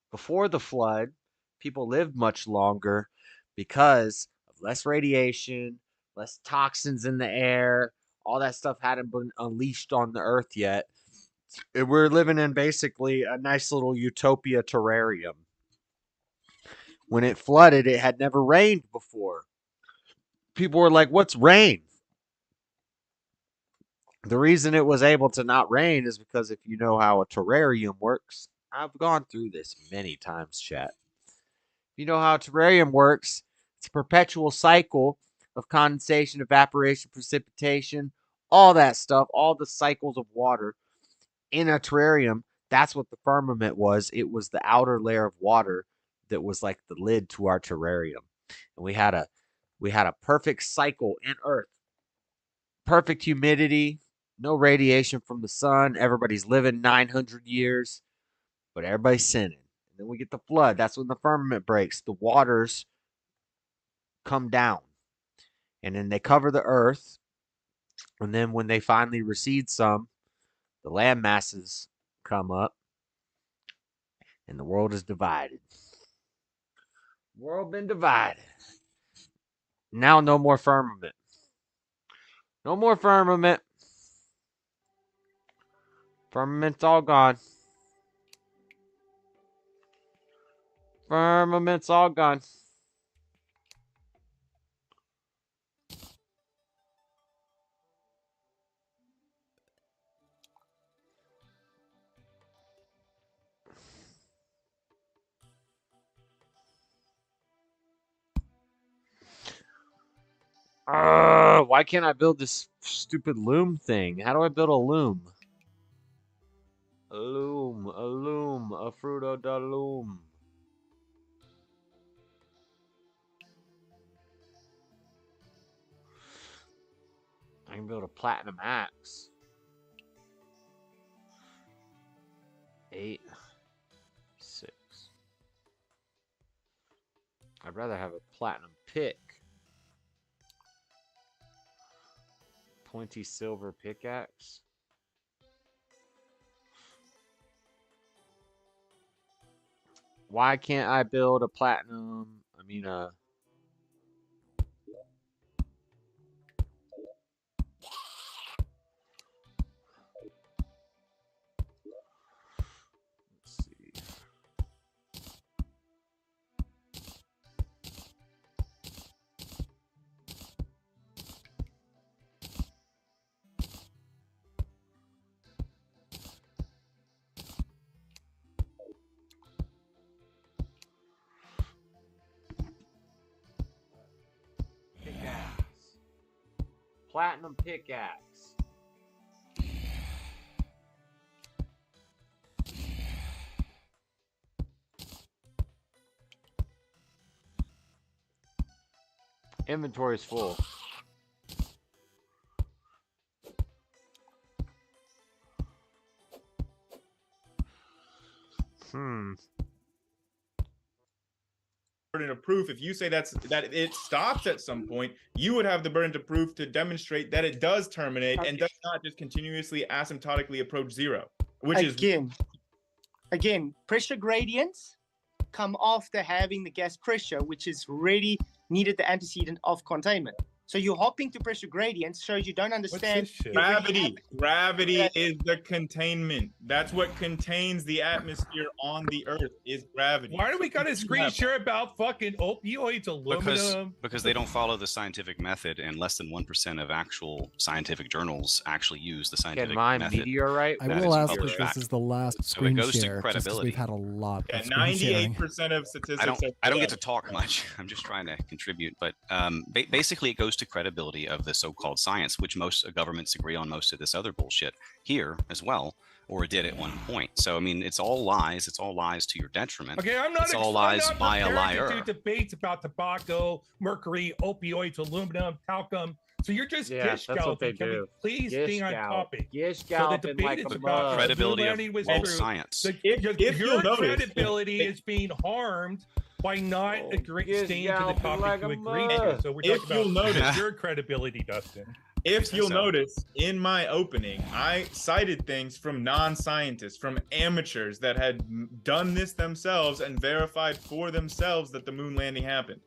Before the flood, people lived much longer because of less radiation, less toxins in the air. All that stuff hadn't been unleashed on the earth yet. We're living in basically a nice little utopia terrarium. When it flooded, it had never rained before. People were like, what's rain? The reason it was able to not rain is because if you know how a terrarium works, I've gone through this many times, chat. If you know how a terrarium works, it's a perpetual cycle of condensation, evaporation, precipitation, all that stuff, all the cycles of water in a terrarium. That's what the firmament was. It was the outer layer of water that was like the lid to our terrarium. And we had a perfect cycle in Earth. Perfect humidity, no radiation from the sun. Everybody's living 900 years, but everybody's sinning. And then we get the flood. That's when the firmament breaks. The waters come down. And then they cover the earth. And then when they finally recede some, the land masses come up. And the world is divided. World been divided. Now no more firmament. No more firmament. Firmament's all gone. Firmament's all gone. Why can't I build this stupid loom thing? How do I build a loom? A loom, a fruto da loom. I can build a platinum axe. 8, 6. I'd rather have a platinum pick. Pointy silver pickaxe. Why can't I build a platinum? Let's see. Platinum pickaxe. Inventory's full. Burden of proof. If you say that it stops at some point, you would have the burden of proof to demonstrate that it does terminate and does not just continuously asymptotically approach zero. Which again, pressure gradients come after having the gas pressure, which is really needed the antecedent of containment. So you hopping to pressure gradients shows you don't understand gravity. Gravity is the containment. That's what contains the atmosphere on the earth is gravity. Why do we got a screen share about fucking opioids, aluminum? Because they don't follow the scientific method, and less than 1% of actual scientific journals actually use the scientific method. Meteorite? I will ask if this is the last screen so it goes share, to credibility. just 'cause we've had a lot of screen 98% of statistics. I don't get to talk much. I'm just trying to contribute, but basically it goes to credibility of the so-called science, which most governments agree on most of this other bullshit here as well, or did at one point. So I mean, it's all lies. It's all lies to your detriment. Okay, I'm not. It's all lies by a prepared liar. to do debates about tobacco, mercury, opioids, aluminum, talcum. So you're just gish galloping. Can we please stay on topic? Gish So the galloping debate like is a about mug. Credibility the of moon landing was world true. science. If Your you'll notice, credibility is being harmed by not staying to the topic like you a agreed mug. to. So we're If talking you'll about notice- your credibility, Dustin. If you'll notice, in my opening, I cited things from non-scientists, from amateurs that had done this themselves and verified for themselves that the moon landing happened.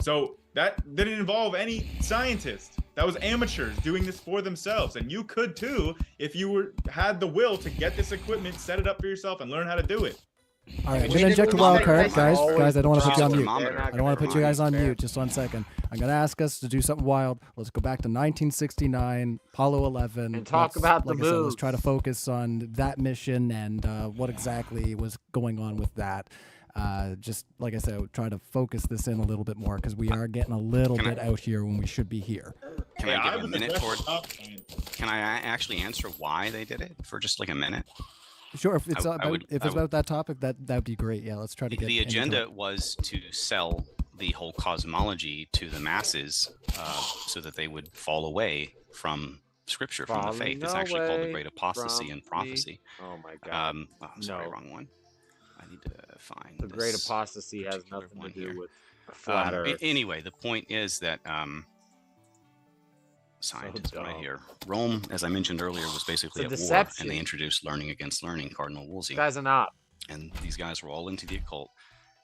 So that didn't involve any scientists. That was amateurs doing this for themselves. And you could too if you had the will to get this equipment, set it up for yourself, and learn how to do it. All right, I'm going to inject a wild card, guys. Guys, I don't want to put you on mute. I don't want to put you guys on mute. Just 1 second. I'm going to ask us to do something wild. Let's go back to 1969, Apollo 11. And talk about the like I said, let's moves. try to focus on that mission and what exactly was going on with that. Just like I said, try to focus this in a little bit more because we are getting a little bit out here when we should be here. Can I give a minute toward? Can I actually answer why they did it for just like a minute? Sure, if it's I would- about that topic, that'd be great. Yeah, let's try to get The into agenda it. was to sell the whole cosmology to the masses so that they would fall away from scripture, from the faith. It's actually called the Great Apostasy and Prophecy. Oh my God. I'm sorry, No. wrong one. I need to find The Great this Apostasy has particular nothing one to here. do with flat Earth. Anyway, the point is that scientists right here. Rome, as I mentioned earlier, was basically It's a at war, deception. and they introduced learning against learning, Cardinal Wolsey. This guy's an op. And these guys were all into the occult.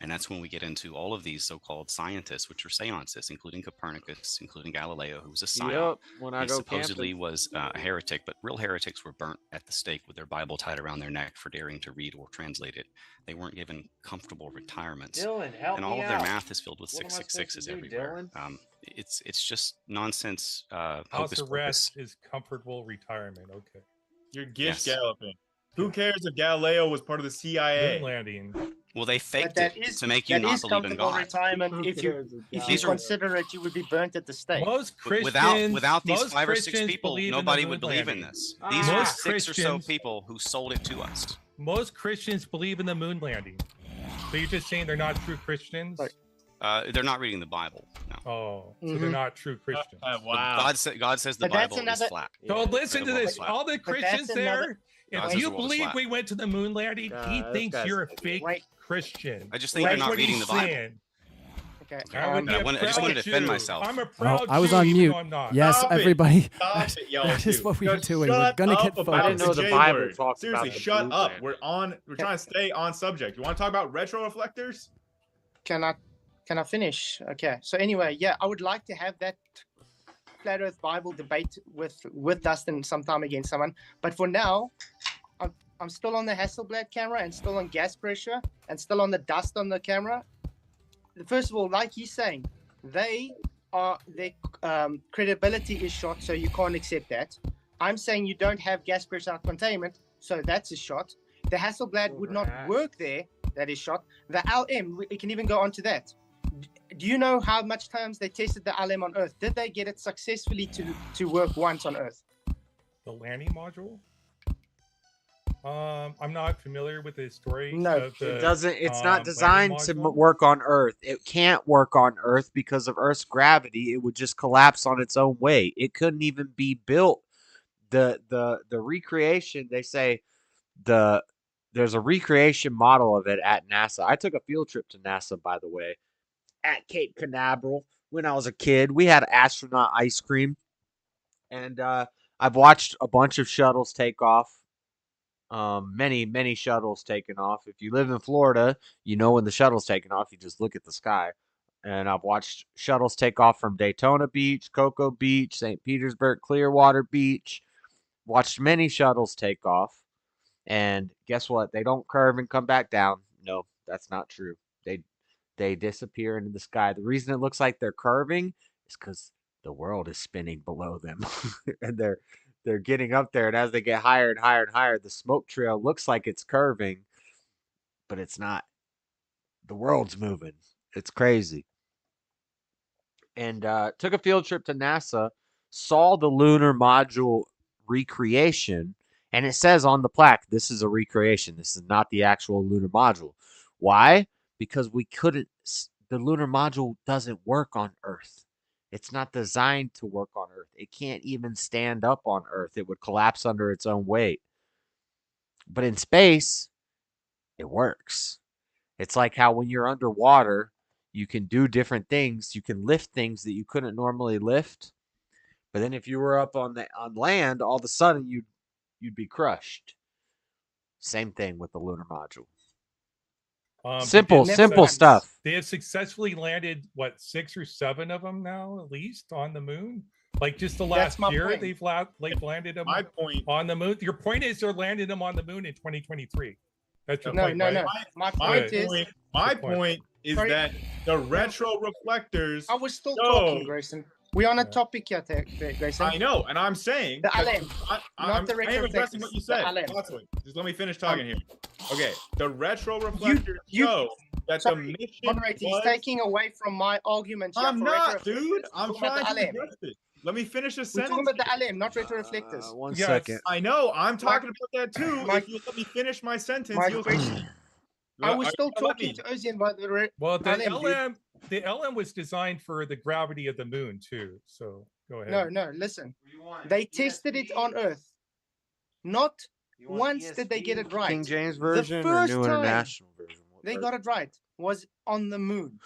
And that's when we get into all of these so-called scientists, which are seancists, including Copernicus, including Galileo, who was a psyop. Yep, when I He go supposedly camping. was a heretic, but real heretics were burnt at the stake with their Bible tied around their neck for daring to read or translate it. They weren't given comfortable retirements. Dylan, help and all me of their out. math is filled with What am I supposed to 666s do, everywhere. Dylan? It's just nonsense. House Hocus arrest pocus. is comfortable retirement. Okay. You're gish Yes. galloping. Who cares if Galileo was part of the CIA? Moon landing. Well, they faked that it is to make you that not is believe in comfortable God. retirement. If you These are- consider it, you would be burnt at the stake. Most Christians, Without these most 5 or 6 Christians people, believe in the nobody moon would believe in landing. this. These are Most 6 or so Christians- people who sold it to us. Most Christians believe in the moon landing. So you're just saying they're not true Christians? They're not reading the Bible. No. Oh, so Mm-hmm. they're not true Christians. But God says the But that's Bible is another- flat. So listen to The world is this. flat. All the But that's Christians there, another- God if says you the world is believe flat. we went to the moon landing, he this thinks guy's you're a fake Wait. Christian. I just think That's you're not what reading he's the Bible. saying. Okay. I would But I be a just wanted to proud defend Jew. myself. I'm a Oh, proud I was Jew, on even mute. though I'm not. Yes, Stop it. everybody. Stop it, y'all. That is what we are Just doing. We're shut gonna up get about I didn't the know focused. the J Bible word. talks Seriously, about the shut moon up. landing. We're trying to stay on subject. You want to talk about retroreflectors? Can I finish? Okay. So anyway, yeah, I would like to have that flat Earth Bible debate with Dustin sometime against someone. But for now, I'm still on the Hasselblad camera and still on gas pressure and still on the dust on the camera. First of all, like he's saying, their credibility is shot, so you can't accept that. I'm saying you don't have gas pressure out containment, so that's a shot. The Hasselblad would not work there. That is shot. The LM, we can even go on to that. Do you know how much times they tested the LM on Earth? Did they get it successfully to work once on Earth? The landing module? I'm not familiar with the story. No, of the, It doesn't. It's not landing designed to module. work on Earth. It can't work on Earth because of Earth's gravity. It would just collapse on its own weight. It couldn't even be built. The recreation. They say there's a recreation model of it at NASA. I took a field trip to NASA, by the way, at Cape Canaveral when I was a kid. We had astronaut ice cream, and I've watched a bunch of shuttles take off. Many shuttles taken off. If you live in Florida, you know when the shuttle's taken off, you just look at the sky. And I've watched shuttles take off from Daytona Beach, Cocoa Beach, St. Petersburg, Clearwater Beach. Watched many shuttles take off. And guess what? They don't curve and come back down. No, that's not true. They disappear into the sky. The reason it looks like they're curving is because the world is spinning below them. And they're getting up there, and as they get higher and higher and higher, the smoke trail looks like it's curving, but it's not. The world's moving. It's crazy. and took a field trip to NASA, saw the lunar module recreation, and it says on the plaque, this is a recreation. This is not the actual lunar module. Why? Because we couldn't, the lunar module doesn't work on Earth. It's not designed to work on Earth. It can't even stand up on Earth. It would collapse under its own weight. But in space, it works. It's like how when you're underwater, you can do different things. You can lift things that you couldn't normally lift. But then if you were up on land, all of a sudden you'd be crushed. Same thing with the lunar module. Simple stuff. They have successfully landed, what, 6 or 7 of them now, at least, on the moon? Like just the last year, point. they've landed them on the moon. Your point is they're landing them on the moon in 2023. That's your point, right? My point is that the retro reflectors. I was still talking, Grayson. We're on a topic here, Grayson. I know, and I'm saying the LM, not the I am addressing what you said. Just let me finish talking here. Okay, the retro reflectors show that the mission moderator, he's taking away from my argument. I'm not, dude. I'm trying to address it. Let me finish a sentence. We're talking about the LM, not retro reflectors. One second. I know. I'm talking about that too. If you let me finish my sentence, I was still talking to Ozian about the Well, the LM was designed for the gravity of the moon too. So go ahead. No, listen. They tested it on Earth. Not once did they get it right. King James version the first or New International version? They got it right. Was on the moon.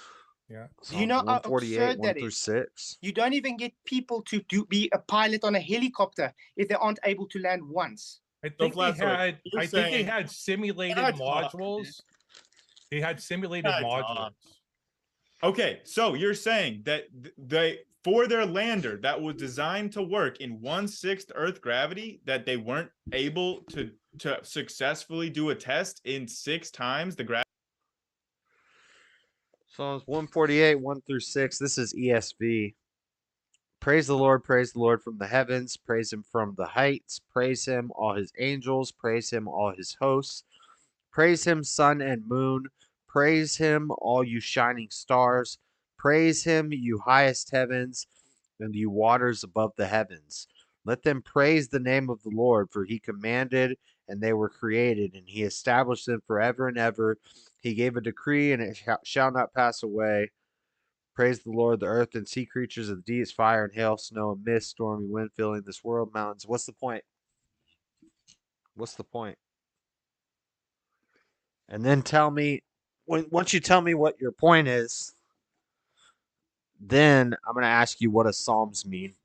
Yeah. Do you know how 148, absurd 1 that through is? 6. You don't even get people to be a pilot on a helicopter if they aren't able to land once. I think they had simulated modules. They had simulated modules. Okay, so you're saying that they for their lander that was designed to work in 1/6 Earth gravity, that they weren't able to successfully do a test in 6 times the gravity. Psalms 148, 1 through 6. This is ESV. Praise the Lord from the heavens, praise him from the heights, praise him, all his angels, praise him, all his hosts, praise him, sun and moon, praise him, all you shining stars, praise him, you highest heavens, and you waters above the heavens. Let them praise the name of the Lord, for he commanded, and they were created, and he established them forever and ever. He gave a decree, and it shall not pass away. Praise the Lord, the earth and sea creatures of the deep, fire and hail, snow and mist, stormy wind filling this world, mountains. What's the point? What's the point? And then tell me, once you tell me what your point is, then I'm going to ask you what does Psalms mean.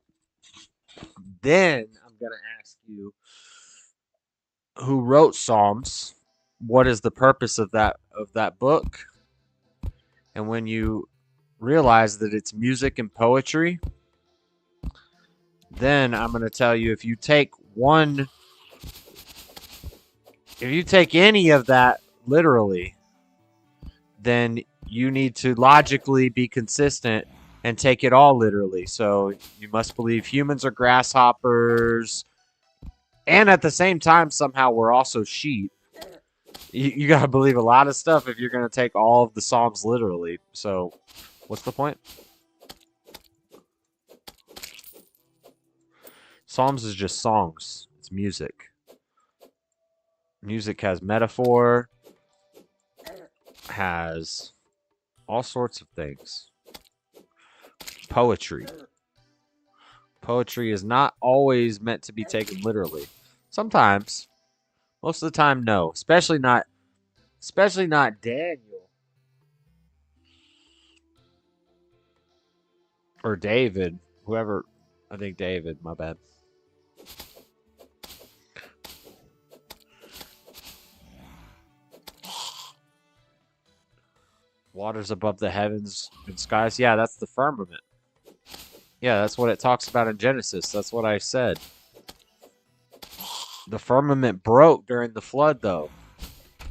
Then I'm going to ask you who wrote Psalms, what is the purpose of that book, and when you realize that it's music and poetry, then I'm going to tell you if you take any of that literally, then you need to logically be consistent and take it all literally. So you must believe humans are grasshoppers, and at the same time somehow we're also sheep. You got to believe a lot of stuff if you're going to take all of the Psalms literally. So what's the point? Psalms is just songs. It's music. Music has metaphor, has all sorts of things. Poetry. Poetry is not always meant to be taken literally. Sometimes. Most of the time, no. Especially not Daniel. Or David. Whoever. I think David. My bad. Waters above the heavens and skies. Yeah, that's the firmament. Yeah, that's what it talks about in Genesis. That's what I said. The firmament broke during the flood, though.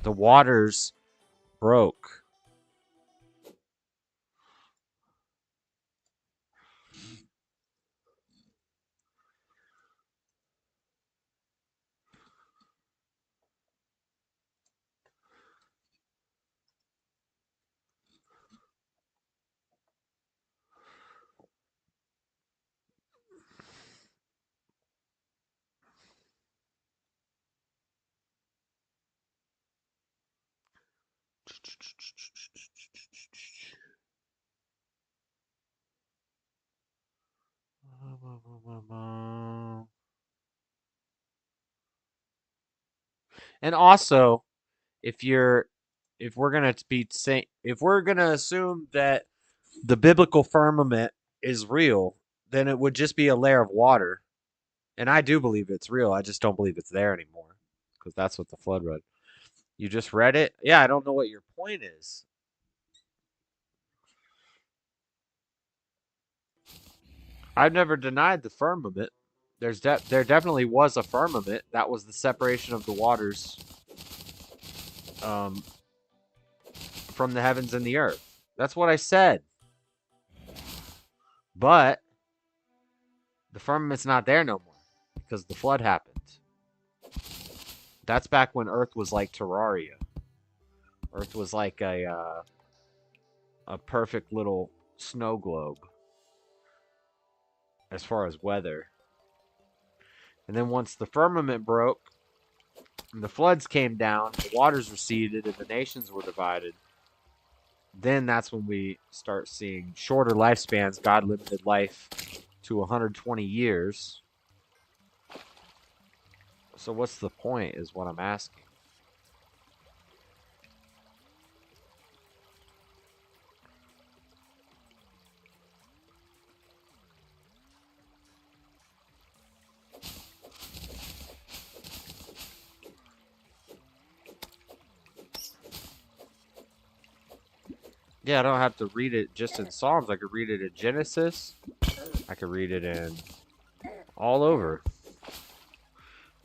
The waters broke. And also, if we're gonna be saying, if we're gonna assume that the biblical firmament is real, then it would just be a layer of water. And I do believe it's real. I just don't believe it's there anymore, because that's what the flood read. You just read it? Yeah, I don't know what your point is. I've never denied the firmament. There definitely was a firmament. That was the separation of the waters um, from the heavens and the earth. That's what I said. But the firmament's not there no more because the flood happened. That's back when Earth was like Terraria. Earth was like a perfect little snow globe as far as weather. And then once the firmament broke and the floods came down, the waters receded and the nations were divided, then that's when we start seeing shorter lifespans. God limited life to 120 years. So what's the point is what I'm asking. Yeah, I don't have to read it just in Psalms. I could read it in Genesis. I could read it in all over.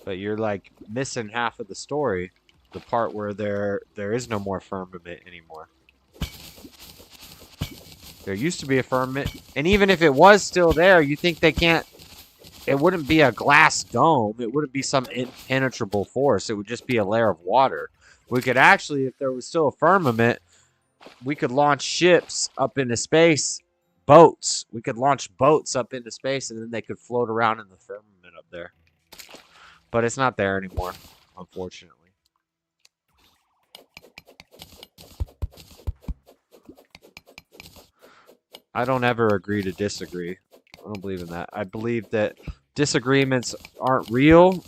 But you're like missing half of the story, the part where there is no more firmament anymore. There used to be a firmament, and even if it was still there, you think they can't, it wouldn't be a glass dome. It wouldn't be some impenetrable force. It would just be a layer of water. We could actually, if there was still a firmament, we could launch ships up into space, boats. We could launch boats up into space, and then they could float around in the firmament up there. But it's not there anymore, unfortunately. I don't ever agree to disagree. I don't believe in that. I believe that disagreements aren't real.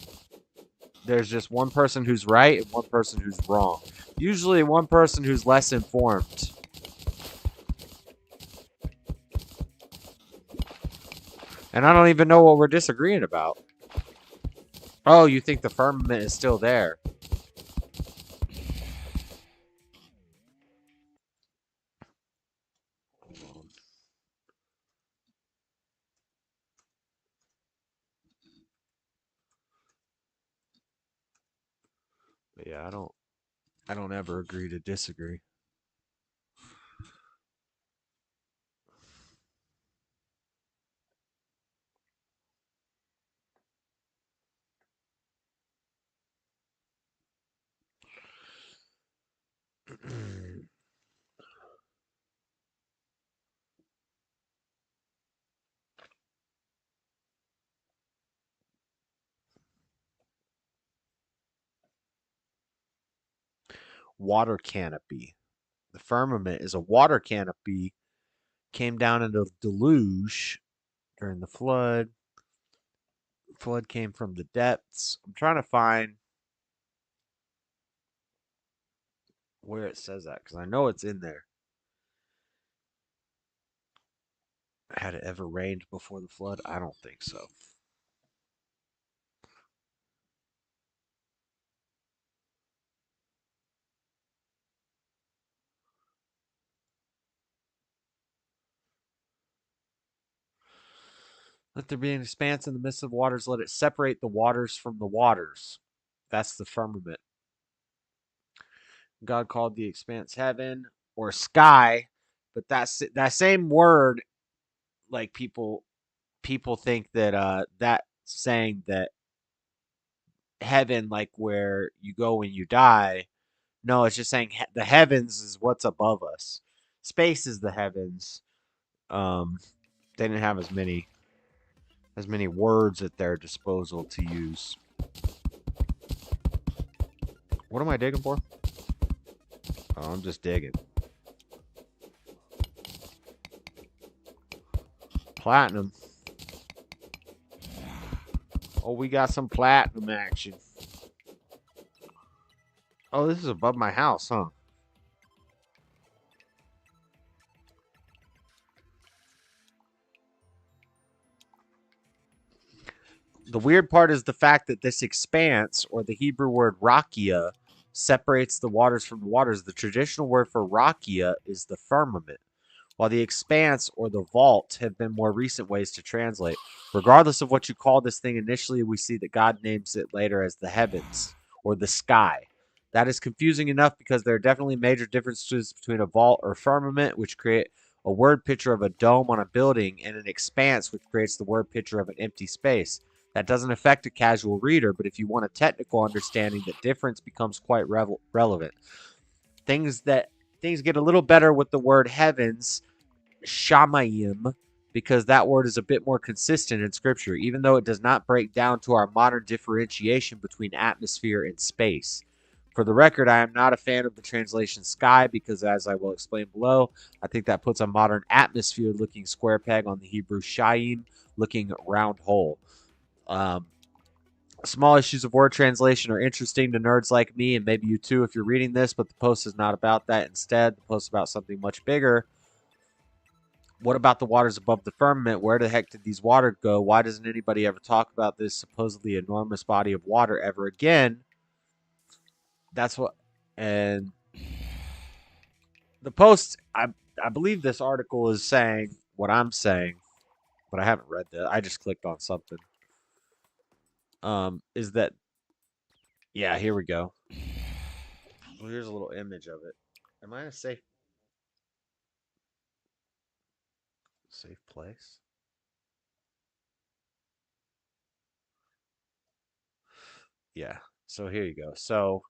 There's just one person who's right and one person who's wrong. Usually one person who's less informed. And I don't even know what we're disagreeing about. Oh, you think the firmament is still there? But yeah, I don't ever agree to disagree. Water canopy. The firmament is a water canopy. Came down in a deluge during the flood. Flood came from the depths. I'm trying to find where it says that because I know it's in there. Had it ever rained before the flood? I don't think so. Let there be an expanse in the midst of waters. Let it separate the waters from the waters. That's the firmament. God called the expanse heaven or sky, but that same word. Like people think that that saying that heaven, like where you go when you die. No, it's just saying the heavens is what's above us. Space is the heavens. They didn't have as many words at their disposal to use. What am I digging for? Oh, I'm just digging. Platinum. Oh, we got some platinum action. Oh, this is above my house, huh? The weird part is the fact that this expanse, or the Hebrew word rakia, separates the waters from the waters. The traditional word for rakia is the firmament, while the expanse or the vault have been more recent ways to translate. Regardless of what you call this thing initially, we see that God names it later as the heavens or the sky. That is confusing enough because there are definitely major differences between a vault or firmament, which create a word picture of a dome on a building, and an expanse, which creates the word picture of an empty space. That doesn't affect a casual reader, but if you want a technical understanding, the difference becomes quite relevant. Things get a little better with the word heavens, shamayim, because that word is a bit more consistent in scripture, even though it does not break down to our modern differentiation between atmosphere and space. For the record, I am not a fan of the translation sky because, as I will explain below, I think that puts a modern atmosphere-looking square peg on the Hebrew shayim-looking round hole. Small issues of word translation are interesting to nerds like me, and maybe you too if you're reading this, but the post is not about that. Instead, the post is about something much bigger. What about the waters above the firmament? Where the heck did these waters go? Why doesn't anybody ever talk about this supposedly enormous body of water ever again? That's what... And the post, I believe this article is saying what I'm saying, but I haven't read that. I just clicked on something. Is that... Yeah, here we go. Well, here's a little image of it. Am I in a safe place? Yeah. So here you go. So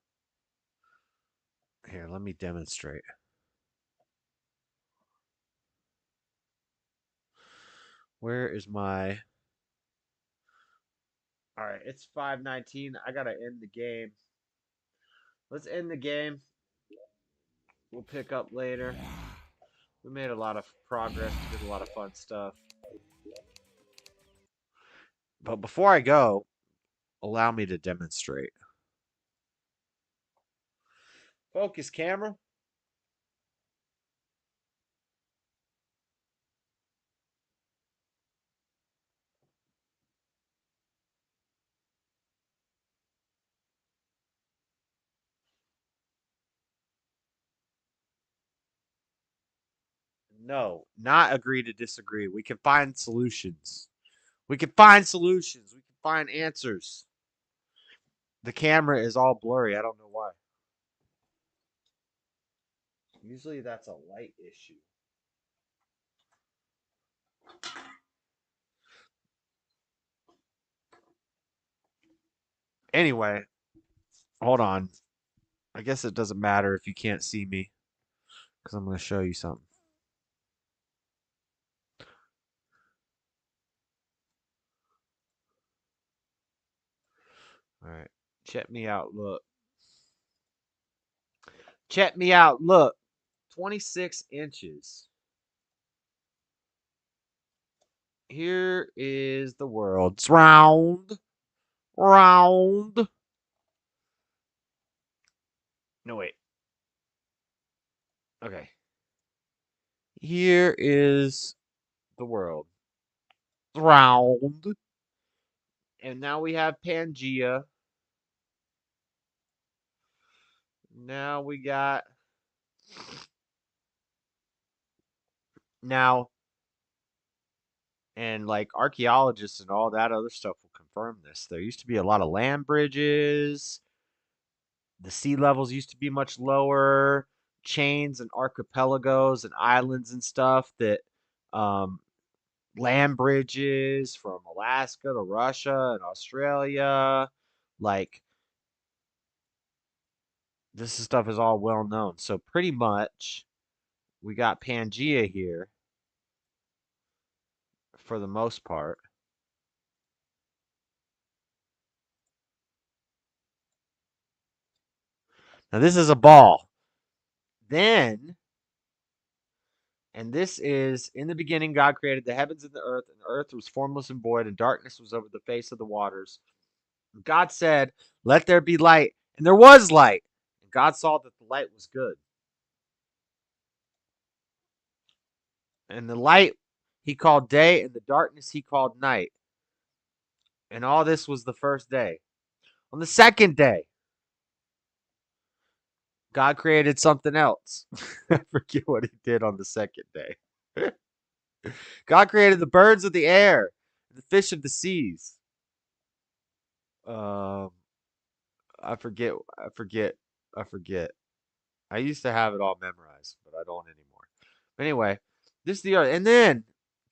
here, let me demonstrate. Where is my... All right, it's 5:19. I got to end the game. Let's end the game. We'll pick up later. We made a lot of progress. We did a lot of fun stuff. But before I go, allow me to demonstrate. Focus, camera. No, not agree to disagree. We can find solutions. We can find solutions. We can find answers. The camera is all blurry. I don't know why. Usually that's a light issue. Anyway, hold on. I guess it doesn't matter if you can't see me, because I'm going to show you something. All right. Check me out. Look. Check me out. Look. 26 inches. Here is the world. It's round. Round. No, wait. Okay. Here is the world. It's round. And now we have Pangea. Now we got... Now... And like archaeologists and all that other stuff will confirm this. There used to be a lot of land bridges. The sea levels used to be much lower. Chains and archipelagos and islands and stuff that land bridges from Alaska to Russia and Australia. Like, this stuff is all well known. So pretty much we got Pangea here for the most part. Now this is a ball. Then, and this is, in the beginning, God created the heavens and the earth was formless and void, and darkness was over the face of the waters. God said, "Let there be light," and there was light. And God saw that the light was good. And the light he called day, and the darkness he called night. And all this was the first day. On the second day, God created something else. I forget what he did on the second day. God created the birds of the air, the fish of the seas. Um, I forget. I forget. I used to have it all memorized, but I don't anymore. But anyway, this is the earth. And then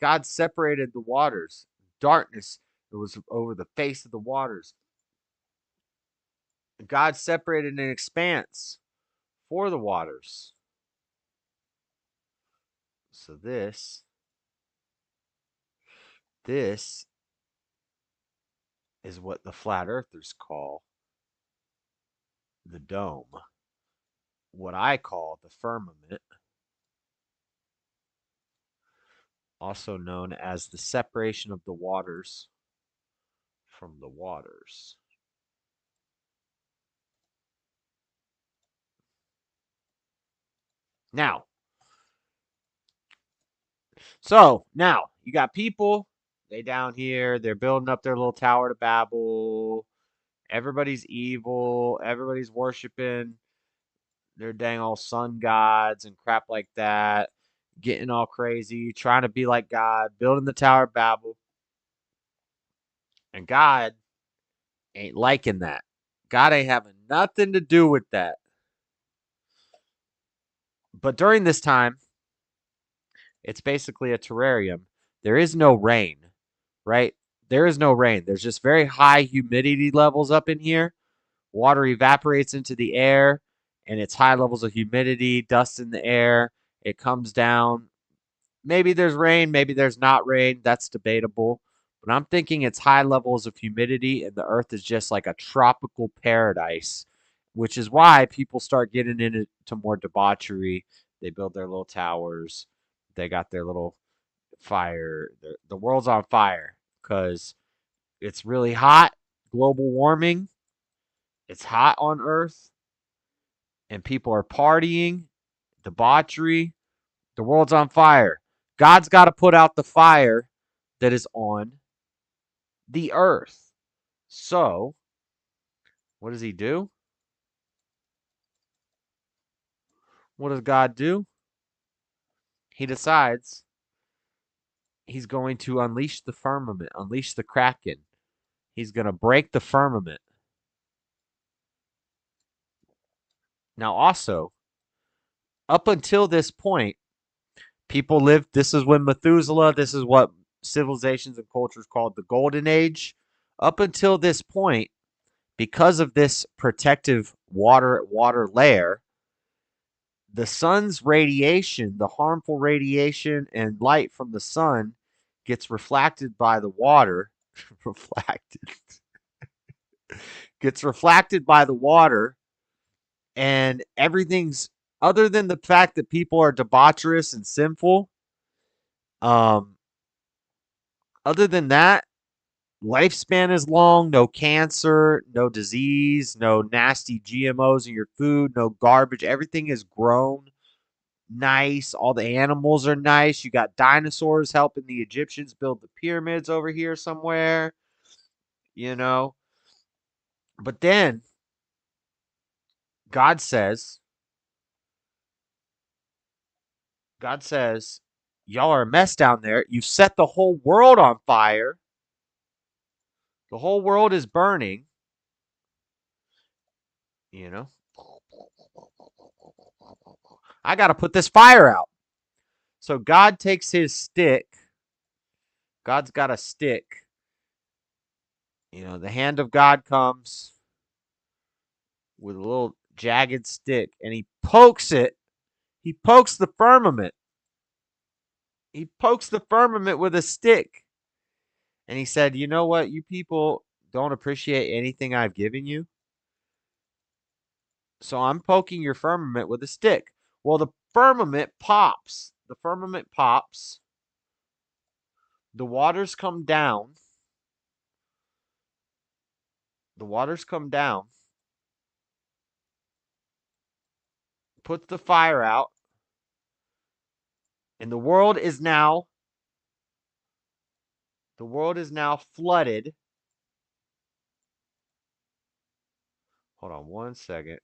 God separated the waters. Darkness it was over the face of the waters. God separated an expanse for the waters. So this is what the flat earthers call the dome. What I call the firmament, also known as the separation of the waters from the waters. Now, you got people, they down here, they're building up their little Tower to Babel. Everybody's evil, everybody's worshiping their dang old sun gods and crap like that, getting all crazy, trying to be like God, building the Tower of Babel. And God ain't liking that. God ain't having nothing to do with that. But during this time, it's basically a terrarium. There is no rain, right? There is no rain. There's just very high humidity levels up in here. Water evaporates into the air, and it's high levels of humidity, dust in the air. It comes down. Maybe there's rain, maybe there's not rain. That's debatable. But I'm thinking it's high levels of humidity, and the earth is just like a tropical paradise, which is why people start getting into more debauchery. They build their little towers. They got their little fire. The world's on fire because it's really hot. Global warming. It's hot on Earth, and people are partying, debauchery. The world's on fire. God's got to put out the fire that is on the earth. So, what does he do? What does God do? He decides he's going to unleash the firmament, unleash the kraken. He's going to break the firmament. Now, also, up until this point, people lived. This is when Methuselah, this is what civilizations and cultures called the Golden Age. Up until this point, because of this protective water layer, the sun's radiation, the harmful radiation and light from the sun gets reflected by the water. Gets reflected by the water, and everything's, other than the fact that people are debaucherous and sinful, other than that, lifespan is long, no cancer, no disease, no nasty GMOs in your food, no garbage. Everything is grown nice. All the animals are nice. You got dinosaurs helping the Egyptians build the pyramids over here somewhere, you know. But then God says, y'all are a mess down there. You've set the whole world on fire. The whole world is burning, you know. I got to put this fire out. So God takes his stick. God's got a stick. You know, the hand of God comes with a little jagged stick, and he pokes it. He pokes the firmament. He pokes the firmament with a stick. And he said, "You know what? You people don't appreciate anything I've given you. So I'm poking your firmament with a stick." Well, the firmament pops. The firmament pops. The waters come down. The waters come down. Puts the fire out. And the world is now flooded. Hold on one second.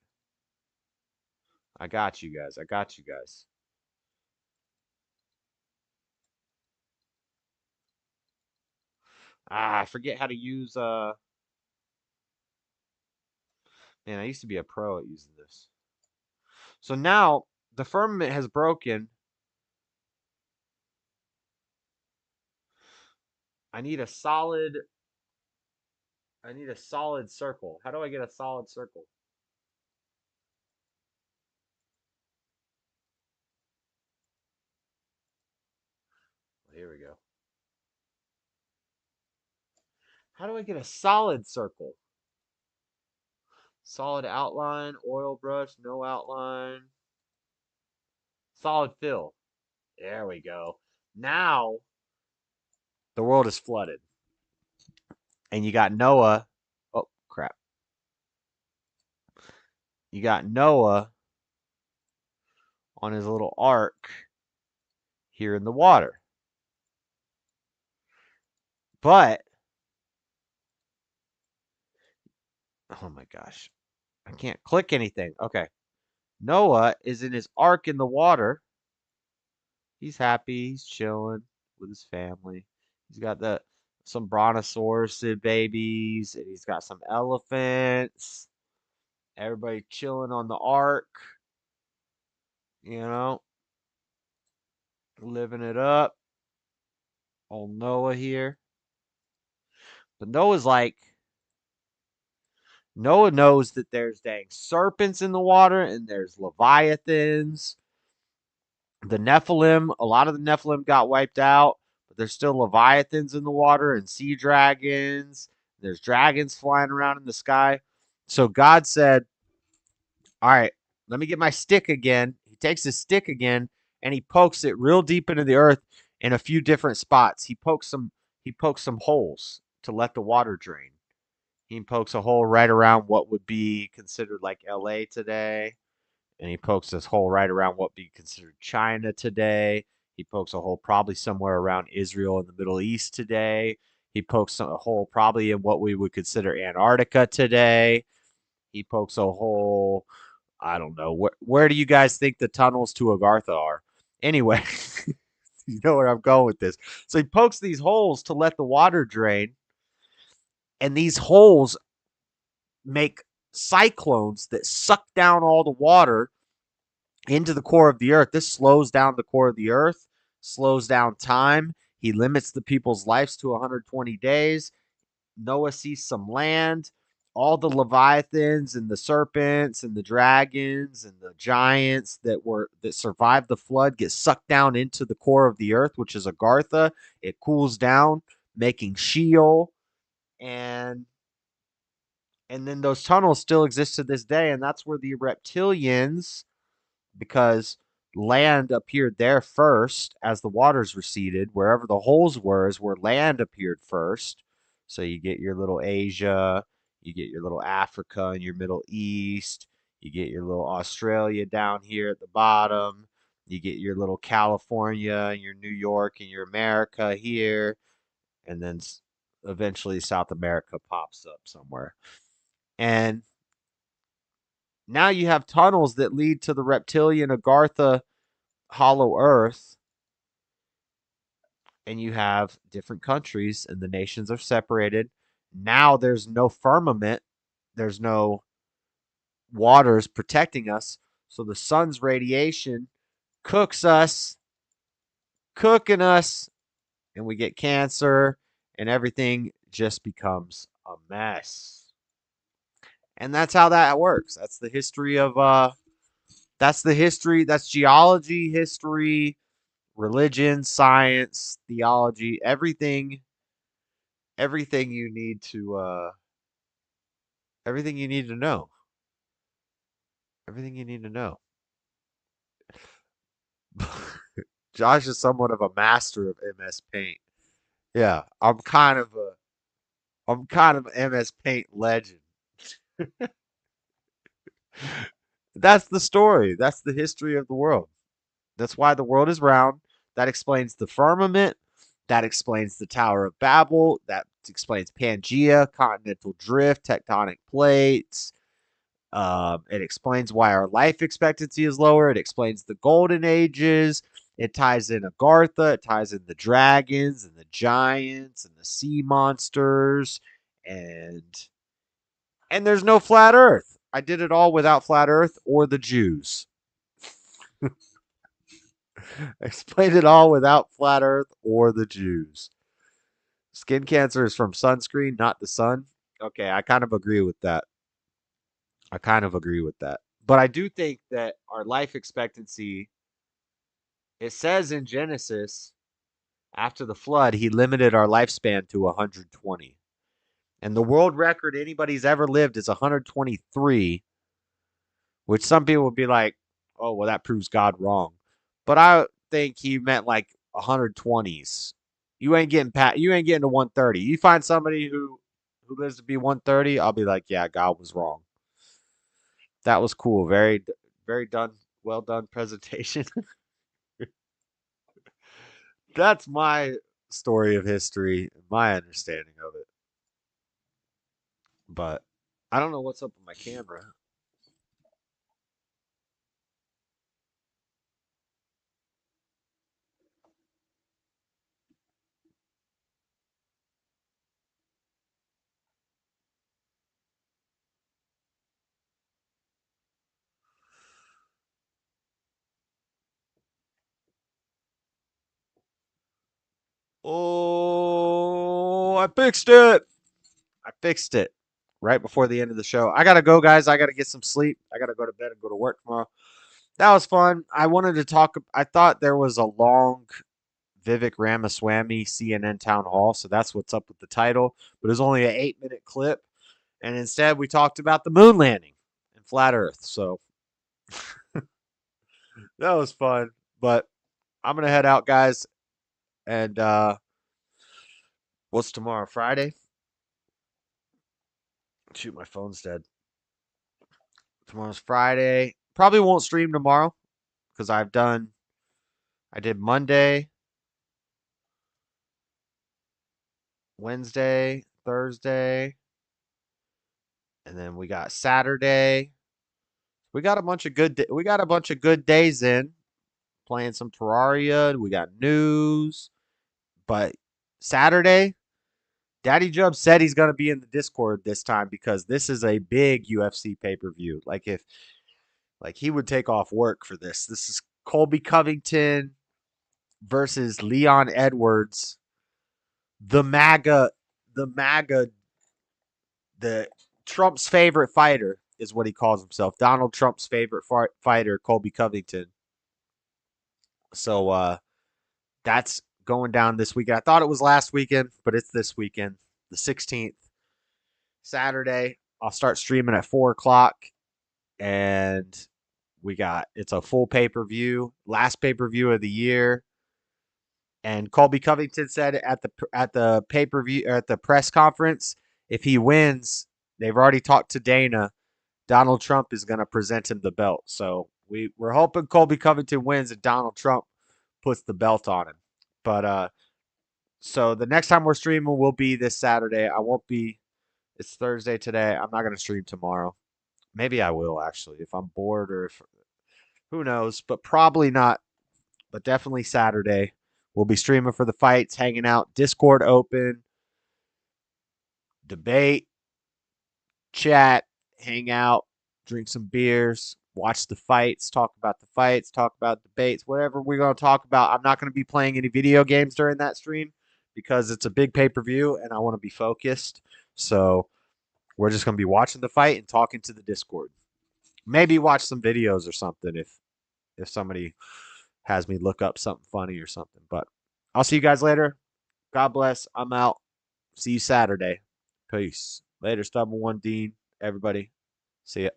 I got you guys. I forget how to use man, I used to be a pro at using this. So now the firmament has broken. I need a solid circle. How do I get a solid circle? Here we go. How do I get a solid circle? Solid outline, oil brush, no outline. Solid fill. There we go. Now the world is flooded. And you got Noah. Oh, crap. You got Noah on his little ark here in the water. But, oh my gosh. I can't click anything. Okay. Noah is in his ark in the water. He's happy. He's chilling with his family. He's got some brontosaurus babies, and he's got some elephants. Everybody chilling on the ark. You know, living it up. Old Noah here. But Noah knows that there's dang serpents in the water and there's leviathans. The Nephilim, a lot of the Nephilim got wiped out, but there's still leviathans in the water and sea dragons. There's dragons flying around in the sky. So God said, all right, let me get my stick again. He takes his stick again and he pokes it real deep into the earth in a few different spots. He pokes some holes to let the water drain. He pokes a hole right around what would be considered like LA today. And he pokes this hole right around what would be considered China today. He pokes a hole probably somewhere around Israel in the Middle East today. He pokes a hole probably in what we would consider Antarctica today. He pokes a hole, I don't know. Where do you guys think the tunnels to Agartha are? Anyway, you know where I'm going with this. So he pokes these holes to let the water drain. And these holes make cyclones that suck down all the water into the core of the earth. This slows down the core of the earth, slows down time. He limits the people's lives to 120 days. Noah sees some land. All the leviathans and the serpents and the dragons and the giants that survived the flood get sucked down into the core of the earth, which is Agartha. It cools down, making Sheol, and then those tunnels still exist to this day, and that's where the reptilians, because land appeared there first as the waters receded. Wherever the holes were is where land appeared first. So you get your little Asia, you get your little Africa and your Middle East, you get your little Australia down here at the bottom, you get your little California and your New York and your America here, and then eventually South America pops up somewhere. And now you have tunnels that lead to the reptilian Agartha hollow earth, and you have different countries and the nations are separated. Now there's no firmament, there's no waters protecting us, so the sun's radiation cooks us, cooking us, and we get cancer, and everything just becomes a mess. And that's how that works. That's the history of that's geology, history, religion, science, theology, everything you need to everything you need to know. Everything you need to know. Josh is somewhat of a master of MS Paint. Yeah, I'm kind of an MS Paint legend. That's the story. That's the history of the world. That's why the world is round. That explains the firmament. That explains the Tower of Babel. That explains Pangea, continental drift, tectonic plates. It explains why our life expectancy is lower. It explains the golden ages. It ties in Agartha. It ties in the dragons and the giants and the sea monsters. And there's no flat earth. I did it all without flat earth or the Jews. I explained it all without flat earth or the Jews. Skin cancer is from sunscreen, not the sun. Okay, I kind of agree with that. But I do think that our life expectancy, it says in Genesis, after the flood, he limited our lifespan to 120. And the world record anybody's ever lived is 123, which some people would be like, oh, well, that proves God wrong. But I think he meant like 120s. You ain't getting to 130. You find somebody who lives to be 130, I'll be like, yeah, God was wrong. That was cool. Very, very well done presentation. That's my story of history, my understanding of it. But I don't know what's up with my camera. Oh, I fixed it. Right before the end of the show. I got to go, guys. I got to get some sleep. I got to go to bed and go to work tomorrow. That was fun. I wanted to talk. I thought there was a long Vivek Ramaswamy CNN town hall, so that's what's up with the title. But it was only an 8-minute clip. And instead, we talked about the moon landing and flat Earth. So that was fun. But I'm going to head out, guys. And what's tomorrow? Friday? Shoot, my phone's dead. Tomorrow's Friday. Probably won't stream tomorrow because I did Monday, Wednesday, Thursday, and then we got Saturday. We got a bunch of good days in playing some Terraria. We got news, but Saturday, Daddy Jub said he's gonna be in the Discord this time because this is a big UFC pay-per-view. Like he would take off work for this. This is Colby Covington versus Leon Edwards, the MAGA, the Trump's favorite fighter is what he calls himself. Donald Trump's favorite fighter, Colby Covington. So that's going down this weekend. I thought it was last weekend, but it's this weekend, the 16th, Saturday. I'll start streaming at 4:00, and it's a full pay-per-view, last pay-per-view of the year. And Colby Covington said at the pay-per-view or at the press conference, if he wins, they've already talked to Dana. Donald Trump is going to present him the belt. So we're hoping Colby Covington wins and Donald Trump puts the belt on him. But so the next time we're streaming will be this Saturday. I won't be. It's Thursday today. I'm not going to stream tomorrow. Maybe I will actually if I'm bored or if who knows, but probably not. But definitely Saturday. We'll be streaming for the fights, hanging out, Discord open, debate, chat, hang out, drink some beers, watch the fights, talk about debates, whatever we're going to talk about. I'm not going to be playing any video games during that stream because it's a big pay-per-view and I want to be focused. So we're just going to be watching the fight and talking to the Discord. Maybe watch some videos or something if somebody has me look up something funny or something. But I'll see you guys later. God bless. I'm out. See you Saturday. Peace. Later, Stubborn One Dean. Everybody. See ya.